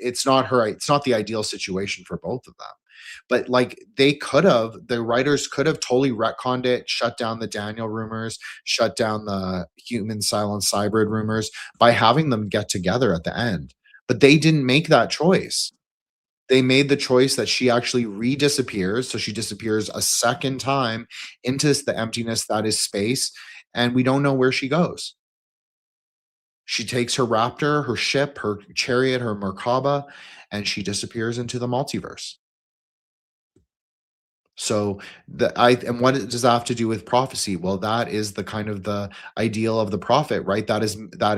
it's not the ideal situation for both of them. But like the writers could have totally retconned it, shut down the Daniel rumors, shut down the human Cylon hybrid rumors by having them get together at the end. But they didn't make that choice. They made the choice that she actually disappears. So she disappears a second time into the emptiness that is space, and we don't know where she goes. She takes her raptor, her ship, her chariot, her Merkaba, and she disappears into the multiverse. So and what does that have to do with prophecy? Well, that is the kind of the ideal of the prophet, right? That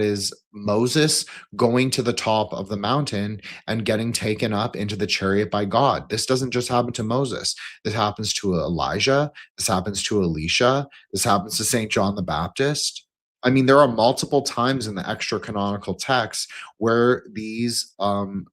is Moses going to the top of the mountain and getting taken up into the chariot by God. This doesn't just happen to Moses. This happens to Elijah. This happens to Elisha. This happens to St. John the Baptist. I mean, there are multiple times in the extra canonical texts where these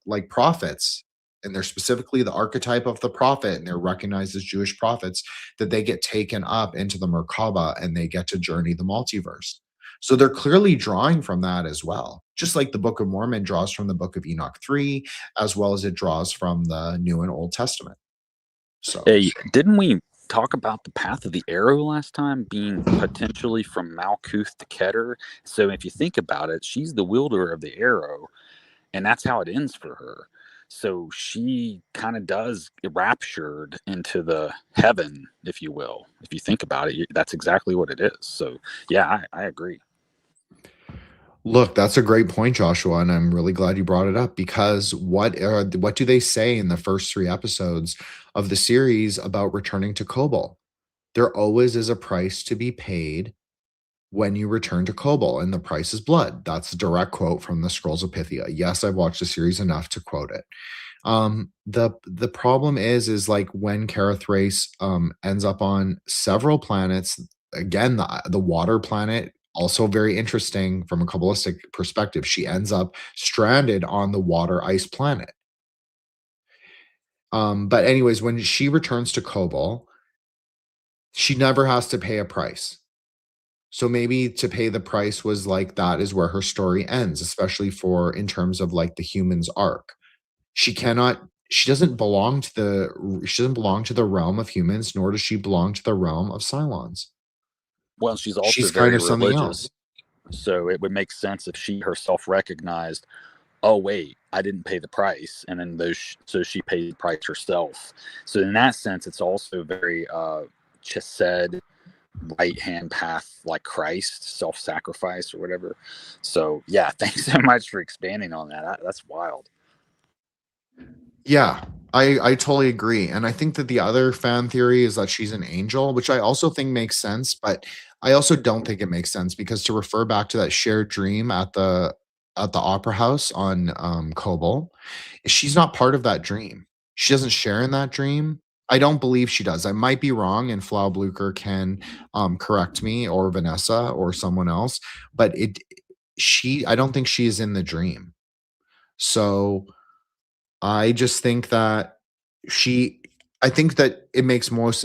like prophets, and they're specifically the archetype of the prophet, and they're recognized as Jewish prophets, that they get taken up into the Merkaba and they get to journey the multiverse. So they're clearly drawing from that as well, just like the Book of Mormon draws from the Book of Enoch 3, as well as it draws from the New and Old Testament. So, hey, didn't we talk about the path of the arrow last time being potentially from Malkuth to Keter? So if you think about it, she's the wielder of the arrow. and that's how it ends for her. So she kind of does get raptured into the heaven, if you will. If you think about it, that's exactly what it is. So yeah, I agree. Look, that's a great point, Joshua, and I'm really glad you brought it up, because what do they say in the first 3 episodes of the series about returning to Kobol? There always is a price to be paid when you return to Kobol, and the price is blood. That's a direct quote from the Scrolls of Pythia. Yes, I've watched the series enough to quote it. The problem is like when Kara Thrace ends up on several planets, again, the water planet, also very interesting from a Kabbalistic perspective. She ends up stranded on the water ice planet. But anyways, when she returns to Kobol, she never has to pay a price. So maybe to pay the price was like, that is where her story ends, especially for in terms of like the humans arc. She cannot, she doesn't belong to the realm of humans, nor does she belong to the realm of Cylons. Well, she's also She's kind very of something religious. else. So it would make sense if she herself recognized, oh wait, I didn't pay the price, and then so she paid the price herself. So in that sense, it's also very chesed, right hand path, like Christ, self-sacrifice or whatever. So yeah, thanks so much for expanding on that. That's wild. Yeah, I totally agree. And I think that the other fan theory is that she's an angel, which I also think makes sense, but I also don't think it makes sense, because to refer back to that shared dream at the opera house on Kobol, she's not part of that dream. She doesn't share in that dream. I don't believe she does. I might be wrong, and Flau Blucher can correct me, or Vanessa or someone else, but I don't think she is in the dream. So I just think that she I think that it makes most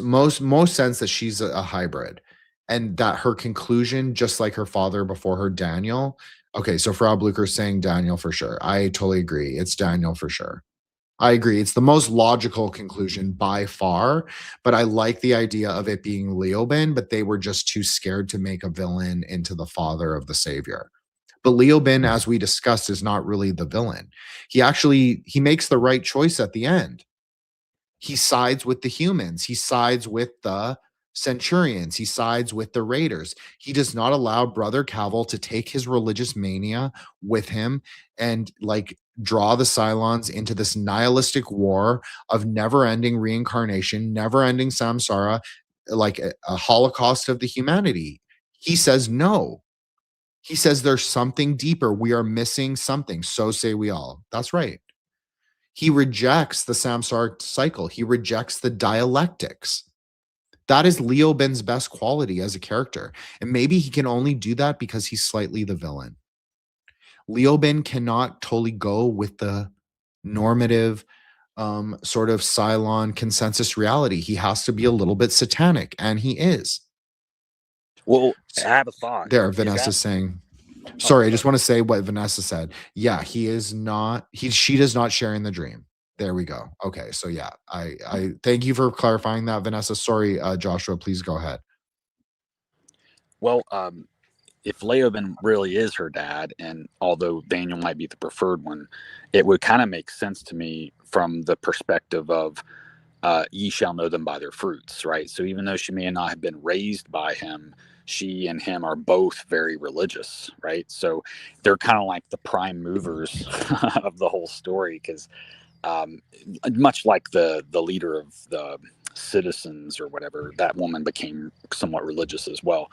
sense that she's a hybrid, and that her conclusion, just like her father before her, Daniel. Okay, so Frau Blucher saying Daniel for sure. I totally agree. It's Daniel for sure. I agree. It's the most logical conclusion by far, but I like the idea of it being Leoben, but they were just too scared to make a villain into the father of the savior. But Leoben, as we discussed, is not really the villain. He makes the right choice at the end. He sides with the humans. He sides with the Centurions. He sides with the Raiders. He does not allow Brother Cavill to take his religious mania with him and like draw the Cylons into this nihilistic war of never-ending reincarnation, never-ending samsara, like a holocaust of the humanity. He says no. He says there's something deeper. We are missing something. So say we all. That's right. He rejects the samsaric cycle. He rejects the dialectics. That is Leoben's best quality as a character. And maybe he can only do that because he's slightly the villain. Leoben cannot totally go with the normative sort of Cylon consensus reality. He has to be a little bit satanic, and he is. Well, I have a thought. There, Vanessa's saying, sorry, I just want to say what Vanessa said. Yeah, he is not, she does not share in the dream. There we go. Okay, so yeah, I thank you for clarifying that, Vanessa. Sorry, Joshua, please go ahead. Well, if Leoben really is her dad, and although Daniel might be the preferred one, it would kind of make sense to me from the perspective of ye shall know them by their fruits, right? So even though she may not have been raised by him, she and him are both very religious, right? So they're kind of like the prime movers of the whole story, because much like the leader of the citizens or whatever, that woman became somewhat religious as well.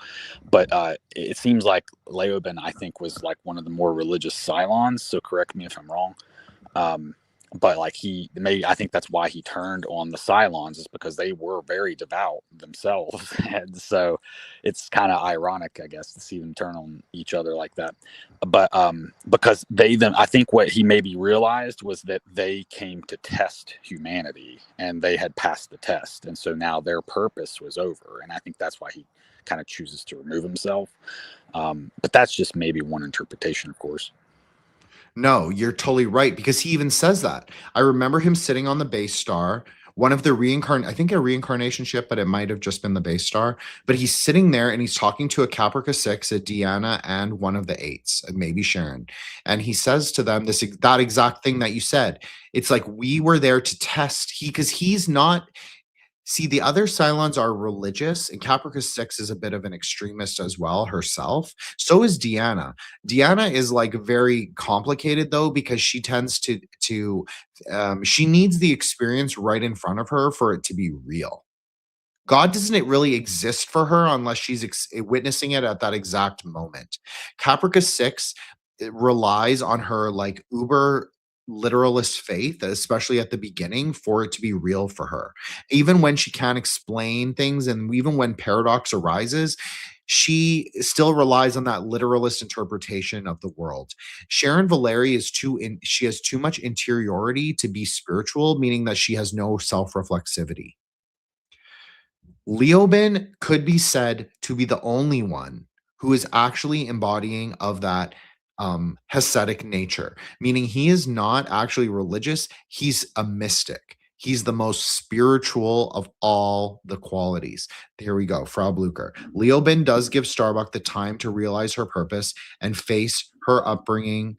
But it seems like Leoben, I think, was like one of the more religious Cylons, so correct me if I'm wrong. But like I think that's why he turned on the Cylons, is because they were very devout themselves. And so it's kind of ironic, I guess, to see them turn on each other like that. But because I think what he maybe realized was that they came to test humanity, and they had passed the test. And so now their purpose was over. And I think that's why he kind of chooses to remove himself. But that's just maybe one interpretation, of course. No, you're totally right, because he even says that. I remember him sitting on the base star one of the I think a reincarnation ship, but it might have just been the base star. But he's sitting there and he's talking to a Caprica 6, a Deanna, and one of the 8s, maybe Sharon. And he says to them that exact thing that you said. It's like, we were there to test because he's not. See, the other Cylons are religious, and Caprica 6 is a bit of an extremist as well herself. So is Deanna. Deanna is like very complicated though, because she tends to she needs the experience right in front of her for it to be real. God doesn't really exist for her unless she's witnessing it at that exact moment. Caprica 6 relies on her like uber literalist faith, especially at the beginning, for it to be real for her. Even when she can't explain things and even when paradox arises, she still relies on that literalist interpretation of the world. Sharon Valeri she has too much interiority to be spiritual, meaning that she has no self-reflexivity. Leoben could be said to be the only one who is actually embodying of that Hasidic nature, meaning he is not actually religious. He's a mystic. He's the most spiritual of all the qualities. Here we go, Frau Blucher. Leoben does give Starbuck the time to realize her purpose and face her upbringing,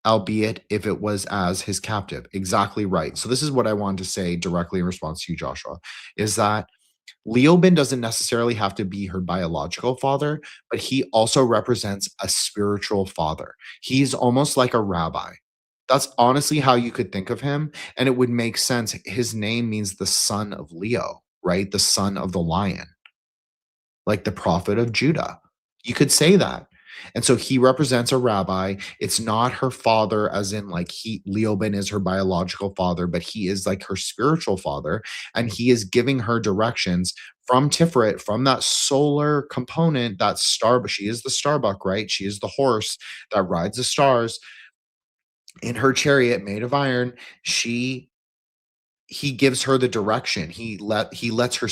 albeit if it was as his captive. Exactly right. So this is what I wanted to say directly in response to you, Joshua, is that Leoben doesn't necessarily have to be her biological father, but he also represents a spiritual father. He's almost like a rabbi. That's honestly how you could think of him. And it would make sense. His name means the son of Leo, right? The son of the lion, like the prophet of Judah. You could say that. And so he represents a rabbi. It's not her father, as in like Leoben is her biological father, but he is like her spiritual father. And he is giving her directions from Tiferet, from that solar component, that star. But she is the Starbuck, right? She is the horse that rides the stars in her chariot made of iron. He gives her the direction. He lets her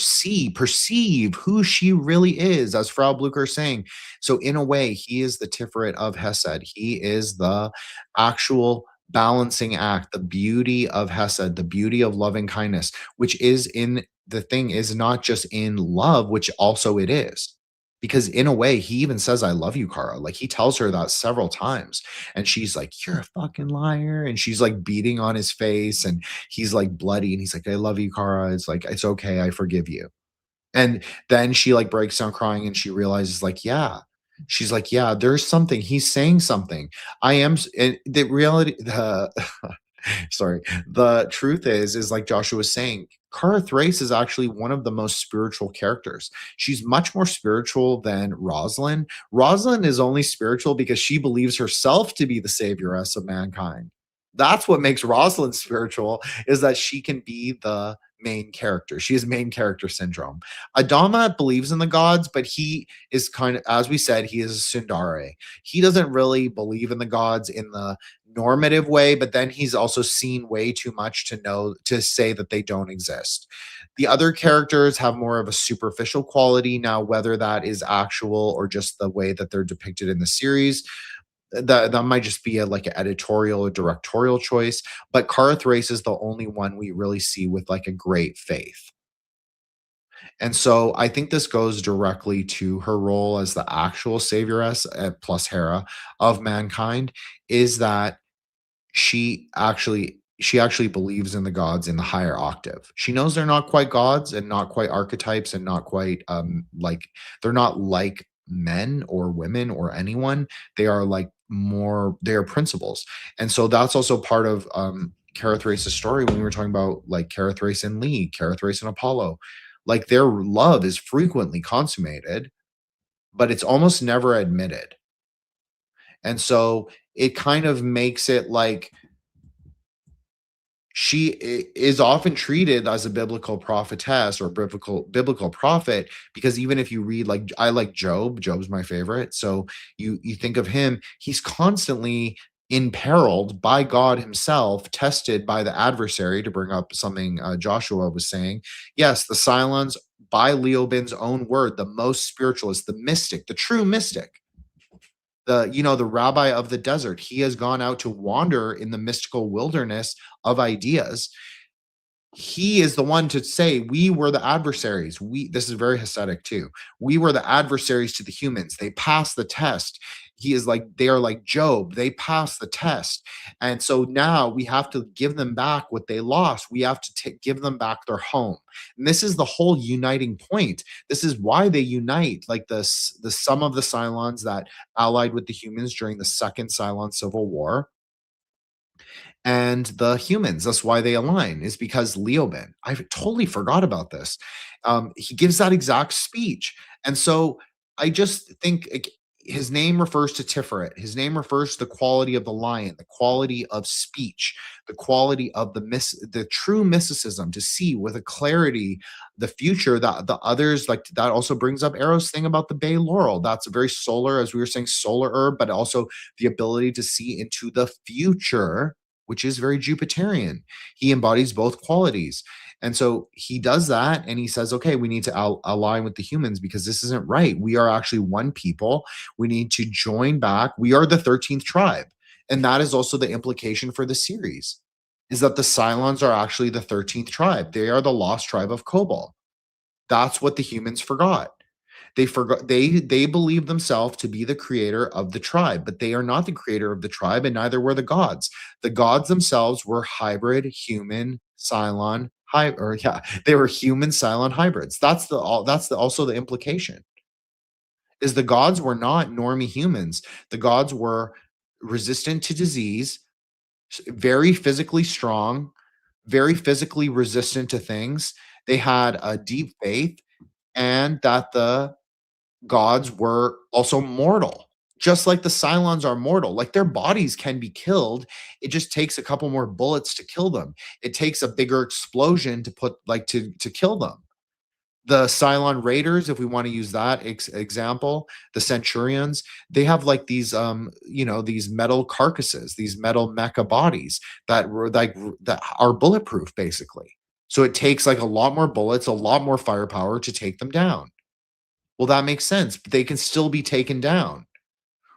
perceive who she really is, as Frau Blucher is saying. So in a way, he is the Tiferet of Hesed. He is the actual balancing act, the beauty of Hesed, the beauty of loving kindness, which is not just in love, which also it is. Because in a way, he even says, I love you, Kara. Like he tells her that several times. And she's like, you're a fucking liar. And she's like beating on his face and he's like bloody. And he's like, I love you, Kara. It's like, it's okay. I forgive you. And then she like breaks down crying and she realizes like, yeah. She's like, yeah, there's something. He's saying something. And the reality, sorry. The truth is like Joshua was saying, Kara Thrace is actually one of the most spiritual characters. She's much more spiritual than Rosalind. Rosalind is only spiritual because she believes herself to be the savioress of mankind. That's what makes Rosalind spiritual, is that she can be the main character. She has main character syndrome. Adama believes in the gods, but he is kind of, as we said, he is a Sundare. He doesn't really believe in the gods in the normative way, but then he's also seen way too much to say that they don't exist. The other characters have more of a superficial quality. Now, whether that is actual or just the way that they're depicted in the series, that might just be like an editorial or directorial choice. But Kara Thrace is the only one we really see with like a great faith. And so I think this goes directly to her role as the actual savioress, plus Hera, of mankind, is that she actually believes in the gods in the higher octave. She knows they're not quite gods and not quite archetypes and not quite like, they're not like men or women or anyone. They are like they are principles. And so that's also part of Kara Thrace's story when we were talking about like Kara Thrace and Lee, Kara Thrace and Apollo. Like their love is frequently consummated, but it's almost never admitted. And so it kind of makes it like she is often treated as a biblical prophetess or biblical prophet, because even if you read, like, I like Job's my favorite. So you think of him, he's constantly imperiled by God himself, tested by the adversary, to bring up something Joshua was saying. Yes, the Cylons, by Leoben's own word, the most spiritualist, the mystic, the true mystic, the rabbi of the desert. He has gone out to wander in the mystical wilderness of ideas. he is the one to say we were the adversaries. This is very Hasidic too. We were the adversaries to the humans. They passed the test. He is like, they are like Job. They passed the test. And so now we have to give them back what they lost. We have to give them back their home. And this is the whole uniting point. This is why they unite, like the sum of the Cylons that allied with the humans during the Second Cylon Civil War and the humans. That's why they align, is because Leoben, I totally forgot about this. He gives that exact speech. And so I just think his name refers to Tiferet. His name refers to the quality of the lion, the quality of speech, the quality of the true mysticism, to see with a clarity the future that the others like. That also brings up Arrow's thing about the Bay Laurel. That's a very solar, as we were saying, solar herb, but also the ability to see into the future, which is very Jupiterian. He embodies both qualities. And so he does that, and he says, okay, we need to align with the humans because this isn't right. We are actually one people. We need to join back. We are the 13th tribe. And that is also the implication for the series, is that the Cylons are actually the 13th tribe. They are the lost tribe of Kobol. That's what the humans forgot. They believe themselves to be the creator of the tribe, but they are not the creator of the tribe, and neither were the gods. The gods themselves were hybrid human Cylon they were human Cylon hybrids. That's also the implication. Is the gods were not normie humans. The gods were resistant to disease, very physically strong, very physically resistant to things. They had a deep faith, and that the gods were also mortal, just like the Cylons are mortal. Like, their bodies can be killed. It just takes a couple more bullets to kill them. It takes a bigger explosion to to kill them. The Cylon Raiders, if we want to use that example, the Centurions, they have like these these metal carcasses, these metal mecha bodies that are bulletproof, basically. So it takes like a lot more bullets, a lot more firepower to take them down. Well, that makes sense, but they can still be taken down,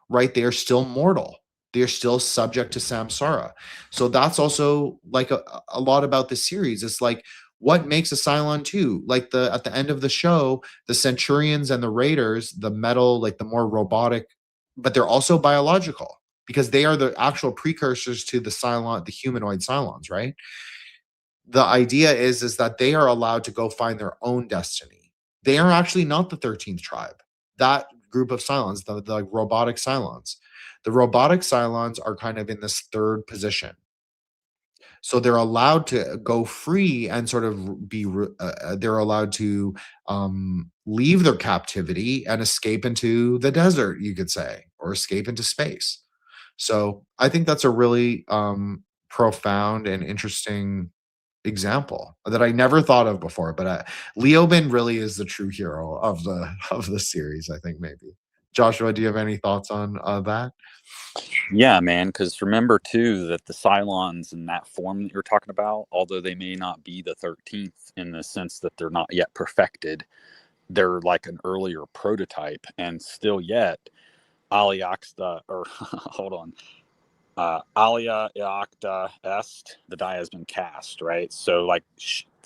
right? They are still mortal. They are still subject to samsara. So that's also like a lot about the series. It's like, what makes a Cylon 2? Like at the end of the show, the Centurions and the Raiders, the metal, like the more robotic, but they're also biological because they are the actual precursors to the humanoid Cylons, right? The idea is that they are allowed to go find their own destiny. They are actually not the 13th tribe. That group of Cylons, the robotic Cylons. The robotic Cylons are kind of in this third position. So they're allowed to go free and sort of they're allowed to leave their captivity and escape into the desert, you could say, or escape into space. So I think that's a really profound and interesting example that I never thought of before. But Leoben really is the true hero of the series, I think. Maybe. Joshua, do you have any thoughts on that? Yeah, man, because remember too that the Cylons in that form that you're talking about, although they may not be the 13th in the sense that they're not yet perfected, they're like an earlier prototype, and still yet Aliaxta, or hold on, Alia Iacta Est, the die has been cast, right? So like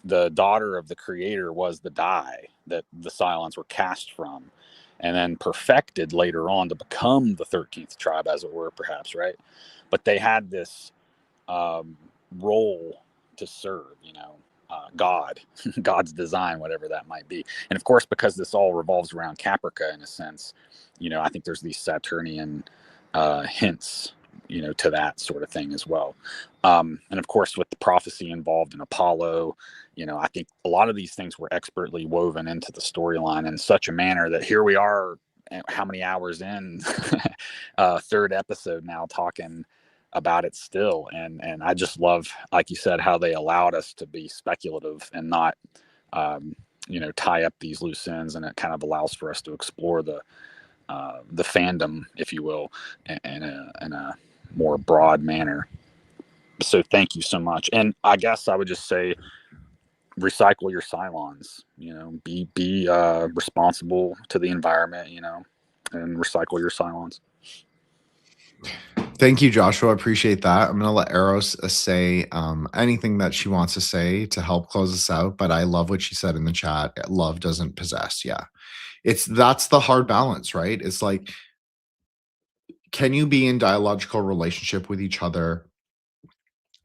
the daughter of the creator was the die that the Cylons were cast from, and then perfected later on to become the 13th tribe, as it were, perhaps, right? But they had this role to serve, God, God's design, whatever that might be. And of course, because this all revolves around Caprica in a sense, I think there's these Saturnian hints, to that sort of thing as well. And of course, with the prophecy involved in Apollo, I think a lot of these things were expertly woven into the storyline in such a manner that here we are, how many hours in, third episode now, talking about it still. And I just love, like you said, how they allowed us to be speculative and not, tie up these loose ends. And it kind of allows for us to explore the fandom, if you will, in a more broad manner. So thank you so much. And I guess I would just say, recycle your Cylons, be responsible to the environment, and recycle your Cylons. Thank you, Joshua. Appreciate that. I'm going to let Eros say anything that she wants to say to help close us out. But I love what she said in the chat. Love doesn't possess. Yeah. That's the hard balance, right? It's like, can you be in dialogical relationship with each other,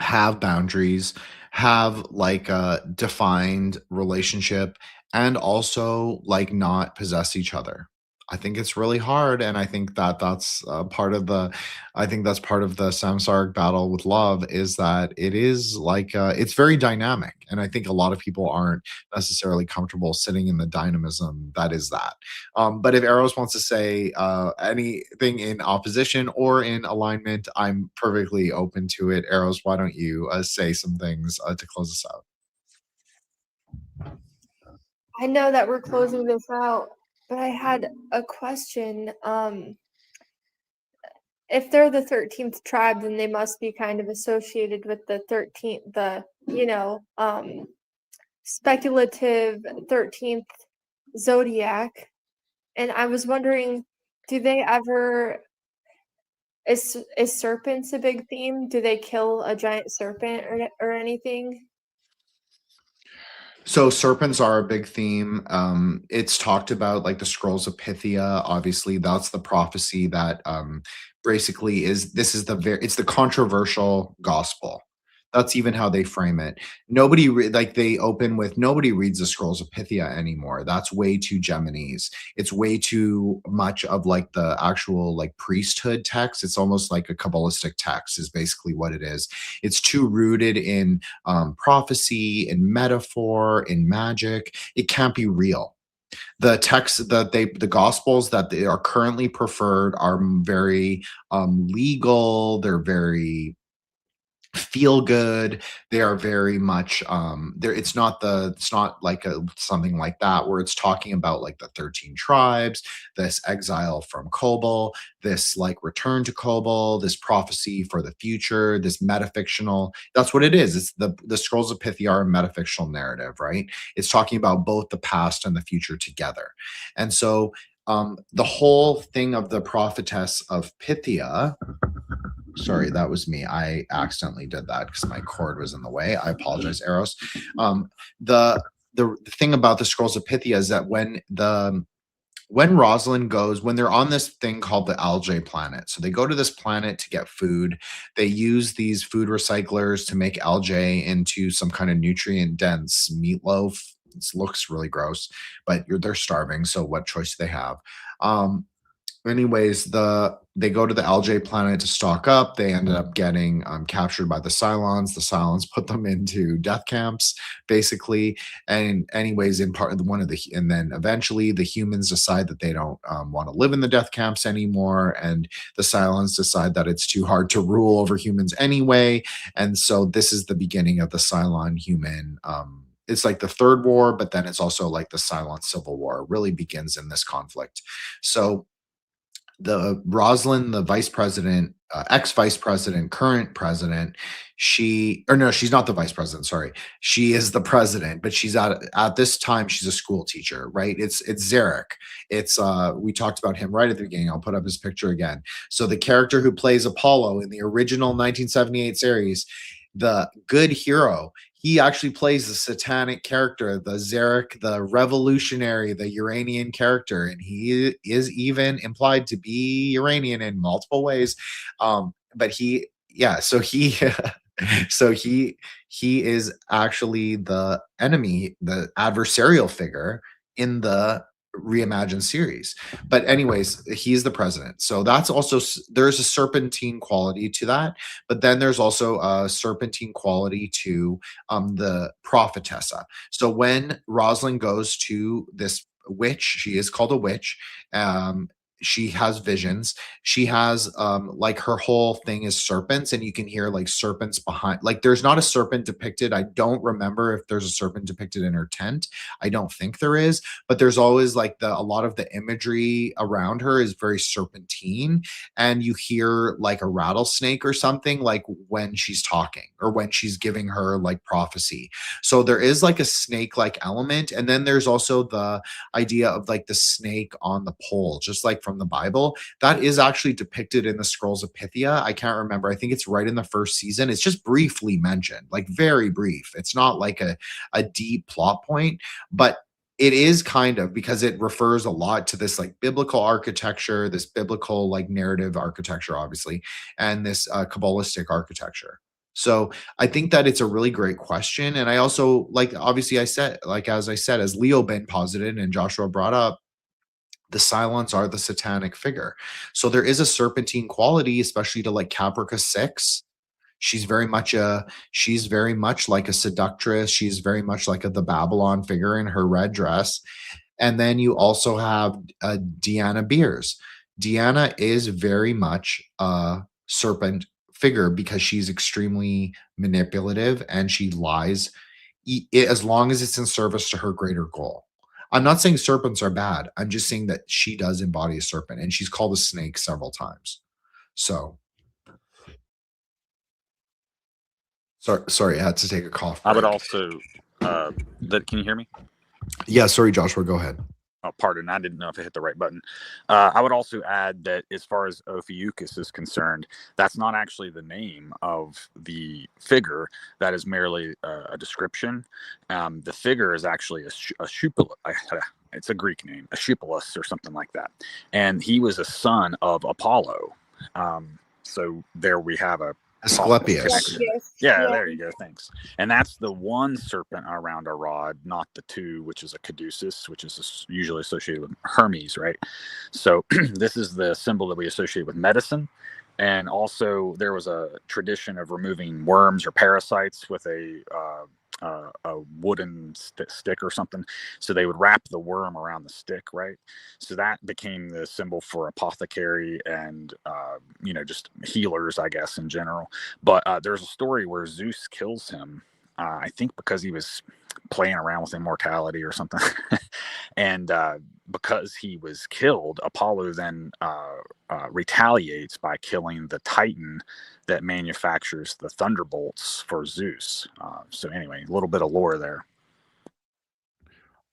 have boundaries, have like a defined relationship, and also like not possess each other? I think it's really hard, and I think that that's part of the. I think that's part of the samsaric battle with love is that it is like it's very dynamic, and I think a lot of people aren't necessarily comfortable sitting in the dynamism that is that. But if Eros wants to say anything in opposition or in alignment, I'm perfectly open to it. Eros, why don't you say some things to close us out? I know that we're closing this out, but I had a question. If they're the 13th tribe, then they must be kind of associated with the 13th, speculative 13th zodiac. And I was wondering, do they ever, is serpents a big theme? Do they kill a giant serpent or anything? So serpents are a big theme. It's talked about like the scrolls of Pythia. Obviously, that's the prophecy that basically is this is the very it's the controversial gospel. That's even how they frame it. Like they open with nobody reads the scrolls of Pythia anymore. That's way too Geminis. It's way too much of like the actual like priesthood text. It's almost like a Kabbalistic text is basically what it is. It's too rooted in prophecy, in metaphor, in magic. It can't be real. The texts that the gospels that they are currently preferred are very legal. They're very feel good. They are very much there. It's not like something like that where it's talking about like the 13 tribes, this exile from Kobol, this like return to Kobol, this prophecy for the future, this metafictional. That's what it is. It's the scrolls of Pythia are a metafictional narrative, right? It's talking about both the past and the future together. And so the whole thing of the prophetess of Pythia, sorry, that was me. I accidentally did that because my cord was in the way. I apologize, Eros. The the thing about the scrolls of Pythia is that when Rosalind goes, when they're on this thing called the Algae planet, so they go to this planet to get food. They use these food recyclers to make algae into some kind of nutrient dense meatloaf. It looks really gross, but they're starving. So what choice do they have? Anyways, they go to the Algae planet to stock up. They ended up getting captured by the Cylons. The Cylons put them into death camps, basically. And anyways, in part one of the and then eventually the humans decide that they don't want to live in the death camps anymore, and the Cylons decide that it's too hard to rule over humans anyway. And so this is the beginning of the Cylon human. It's like the third war, but then it's also like the Cylon Civil War. It really begins in this conflict. So the Rosalind, the vice president, ex-vice president, current president, she's not the vice president, sorry. She is the president, but she's at this time, she's a school teacher, right? It's Zarek. It's we talked about him right at the beginning. I'll put up his picture again. So the character who plays Apollo in the original 1978 series, the good hero, he actually plays the satanic character, the Zarek, the revolutionary, the Uranian character, and he is even implied to be Uranian in multiple ways. But so he, so he is actually the enemy, the adversarial figure in the reimagined series. But anyways, he's the president, so that's also there's a serpentine quality to that, but then there's also a serpentine quality to the prophetessa. So when Rosalind goes to this witch, she is called a witch, she has visions. She has like her whole thing is serpents, and you can hear like serpents behind. Like there's not a serpent depicted. I don't remember if there's a serpent depicted in her tent. I don't think there is, but there's always like a lot of the imagery around her is very serpentine, and you hear like a rattlesnake or something like when she's talking or when she's giving her like prophecy. So there is like a snake like element, and then there's also the idea of like the snake on the pole, just like from the Bible. That is actually depicted in the Scrolls of Pythia. I can't remember. I think it's right in the first season. It's just briefly mentioned, like very brief. It's not like a deep plot point, but it is kind of, because it refers a lot to this like biblical architecture, this biblical like narrative architecture, obviously, and this Kabbalistic architecture. So I think that it's a really great question. And I also like, obviously, I said, like, as I said, as Leo Ben posited and Joshua brought up, the Cylons are the satanic figure. So there is a serpentine quality, especially to like Caprica 6. She's very much like a seductress. She's very much like the Babylon figure in her red dress. And then you also have Deanna Beers. Deanna is very much a serpent figure because she's extremely manipulative and she lies as long as it's in service to her greater goal. I'm not saying serpents are bad. I'm just saying that she does embody a serpent, and she's called a snake several times. So, sorry, I had to take a cough break. I would also, can you hear me? Yeah, sorry, Joshua, go ahead. Oh, pardon, I didn't know if I hit the right button. I would also add that as far as Ophiuchus is concerned, that's not actually the name of the figure. That is merely a description. The figure is actually a Shupula. It's a Greek name, a Shupulus or something like that. And he was a son of Apollo. So there we have a Asclepius. Yeah, there you go. Thanks. And that's the one serpent around a rod, not the two, which is a caduceus, which is usually associated with Hermes, right? So this is the symbol that we associate with medicine. And also there was a tradition of removing worms or parasites with a wooden stick or something. So they would wrap the worm around the stick, right? So that became the symbol for apothecary and, just healers, I guess, in general. But there's a story where Zeus kills him, I think because he was playing around with immortality or something. And because he was killed, Apollo then retaliates by killing the Titan that manufactures the thunderbolts for Zeus. So anyway, a little bit of lore there.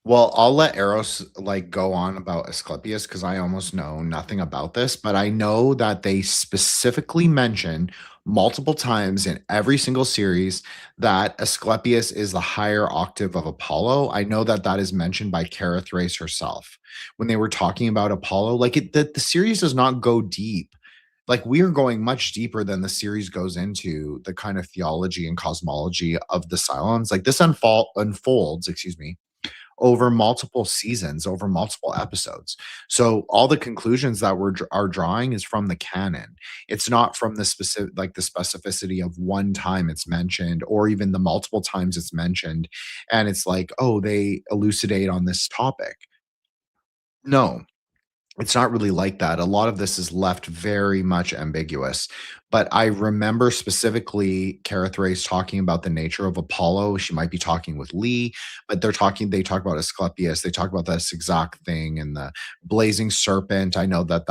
Well, I'll let Eros like go on about Asclepius because I almost know nothing about this, but I know that they specifically mention multiple times in every single series that Asclepius is the higher octave of Apollo. I know that that is mentioned by Cara Thrace herself when they were talking about Apollo. Like the series does not go deep. Like we are going much deeper than the series goes into the kind of theology and cosmology of the Cylons. Like this unfolds, excuse me, over multiple seasons, over multiple episodes. So all the conclusions that are drawing is from the canon. It's not from the specific, like the specificity of one time it's mentioned, or even the multiple times it's mentioned. And it's like, oh, they elucidate on this topic. No, it's not really like that. A lot of this is left very much ambiguous. But I remember specifically Cara Thrace talking about the nature of Apollo. She might be talking with Lee, but they talk about Asclepius. They talk about this exact thing and the blazing serpent. I know that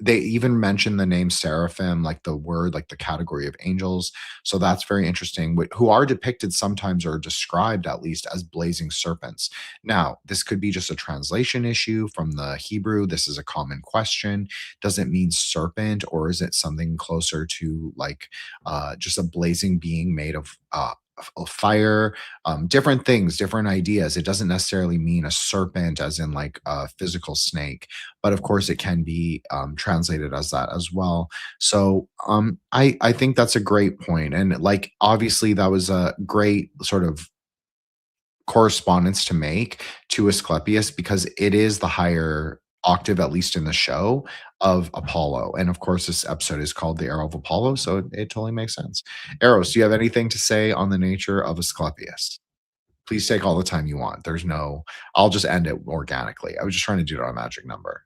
they even mention the name seraphim, like the word, like the category of angels. So that's very interesting, who are depicted sometimes or described at least as blazing serpents. Now, this could be just a translation issue from the Hebrew. This is a common question. Does it mean serpent, or is it something closer to like just a blazing being made of fire, different things, different ideas. It doesn't necessarily mean a serpent as in like a physical snake, but of course it can be translated as that as well. So I think that's a great point. And like obviously that was a great sort of correspondence to make to Asclepius because it is the higher octave, at least in the show, of Apollo. And of course, this episode is called The Arrow of Apollo, so it totally makes sense. Eros, do you have anything to say on the nature of Asclepius? Please take all the time you want. I'll just end it organically. I was just trying to do it on a magic number.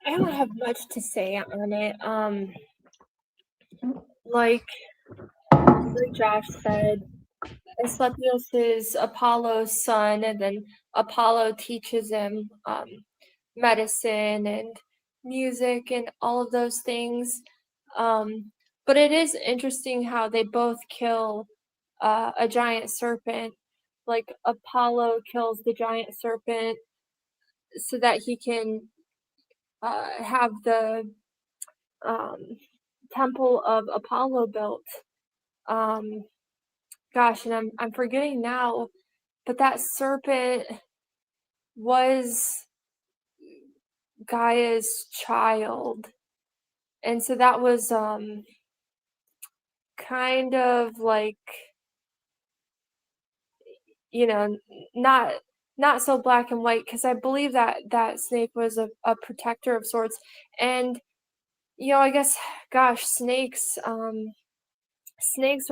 I don't have much to say on it. Like Josh said, Asclepius is Apollo's son, and then Apollo teaches him medicine and music and all of those things. But it is interesting how they both kill a giant serpent. Like Apollo kills the giant serpent so that he can have the temple of Apollo built. Gosh, and I'm forgetting now, but that serpent was Gaia's child. And so that was kind of like, you know, not so black and white, because I believe that that snake was a protector of sorts. And I guess, gosh, snakes are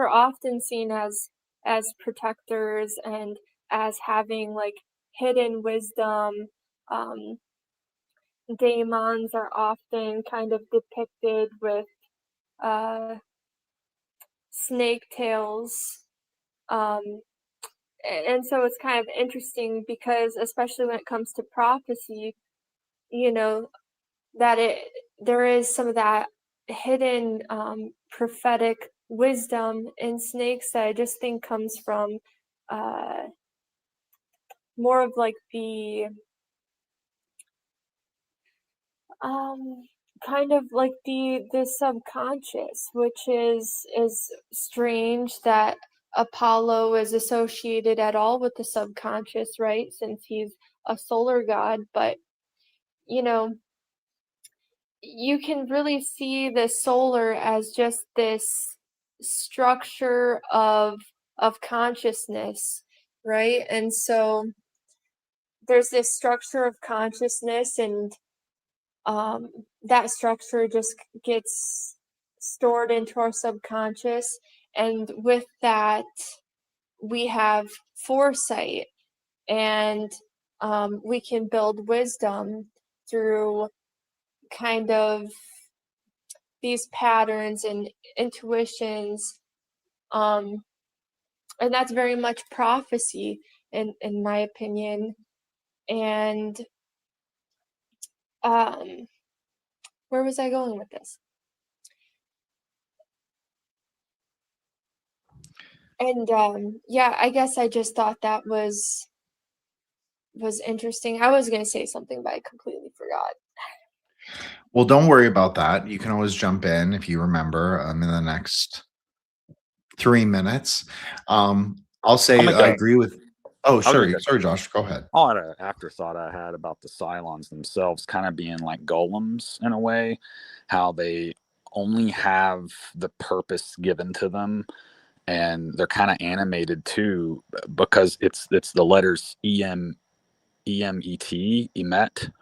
often seen as protectors and as having like hidden wisdom. Daemons are often kind of depicted with snake tails. And so it's kind of interesting because, especially when it comes to prophecy, that there is some of that hidden prophetic wisdom in snakes that I just think comes from more of like the kind of like the subconscious, which is strange that Apollo is associated at all with the subconscious, right? Since he's a solar god, but you can really see the solar as just this structure of consciousness, right? And so there's this structure of consciousness, and that structure just gets stored into our subconscious, and with that we have foresight, and we can build wisdom through kind of these patterns and intuitions, and that's very much prophecy in my opinion. And where was I going with this? And yeah, I guess I just thought that was interesting. I was going to say something, but I completely forgot. Well, don't worry about that. You can always jump in if you remember in the next 3 minutes. I'll say I agree with. Oh, sorry, Josh, go ahead. Oh, I had an afterthought I had about the Cylons themselves kind of being like golems in a way, how they only have the purpose given to them, and they're kind of animated too, because it's the letters emet,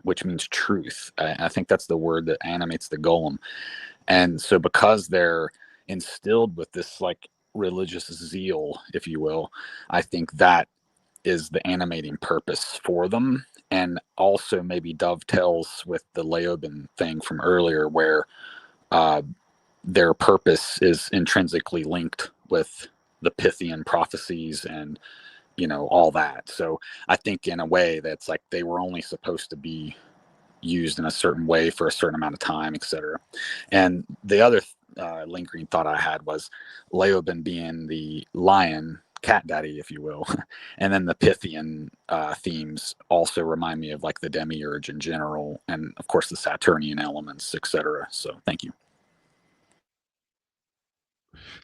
which means truth. I think that's the word that animates the golem. And so because they're instilled with this like religious zeal, if you will, I think that is the animating purpose for them, and also maybe dovetails with the Leoben thing from earlier, where their purpose is intrinsically linked with the Pythian prophecies and all that. So I think in a way that's like they were only supposed to be used in a certain way for a certain amount of time, etc. And the other lingering thought I had was Leoben being the lion, cat daddy, if you will, and then the Pythian themes also remind me of like the demiurge in general, and of course the Saturnian elements, etc. So thank you.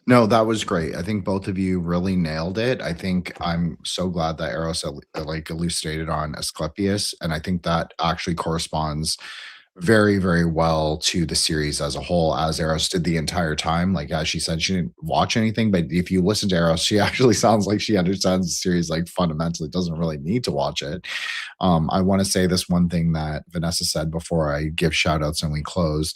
No, that was great. I think both of you really nailed it. I think I'm so glad that Eros like elucidated on Asclepius, and I think that actually corresponds very, very well to the series as a whole, as Eros did the entire time. Like, as she said, she didn't watch anything, but if you listen to Eros, she actually sounds like she understands the series, like fundamentally, doesn't really need to watch it. I want to say this one thing that Vanessa said before I give shout outs and we close.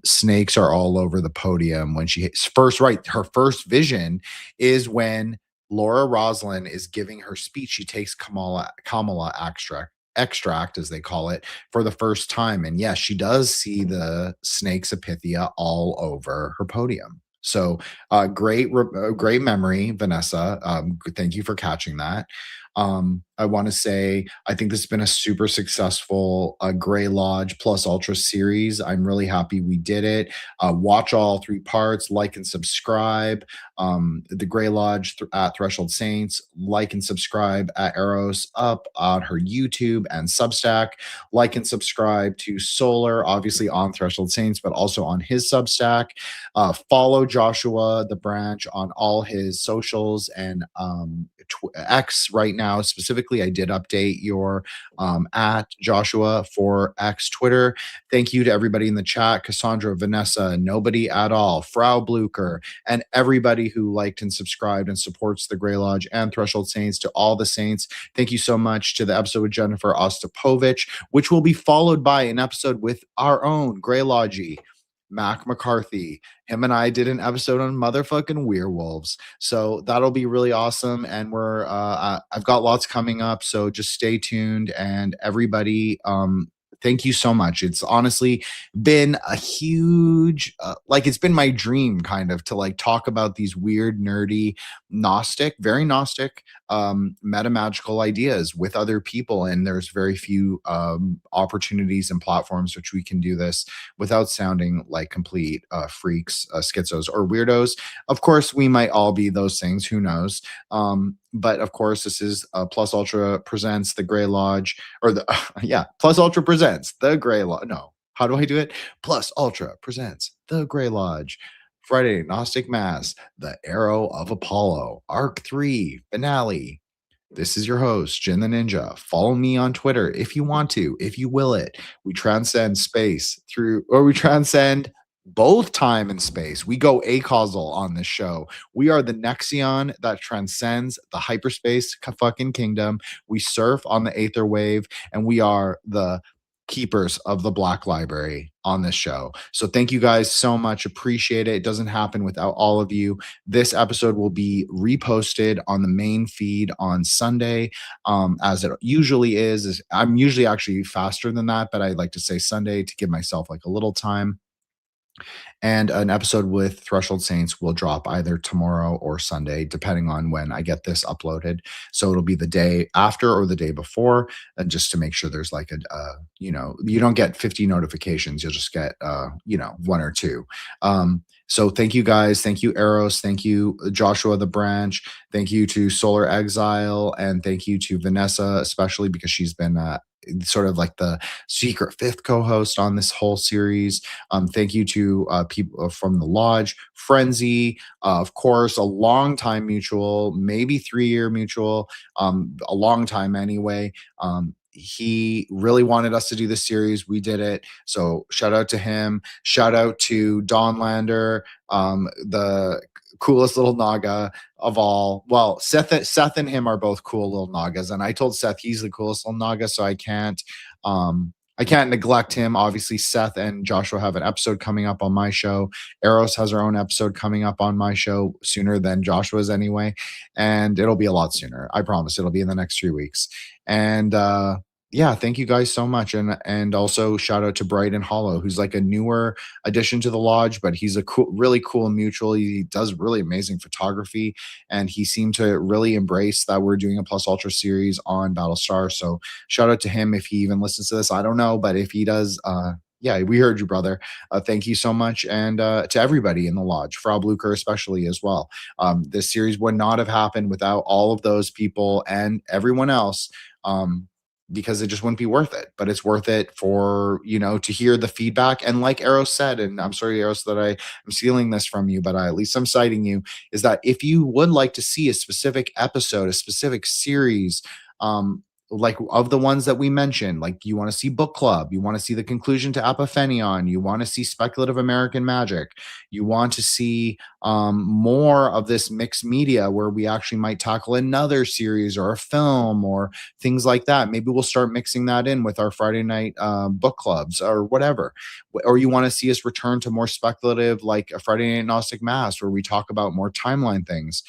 Snakes are all over the podium when she first, right, her first vision is when Laura Roslin is giving her speech. She takes Kamala extract, as they call it, for the first time, and yes, she does see the snakes of Pythia all over her podium. So great memory, Vanessa. Thank you for catching that. I want to say I think this has been a super successful Grey Lodge Plus Ultra series. I'm really happy we did it. Watch all 3 parts, like and subscribe. The Grey Lodge at Threshold Saints, like and subscribe at Arrows Up on her YouTube and Substack. Like and subscribe to Solar, obviously on Threshold Saints, but also on his Substack. Follow Joshua the Branch on all his socials and X right now. Specifically, I did update your at Joshua for X Twitter. Thank you to everybody in the chat, Cassandra, Vanessa, nobody at all, Frau Blucher, and everybody who liked and subscribed and supports the Grey Lodge and Threshold Saints. To all the Saints, thank you so much. To the episode with Jennifer Ostapovich, which will be followed by an episode with our own Grey Lodgy, Mac McCarthy. Him and I did an episode on motherfucking werewolves, so that'll be really awesome. And I've got lots coming up, so just stay tuned. And everybody, thank you so much. It's honestly been a huge, it's been my dream kind of to like talk about these weird, nerdy, very gnostic, metamagical ideas with other people. And there's very few opportunities and platforms which we can do this without sounding like complete freaks, schizos, or weirdos. Of course, we might all be those things. Who knows? But of course, this is Plus Ultra presents the Grey Lodge, or Plus Ultra presents the Grey Lodge. No, how do I do it? Plus Ultra presents the Grey Lodge. Friday Gnostic Mass, the Arrow of Apollo, Arc 3 finale. This is your host, Jin the Ninja. Follow me on Twitter if you want to, if you will it. We transcend space we transcend both time and space. We go acausal on this show. We are the Nexion that transcends the hyperspace fucking kingdom. We surf on the aether wave, and we are the keepers of the Black Library on this show. So thank you guys so much. Appreciate it. It doesn't happen without all of you. This episode will be reposted on the main feed on Sunday, as it usually is. I'm usually actually faster than that, but I like to say Sunday to give myself like a little time. And an episode with Threshold Saints will drop either tomorrow or Sunday, depending on when I get this uploaded. So it'll be the day after or the day before, and just to make sure there's like you don't get 50 notifications. You'll just get, 1 or 2. So thank you guys. Thank you, Eros. Thank you, Joshua the Branch. Thank you to Solar Exile. And thank you to Vanessa, especially because she's been sort of like the secret 5th co-host on this whole series. Thank you to people from the Lodge, Frenzy, of course, a long time mutual, maybe 3-year mutual, a long time anyway. He really wanted us to do this series. We did it. So shout out to him. Shout out to Don Lander, the coolest little Naga of all. Well, Seth and him are both cool little Nagas. And I told Seth he's the coolest little Naga, so I can't neglect him. Obviously, Seth and Joshua have an episode coming up on my show. Eros has her own episode coming up on my show sooner than Joshua's anyway. And it'll be a lot sooner. I promise it'll be in the next 3 weeks. And thank you guys so much. And also shout out to Brighton Hollow, who's like a newer addition to the Lodge, but he's a really cool mutual. He does really amazing photography, and he seemed to really embrace that we're doing a Plus Ultra series on Battlestar. So shout out to him if he even listens to this. I don't know, but if he does, we heard you, brother. Thank you so much. And to everybody in the Lodge, Frau Blucher especially as well. This series would not have happened without all of those people and everyone else. Because it just wouldn't be worth it. But it's worth it for, to hear the feedback. And like Eros said, and I'm sorry, Eros, that I'm stealing this from you, but at least I'm citing you, is that if you would like to see a specific episode, a specific series, like of the ones that we mentioned, like you want to see book club, you want to see the conclusion to Apophenion, you want to see speculative American magic, you want to see more of this mixed media where we actually might tackle another series or a film or things like that. Maybe we'll start mixing that in with our Friday night book clubs or whatever. Or you want to see us return to more speculative, like a Friday Night Gnostic Mass, where we talk about more timeline things.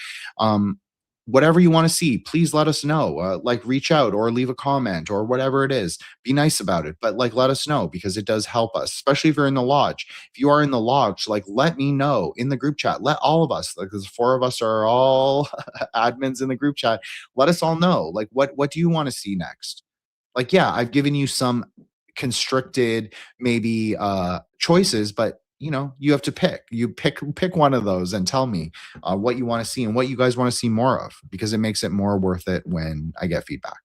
whatever you want to see, please let us know. Like reach out or leave a comment or whatever it is. Be nice about it, but like let us know because it does help us, especially if you're in the lodge. If you are in the lodge, like let me know in the group chat. Let all of us, like, because 4 of us are all admins in the group chat. Let us all know, like, what do you want to see next? Like, yeah, I've given you some constricted maybe choices, but you have to pick. You pick one of those and tell me what you want to see and what you guys want to see more of, because it makes it more worth it when I get feedback.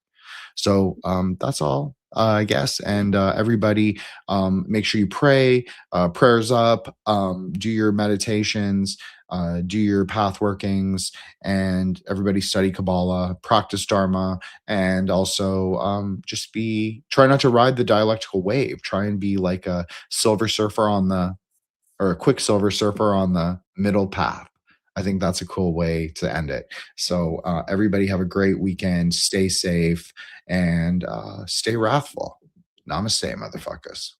So that's all, I guess. And everybody, make sure you pray, prayers up, do your meditations, do your path workings, and everybody study Kabbalah, practice Dharma, and also just try not to ride the dialectical wave. Try and be like a silver surfer or a quicksilver surfer on the middle path. I think that's a cool way to end it. So everybody have a great weekend. Stay safe and stay wrathful. Namaste, motherfuckers.